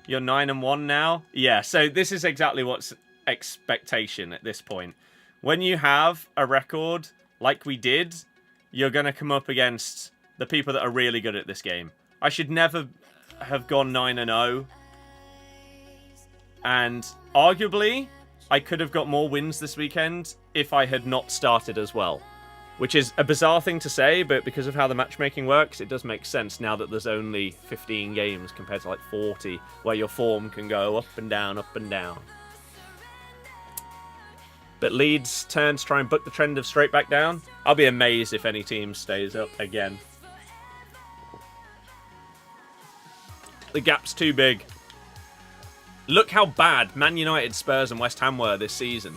You're 9-1 now? Yeah, so this is exactly what's expectation at this point. When you have a record like we did, you're going to come up against the people that are really good at this game. I should never have gone 9-0. And arguably, I could have got more wins this weekend if I had not started as well. Which is a bizarre thing to say, but because of how the matchmaking works, it does make sense now that there's only 15 games compared to like 40, where your form can go up and down, up and down. But Leeds turn to try and buck the trend of straight back down. I'll be amazed if any team stays up again. The gap's too big. Look how bad Man United, Spurs and West Ham were this season.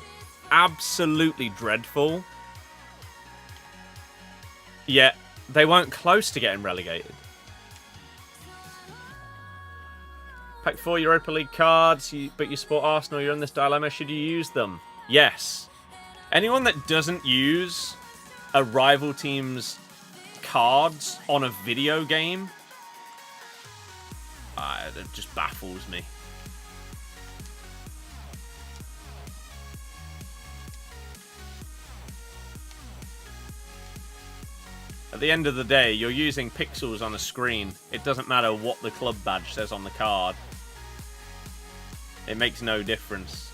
Absolutely dreadful. Yet, they weren't close to getting relegated. Pack 4 Europa League cards, but you support Arsenal, you're in this dilemma. Should you use them? Yes. Anyone that doesn't use a rival team's cards on a video game, it just baffles me. At the end of the day, you're using pixels on a screen. It doesn't matter what the club badge says on the card. It makes no difference.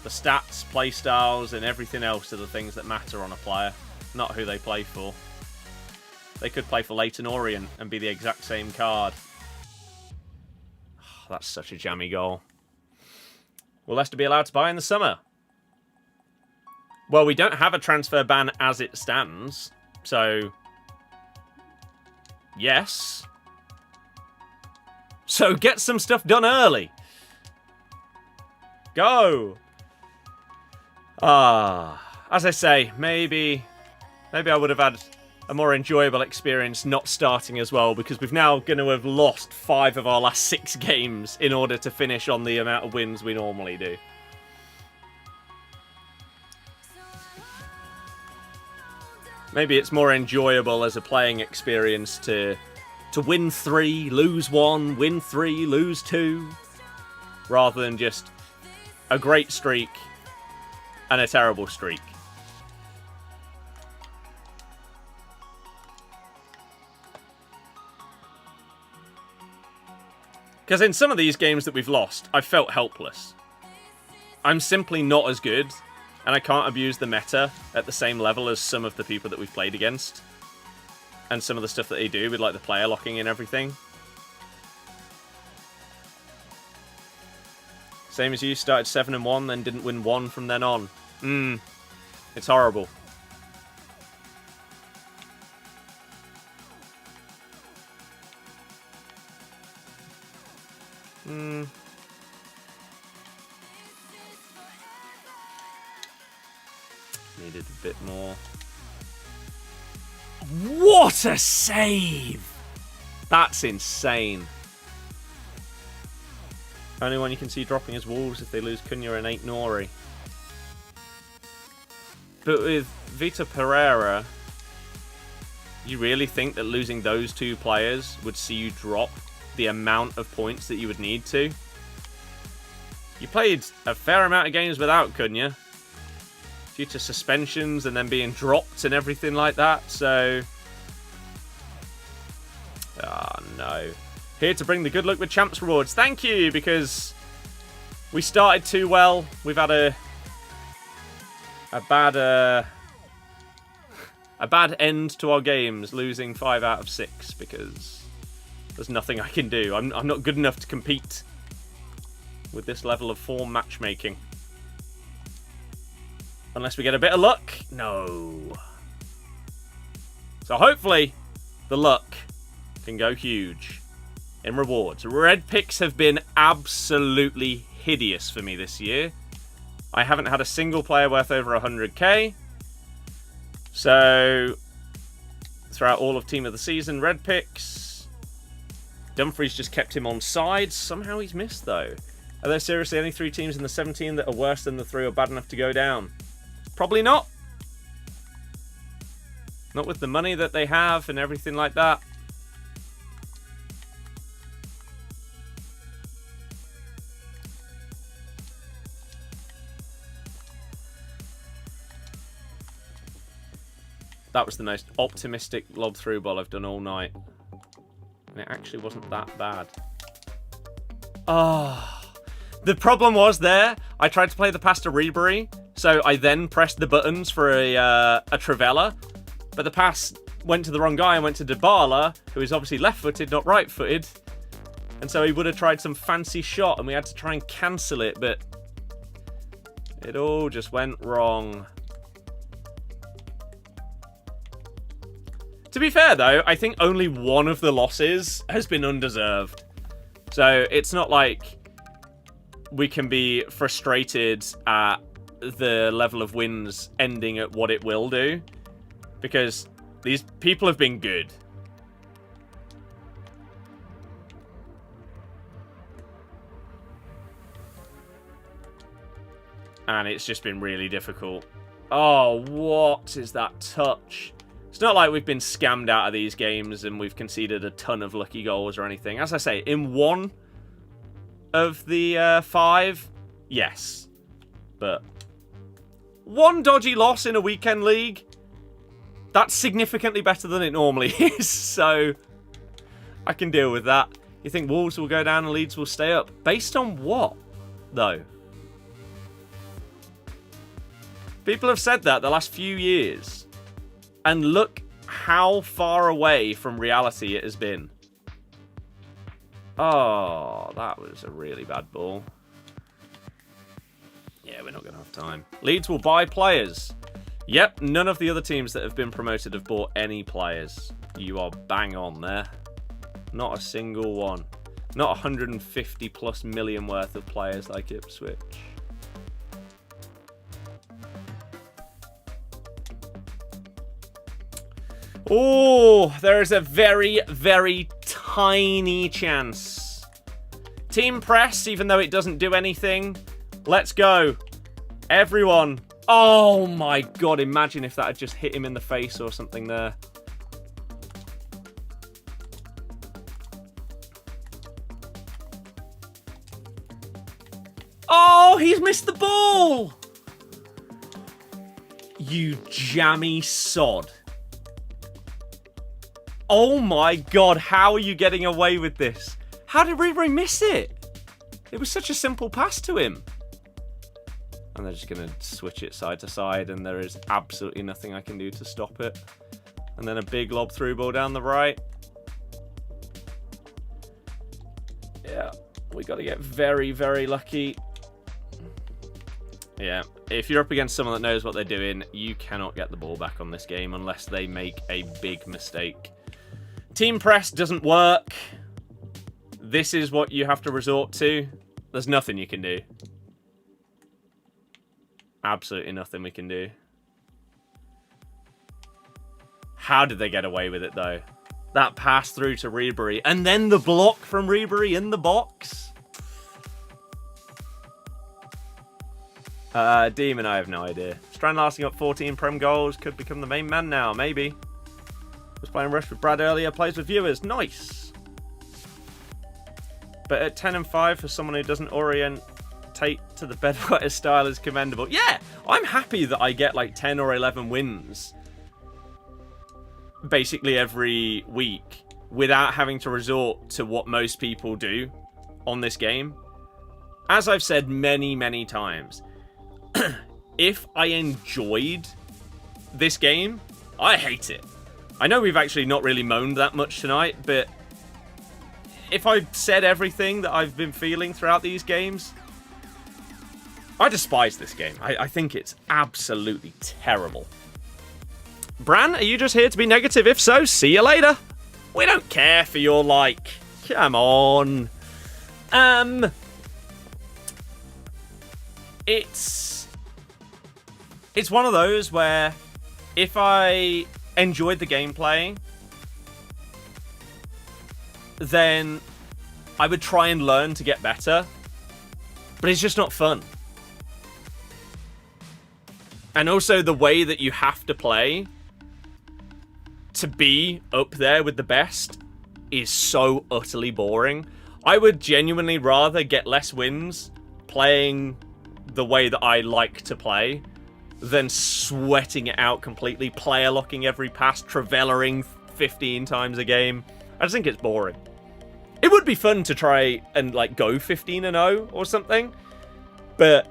The stats, play styles, and everything else are the things that matter on a player, not who they play for. They could play for Leyton Orient and be the exact same card. Oh, that's such a jammy goal. Will Leicester be allowed to buy in the summer? Well, we don't have a transfer ban as it stands, so yes. So get some stuff done early. Go. As I say, maybe I would have had a more enjoyable experience not starting as well, because we've now going to have lost 5 of our last 6 games in order to finish on the amount of wins we normally do. Maybe it's more enjoyable as a playing experience to win 3, lose 1, win 3, lose 2, rather than just a great streak and a terrible streak. Because in some of these games that we've lost, I felt helpless. I'm simply not as good, and I can't abuse the meta at the same level as some of the people that we've played against. And some of the stuff that they do with like the player locking and everything. Same as you, started 7-1, then didn't win 1 from then on. It's horrible. Needed a bit more. What a save! That's insane. Only one you can see dropping is Wolves if they lose Cunha and Ait Nori. But with Vitor Pereira, you really think that losing those 2 players would see you drop the amount of points that you would need to? You played a fair amount of games without Cunha, due to suspensions and then being dropped and everything like that, so... Ah, no. Here to bring the good luck with Champs rewards. Thank you, because we started too well. We've had a bad end to our games, losing 5 out of 6, because there's nothing I can do. I'm not good enough to compete with this level of form matchmaking. Unless we get a bit of luck. No. So hopefully the luck can go huge in rewards. Red picks have been absolutely hideous for me this year. I haven't had a single player worth over 100k. So throughout all of Team of the Season, red picks. Dumfries just kept him on sides. Somehow he's missed though. Are there seriously any 3 teams in the 17 that are worse than the 3 or bad enough to go down? Probably not. Not with the money that they have and everything like that. That was the most optimistic lob through ball I've done all night. And it actually wasn't that bad. The problem was there, I tried to play the pass to Ribery, so I then pressed the buttons for a Trivela, but the pass went to the wrong guy and went to Dybala, who is obviously left-footed, not right-footed, and so he would have tried some fancy shot, and we had to try and cancel it, but it all just went wrong. To be fair, though, I think only one of the losses has been undeserved. So it's not like we can be frustrated at the level of wins ending at what it will do. Because these people have been good. And it's just been really difficult. Oh, what is that touch? It's not like we've been scammed out of these games and we've conceded a ton of lucky goals or anything. As I say, in one of the 5, yes. But one dodgy loss in a weekend league, That's significantly better than it normally is, so I can deal with that. You think Wolves will go down and Leeds will stay up? Based on what, though? People have said that the last few years. And look how far away from reality it has been. Oh, that was a really bad ball. Yeah, we're not going to have time. Leeds will buy players. Yep, none of the other teams that have been promoted have bought any players. You are bang on there. Not a single one. Not 150 plus million worth of players like Ipswich. Oh, there is a very, very tiny chance. Team press, even though it doesn't do anything. Let's go. Everyone. Oh my god, imagine if that had just hit him in the face or something there. Oh, he's missed the ball! You jammy sod. Oh my god, how are you getting away with this? How did Ribery miss it? It was such a simple pass to him. And they're just going to switch it side to side, and there is absolutely nothing I can do to stop it. And then a big lob through ball down the right. Yeah, we got to get very, very lucky. Yeah, if you're up against someone that knows what they're doing, you cannot get the ball back on this game unless they make a big mistake. Team press doesn't work. This is what you have to resort to. There's nothing you can do. Absolutely nothing we can do. How did they get away with it, though? That pass through to Ribery. And then the block from Ribery in the box. Demon, I have no idea. Strand lasting up 14 Prem goals. Could become the main man now, maybe. Was playing Rush with Brad earlier. Plays with viewers. Nice. But at 10 and 5 for someone who doesn't orientate to the bedwetter style is commendable. Yeah, I'm happy that I get like 10 or 11 wins basically every week without having to resort to what most people do on this game. As I've said many, many times, if I enjoyed this game, I hate it. I know we've actually not really moaned that much tonight, but if I said everything that I've been feeling throughout these games, I despise this game. I think it's absolutely terrible. Bran, are you just here to be negative? If so, see you later. We don't care for your like. Come on. It's one of those where if I enjoyed the gameplay, then I would try and learn to get better. But it's just not fun. And also the way that you have to play to be up there with the best is so utterly boring. I would genuinely rather get less wins playing the way that I like to play than sweating it out completely, player locking every pass, travelling 15 times a game. I just think it's boring. It would be fun to try and like go 15-0 or something, but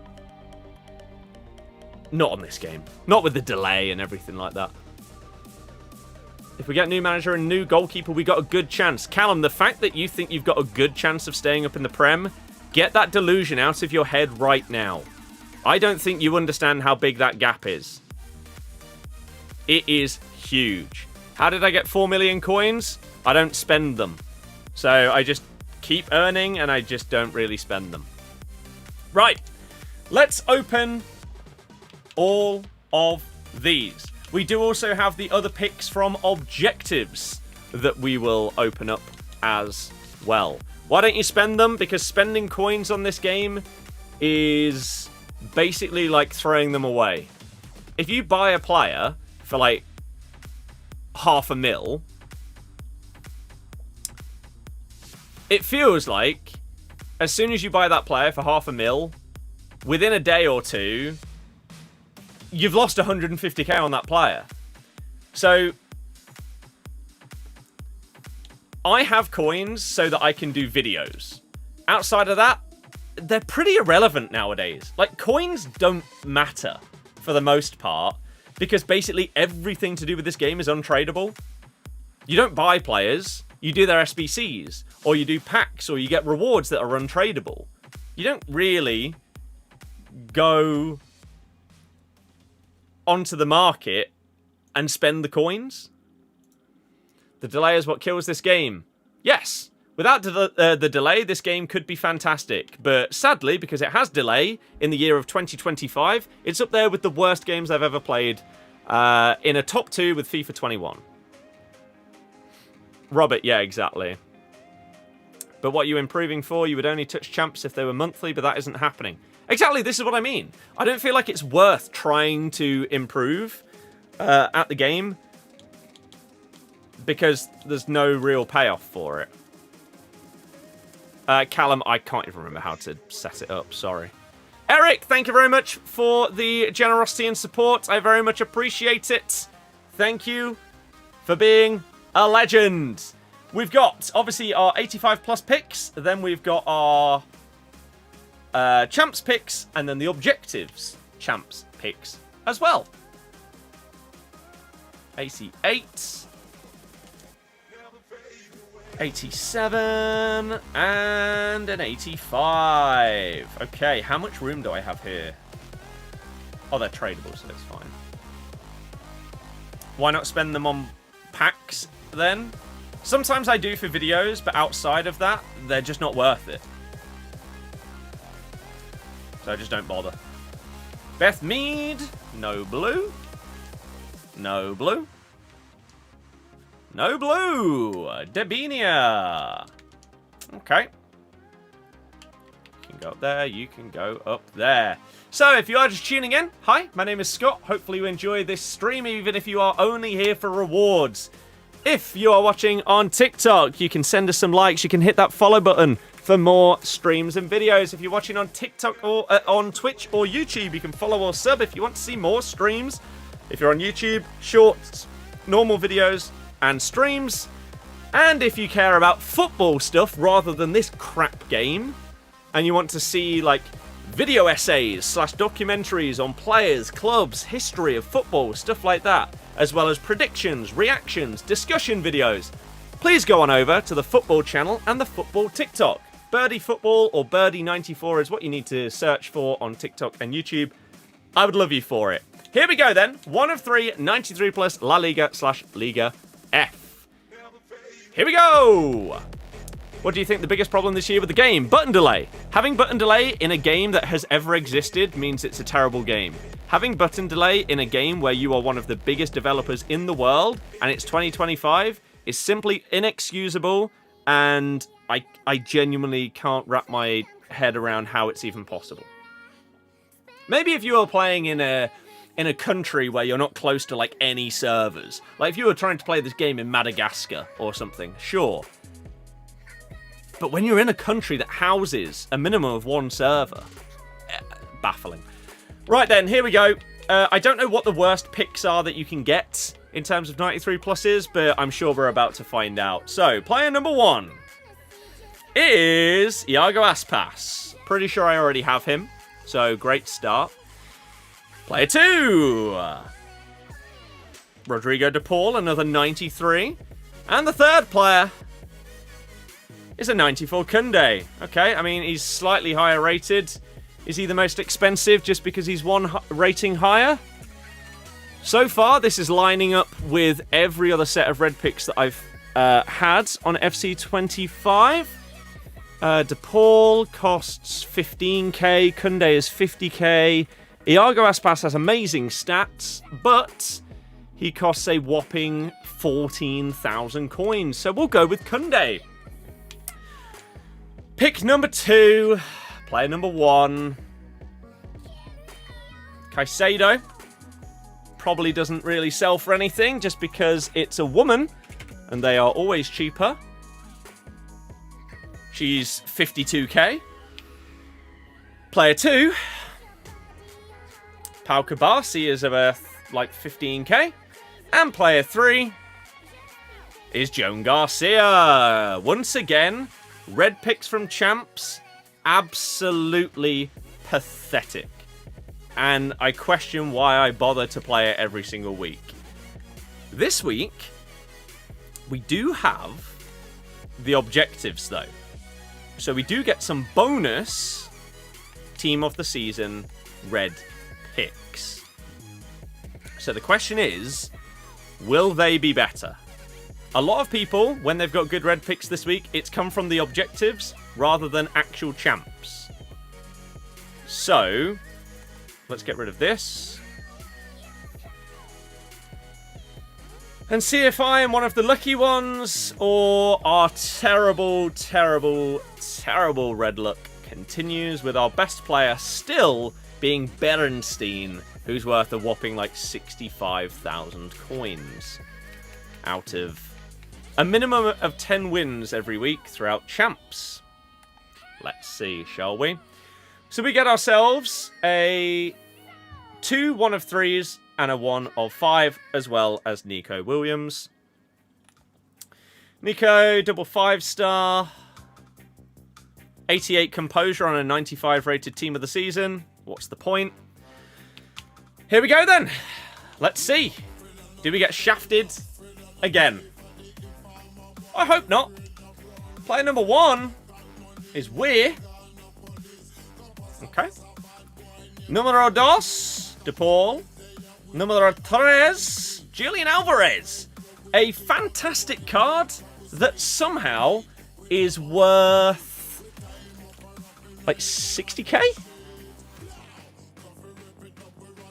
not on this game. Not with the delay and everything like that. If we get a new manager and new goalkeeper, we got a good chance. Callum, the fact that you think you've got a good chance of staying up in the Prem, get that delusion out of your head right now. I don't think you understand how big that gap is. It is huge. How did I get 4 million coins? I don't spend them. So I just keep earning and I just don't really spend them. Right. Let's open all of these. We do also have the other picks from objectives that we will open up as well. Why don't you spend them? Because spending coins on this game is basically like throwing them away. If you buy a player for like $500,000, it feels like as soon as you buy that player for $500,000, within a day or two, you've lost 150k on that player. So I have coins so that I can do videos. Outside of that, they're pretty irrelevant nowadays. Like, coins don't matter for the most part because basically everything to do with this game is untradeable. You don't buy players, you do their SBCs, or you do packs, or you get rewards that are untradeable. You don't really go onto the market and spend the coins. The delay is what kills this game. Yes. Without the delay, this game could be fantastic. But sadly, because it has delay in the year of 2025, it's up there with the worst games I've ever played in a top 2 with FIFA 21. Robert, yeah, exactly. But what are you improving for? You would only touch champs if they were monthly, but that isn't happening. Exactly, this is what I mean. I don't feel like it's worth trying to improve at the game because there's no real payoff for it. Callum, I can't even remember how to set it up, sorry. Eric, thank you very much for the generosity and support. I very much appreciate it. Thank you for being a legend. We've got, obviously, our 85 plus picks. Then we've got our champs picks. And then the objectives champs picks as well. 88. 87 and an 85. Okay, how much room do I have here? Oh, they're tradable, so it's fine. Why not spend them on packs then? Sometimes I do for videos, but outside of that, they're just not worth it. So I just don't bother. Beth Mead, no blue. No blue. No blue. Debinia. Okay. You can go up there. You can go up there. So, if you are just tuning in, hi, my name is Scott. Hopefully you enjoy this stream, even if you are only here for rewards. If you are watching on TikTok, you can send us some likes. You can hit that follow button for more streams and videos. If you're watching on TikTok or on Twitch or YouTube, you can follow or sub if you want to see more streams. If you're on YouTube, shorts, normal videos, and streams. And if you care about football stuff rather than this crap game, and you want to see like video essays / documentaries on players, clubs, history of football, stuff like that, as well as predictions, reactions, discussion videos, please go on over to the football channel and the football TikTok. Birdie Football or Birdie94 is what you need to search for on TikTok and YouTube. I would love you for it. Here we go then. 1 of 3, 93 plus La Liga / Liga F. Here we go! What do you think the biggest problem this year with the game? Button delay. Having button delay in a game that has ever existed means it's a terrible game. Having button delay in a game where you are one of the biggest developers in the world and it's 2025 is simply inexcusable, and I genuinely can't wrap my head around how it's even possible. Maybe if you are playing in a country where you're not close to like any servers. Like if you were trying to play this game in Madagascar or something, sure. But when you're in a country that houses a minimum of 1 server, baffling. Right then, here we go. I don't know what the worst picks are that you can get in terms of 93 pluses, but I'm sure we're about to find out. So, player number 1 is Iago Aspas. Pretty sure I already have him, so great start. Player 2, Rodrygo de Paul, another 93. And the third player is a 94 Kunde. Okay, I mean, he's slightly higher rated. Is he the most expensive just because he's 1 rating higher? So far, this is lining up with every other set of red picks that I've had on FC25. De Paul costs 15k, Kunde is 50k. Iago Aspas has amazing stats, but he costs a whopping 14,000 coins. So we'll go with Kunde. Pick number 2, player number 1, Caicedo. Probably doesn't really sell for anything just because it's a woman and they are always cheaper. She's 52k. Player 2, Pau Kabasi is about like 15k. And player 3 is Joan Garcia. Once again, red picks from champs. Absolutely pathetic. And I question why I bother to play it every single week. This week, we do have the objectives, though. So we do get some bonus Team of the Season red picks. So the question is, will they be better? A lot of people, when they've got good red picks this week, it's come from the objectives rather than actual champs. So, let's get rid of this. And see if I am one of the lucky ones, or our terrible, terrible, terrible red luck continues with our best player still being Berenstein, who's worth a whopping like 65,000 coins out of a minimum of 10 wins every week throughout champs. Let's see, shall we? So we get ourselves a 2 1 of 3s and a 1 of 5, as well as Nico Williams. Nico, double 5-star. 88 composure on a 95 rated team of the season. What's the point? Here we go then. Let's see. Do we get shafted again? I hope not. Player number 1 is Weir. Okay. Número 2, De Paul. Número 3, Julian Alvarez. A fantastic card that somehow is worth like 60k?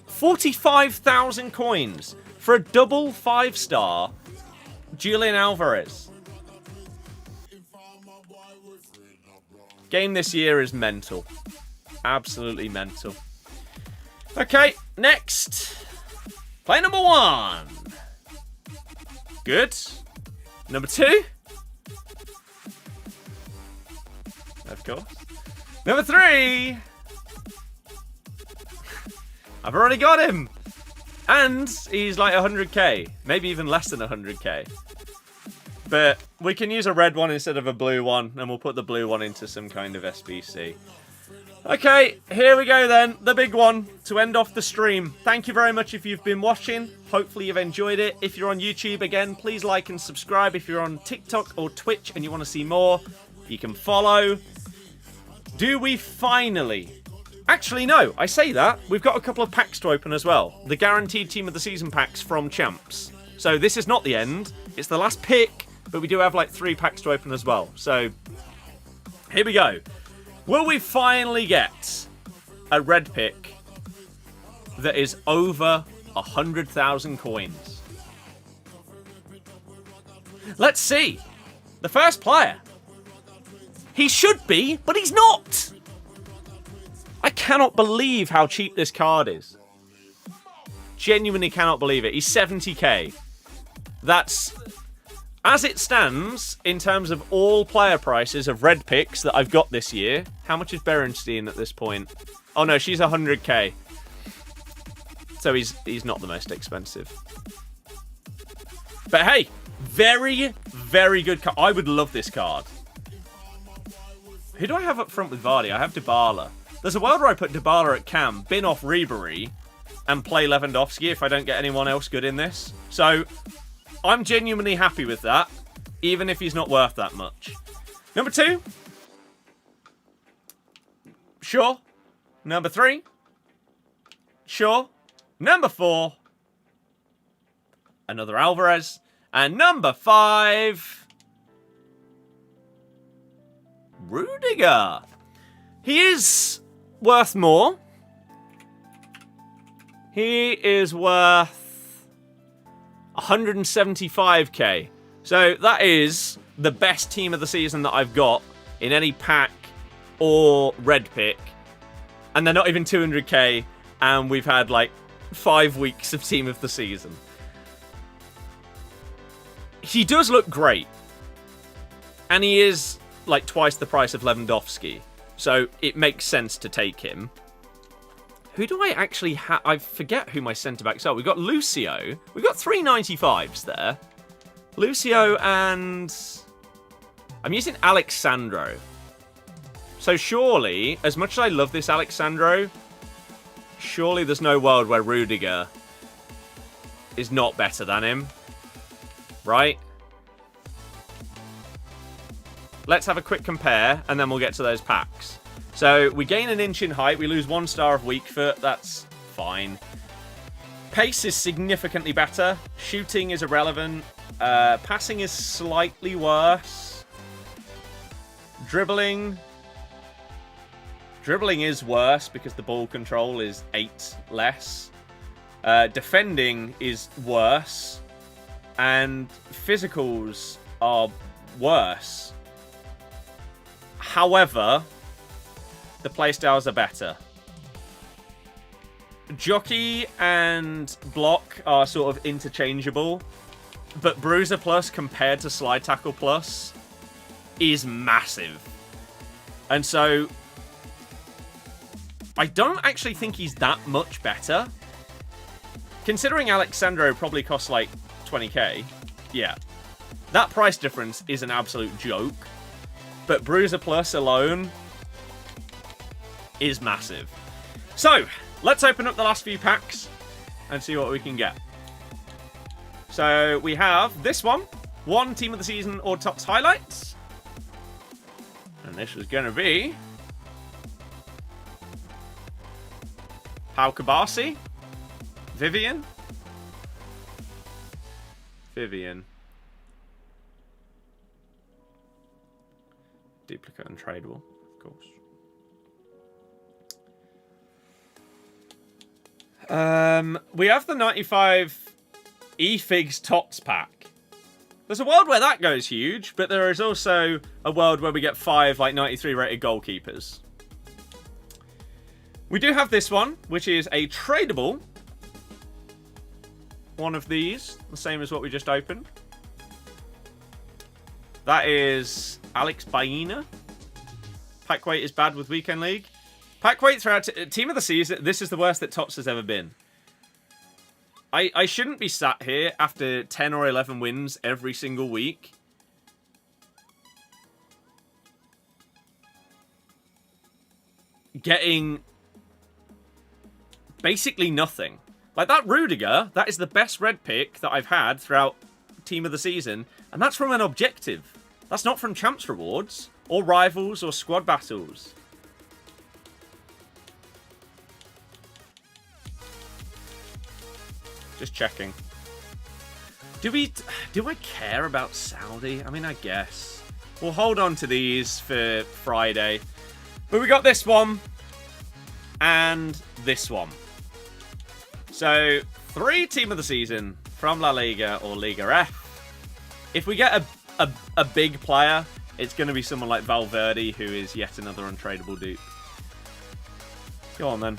45,000 coins for a double 5-star Julian Alvarez. Game this year is mental. Absolutely mental. Okay, next. Play number 1. Good. Number 2. Of course. Number 3. I've already got him. And he's like 100k. Maybe even less than 100k. But we can use a red one instead of a blue one. And we'll put the blue one into some kind of SBC. Okay, here we go then. The big one to end off the stream. Thank you very much if you've been watching. Hopefully you've enjoyed it. If you're on YouTube, again, please like and subscribe. If you're on TikTok or Twitch and you want to see more, you can follow. Do we finally... Actually, no, I say that. We've got a couple of packs to open as well. The guaranteed team of the season packs from champs. So this is not the end. It's the last pick, but we do have like 3 packs to open as well. So here we go. Will we finally get a red pick that is over 100,000 coins? Let's see. The first player. He should be, but he's not. I cannot believe how cheap this card is. Genuinely cannot believe it. He's 70k. That's... As it stands, in terms of all player prices of red picks that I've got this year, how much is Berenstein at this point? Oh no, she's 100k. So he's not the most expensive. But hey, very, very good card. I would love this card. Who do I have up front with Vardy? I have Dybala. There's a world where I put Dybala at cam, bin off Ribery, and play Lewandowski if I don't get anyone else good in this. So... I'm genuinely happy with that, even if he's not worth that much. Number 2. Sure. Number 3. Sure. Number 4. Another Alvarez. And number 5. Rudiger. He is worth more. He is worth 175k. So that is the best team of the season that I've got in any pack or red pick. And they're not even 200k. And we've had like 5 weeks of team of the season. He does look great. And he is like twice the price of Lewandowski. So it makes sense to take him. Who do I actually have? I forget who my centre-backs are. We've got Lucio. We've got 395s there. Lucio and... I'm using Alexandro. So surely, as much as I love this Alexandro, surely there's no world where Rudiger is not better than him. Right? Let's have a quick compare, and then we'll get to those packs. So, we gain an inch in height. We lose 1 star of weak foot. That's fine. Pace is significantly better. Shooting is irrelevant. Passing is slightly worse. Dribbling is worse because the ball control is 8 less. Defending is worse. And physicals are worse. However, the playstyles are better. Jockey and block are sort of interchangeable. But Bruiser Plus compared to Slide Tackle Plus is massive. And so, I don't actually think he's that much better. Considering Alexandro probably costs like 20k, yeah. That price difference is an absolute joke. But Bruiser Plus alone is massive. So, let's open up the last few packs and see what we can get. So, we have this one. 1 Team of the Season or Tots highlights. And this is going to be Pau Kabasi, Vivian. Duplicate and tradable, of course. We have the 95 eFigs Tots pack. There's a world where that goes huge, but there is also a world where we get 5 like 93 rated goalkeepers. We do have this one, which is a tradable. One of these, the same as what we just opened. That is Alex Baena. Pack weight is bad with Weekend League. Pack weight throughout Team of the Season, this is the worst that Tots has ever been. I shouldn't be sat here after 10 or 11 wins every single week. Getting basically nothing. Like that Rudiger, that is the best red pick that I've had throughout Team of the Season. And that's from an objective. That's not from Champs Rewards, or Rivals, or Squad Battles. Just checking. Do I care about Saudi? I mean, I guess. We'll hold on to these for Friday. But we got this one. And this one. So, 3 Team of the Season from La Liga or Liga F. If we get a big player, it's going to be someone like Valverde, who is yet another untradeable dupe. Go on, then.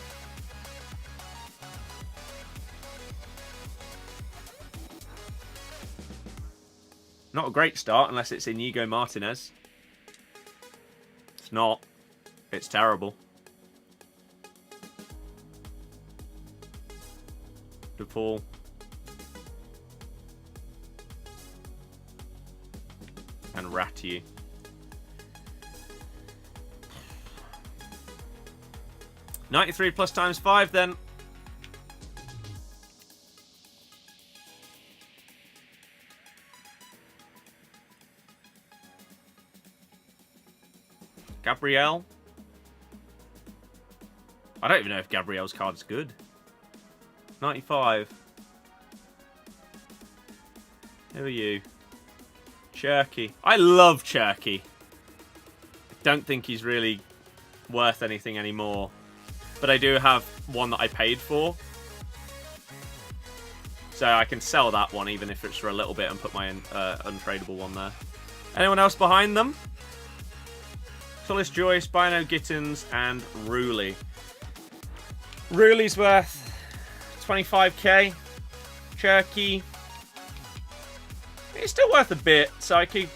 Not a great start unless it's Inigo Martinez. It's not. It's terrible. DePaul. And Ratiu. $93 plus times 5 then. Gabriel. I don't even know if Gabriel's card's good. 95. Who are you? Cherky. I love Cherky. I don't think he's really worth anything anymore. But I do have one that I paid for. So I can sell that one even if it's for a little bit and put my untradeable one there. Anyone else behind them? Tullis Joyce, Bino Gittins, and Ruley. Ruley's worth 25k. Cherky. It's still worth a bit, so I could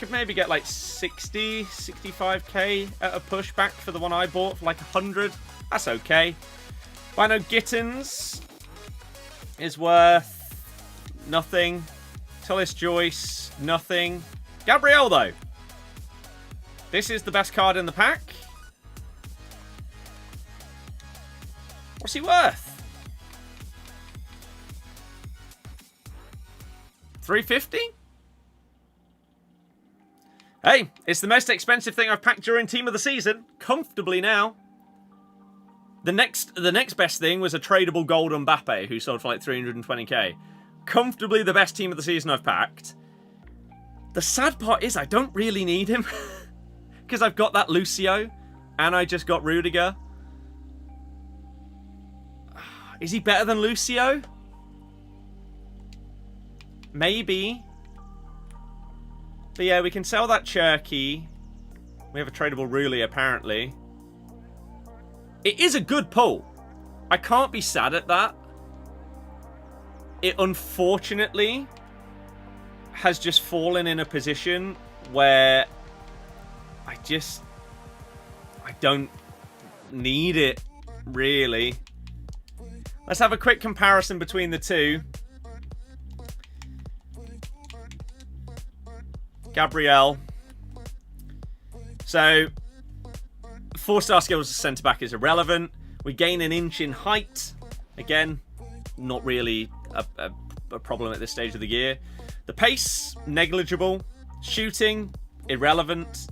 maybe get like 60, 65k at a pushback for the one I bought for like 100. That's okay. Bino Gittins is worth nothing. Tullis Joyce, nothing. Gabriel, though. This is the best card in the pack. What's he worth? 350? Hey, it's the most expensive thing I've packed during Team of the Season. Comfortably now. The next best thing was a tradable gold Mbappe, who sold for like 320k. Comfortably the best Team of the Season I've packed. The sad part is I don't really need him. Because I've got that Lucio, and I just got Rudiger. Is he better than Lucio? Maybe. But yeah, we can sell that Cherky. We have a tradable Rulli, apparently. It is a good pull. I can't be sad at that. It unfortunately has just fallen in a position where I don't need it, really. Let's have a quick comparison between the two. Gabriel. So, 4-star skills as centre-back is irrelevant. We gain an inch in height. Again, not really a problem at this stage of the year. The pace, negligible. Shooting, irrelevant.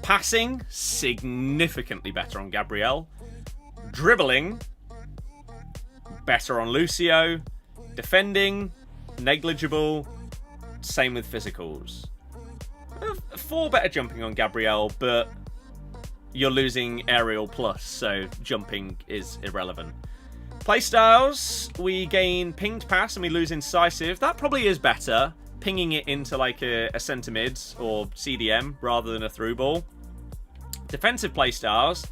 Passing, significantly better on Gabriel. Dribbling, better on Lucio. Defending, negligible. Same with physicals. 4 better jumping on Gabriel, but you're losing aerial plus, so jumping is irrelevant. Playstyles, we gain pinged pass and we lose incisive. That probably is better, pinging it into like a centre mid or CDM rather than a through ball. Defensive playstyles,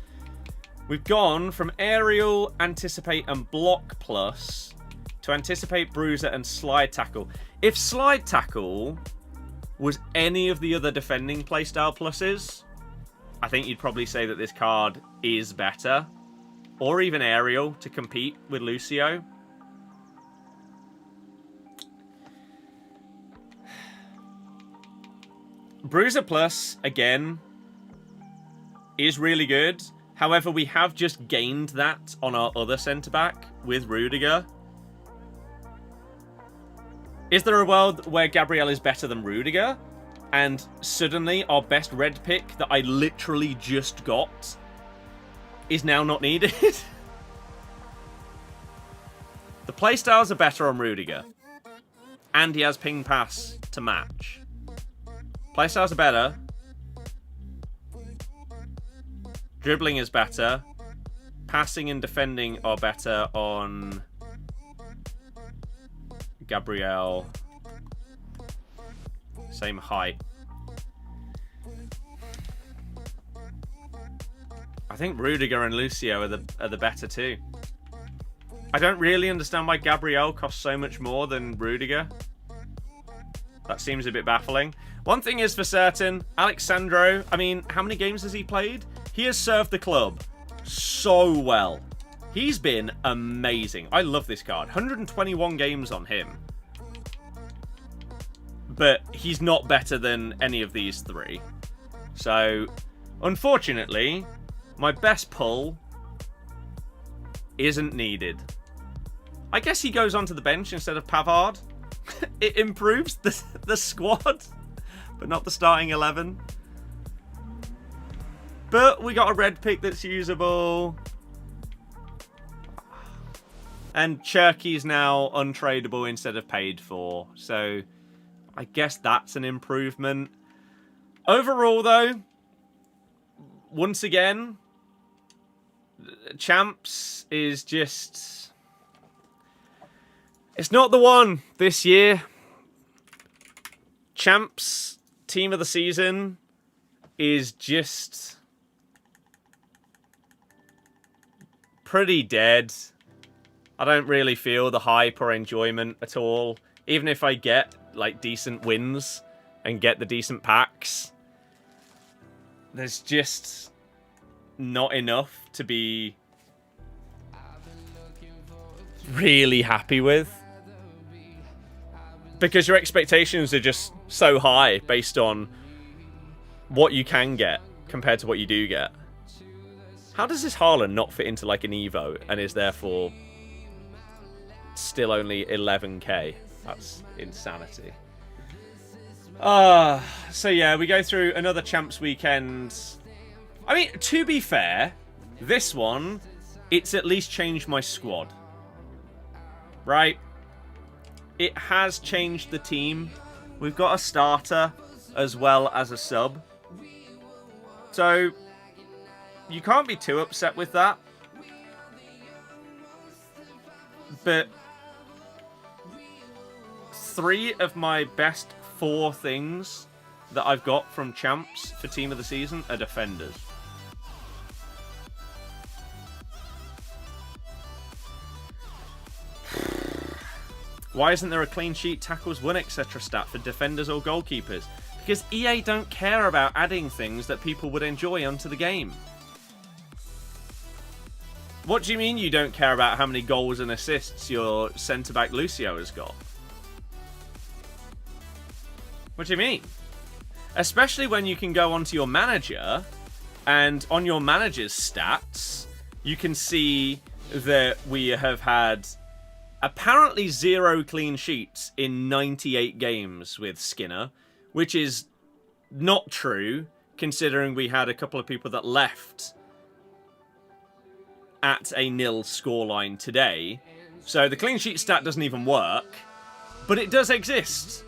we've gone from aerial, anticipate and block plus to anticipate, bruiser and slide tackle. If slide tackle was any of the other defending playstyle pluses, I think you'd probably say that this card is better. Or even aerial to compete with Lucio. Bruiser Plus, again, is really good. However, we have just gained that on our other centre-back with Rudiger. Is there a world where Gabriel is better than Rudiger? And suddenly our best red pick that I literally just got is now not needed? The playstyles are better on Rudiger. And he has ping pass to match. Playstyles are better. Dribbling is better. Passing and defending are better on Gabriel. Same height. I think Rudiger and Lucio are the better two. I don't really understand why Gabriel costs so much more than Rudiger. That seems a bit baffling. One thing is for certain, Alexandro, I mean, how many games has he played? He has served the club so well. He's been amazing. I love this card. 121 games on him. But he's not better than any of these three. So, unfortunately, my best pull isn't needed. I guess he goes onto the bench instead of Pavard. It improves the squad, but not the starting 11. But we got a red pick that's usable. And Cherky's now untradeable instead of paid for. So I guess that's an improvement. Overall, though, once again, Champs is just... It's not the one this year. Champs Team of the Season is just pretty dead. I don't really feel the hype or enjoyment at all. Even if I get like decent wins and get the decent packs, there's just not enough to be really happy with. Because your expectations are just so high based on what you can get compared to what you do get. How does this Haaland not fit into like an Evo and is therefore still only 11k? That's insanity. So yeah, we go through another Champs weekend. I mean, to be fair, this one, it's at least changed my squad. Right? It has changed the team. We've got a starter as well as a sub. So, you can't be too upset with that. But 3 of my best 4 things that I've got from Champs for Team of the Season are defenders. Why isn't there a clean sheet, tackles won, etc. stat for defenders or goalkeepers? Because EA don't care about adding things that people would enjoy onto the game. What do you mean you don't care about how many goals and assists your centre-back Lucio has got? What do you mean? Especially when you can go onto your manager, and on your manager's stats, you can see that we have had apparently 0 clean sheets in 98 games with Skinner, which is not true, considering we had a couple of people that left at a 0 scoreline today. So the clean sheet stat doesn't even work, but it does exist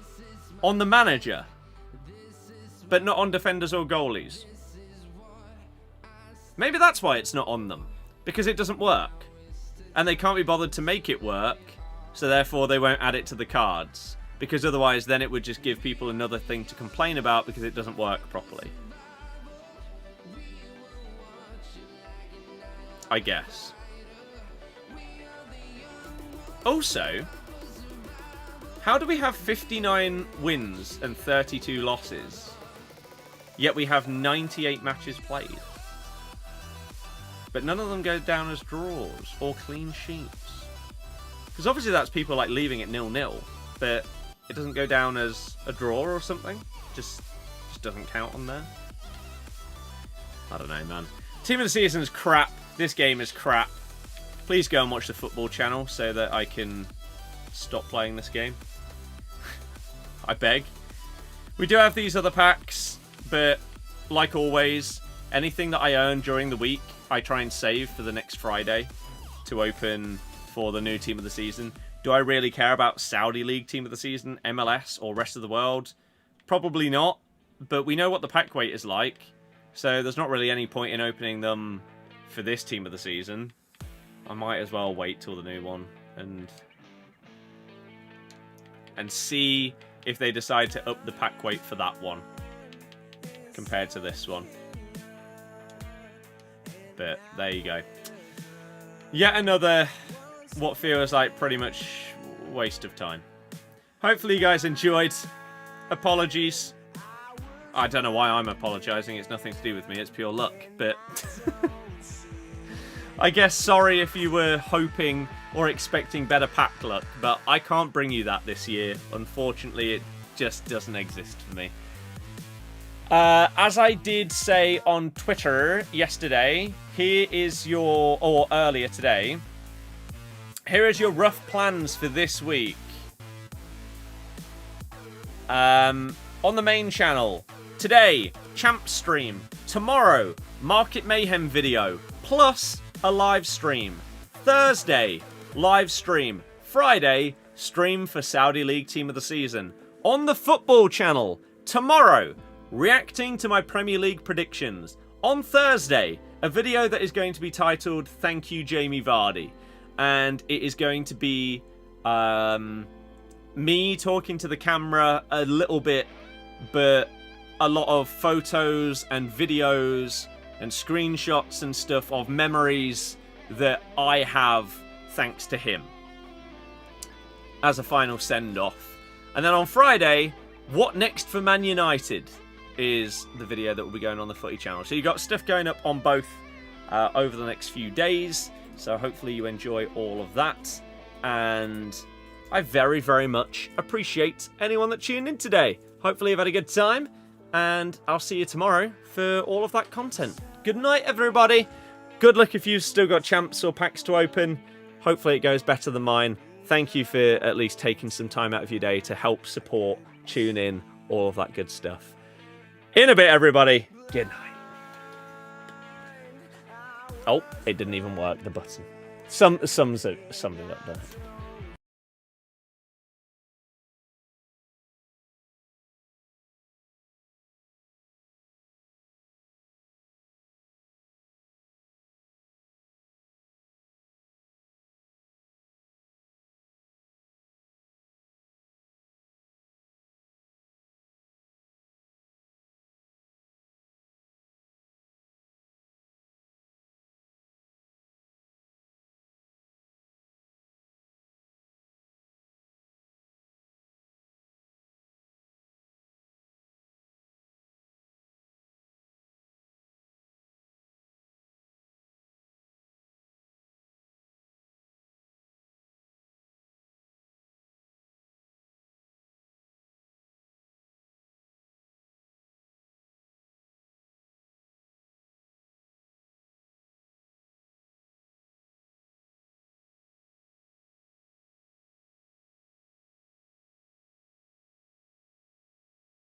on the manager, but not on defenders or goalies. Maybe that's why it's not on them, because it doesn't work. And they can't be bothered to make it work, so therefore they won't add it to the cards. Because otherwise then it would just give people another thing to complain about because it doesn't work properly. I guess. Also, how do we have 59 wins and 32 losses, yet we have 98 matches played? But none of them go down as draws or clean sheets. Because obviously that's people like leaving it 0-0, but it doesn't go down as a draw or something. Just doesn't count on there. I don't know, man. Team of the Season is crap. This game is crap. Please go and watch the football channel so that I can stop playing this game. I beg. We do have these other packs, but like always, anything that I earn during the week, I try and save for the next Friday to open for the new Team of the Season. Do I really care about Saudi League Team of the Season, MLS, or rest of the world? Probably not, but we know what the pack weight is like, so there's not really any point in opening them for this Team of the Season. I might as well wait till the new one and see if they decide to up the pack weight for that one compared to this one. But there you go. Yet another, what feels like pretty much waste of time. Hopefully you guys enjoyed. Apologies. I don't know why I'm apologising. It's nothing to do with me. It's pure luck. But I guess sorry if you were hoping or expecting better pack luck. But I can't bring you that this year. Unfortunately, it just doesn't exist for me. As I did say on Twitter yesterday, here is your, or earlier today, here is your rough plans for this week. On the main channel, today, Champ stream. Tomorrow, Market Mayhem video, plus a live stream. Thursday, live stream. Friday, stream for Saudi League Team of the Season. On the football channel, tomorrow, reacting to my Premier League predictions. On Thursday, a video that is going to be titled Thank You Jamie Vardy. And it is going to be me talking to the camera a little bit, but a lot of photos and videos and screenshots and stuff of memories that I have thanks to him as a final send-off. And then on Friday, what next for Man United is the video that will be going on the Footy channel. So you've got stuff going up on both over the next few days. So hopefully you enjoy all of that. And I very, very much appreciate anyone that tuned in today. Hopefully you've had a good time, and I'll see you tomorrow for all of that content. Good night, everybody. Good luck if you've still got champs or packs to open. Hopefully it goes better than mine. Thank you for at least taking some time out of your day to help support, tune in, all of that good stuff. In a bit, everybody. Good night. Oh, it didn't even work, the button. Something up there.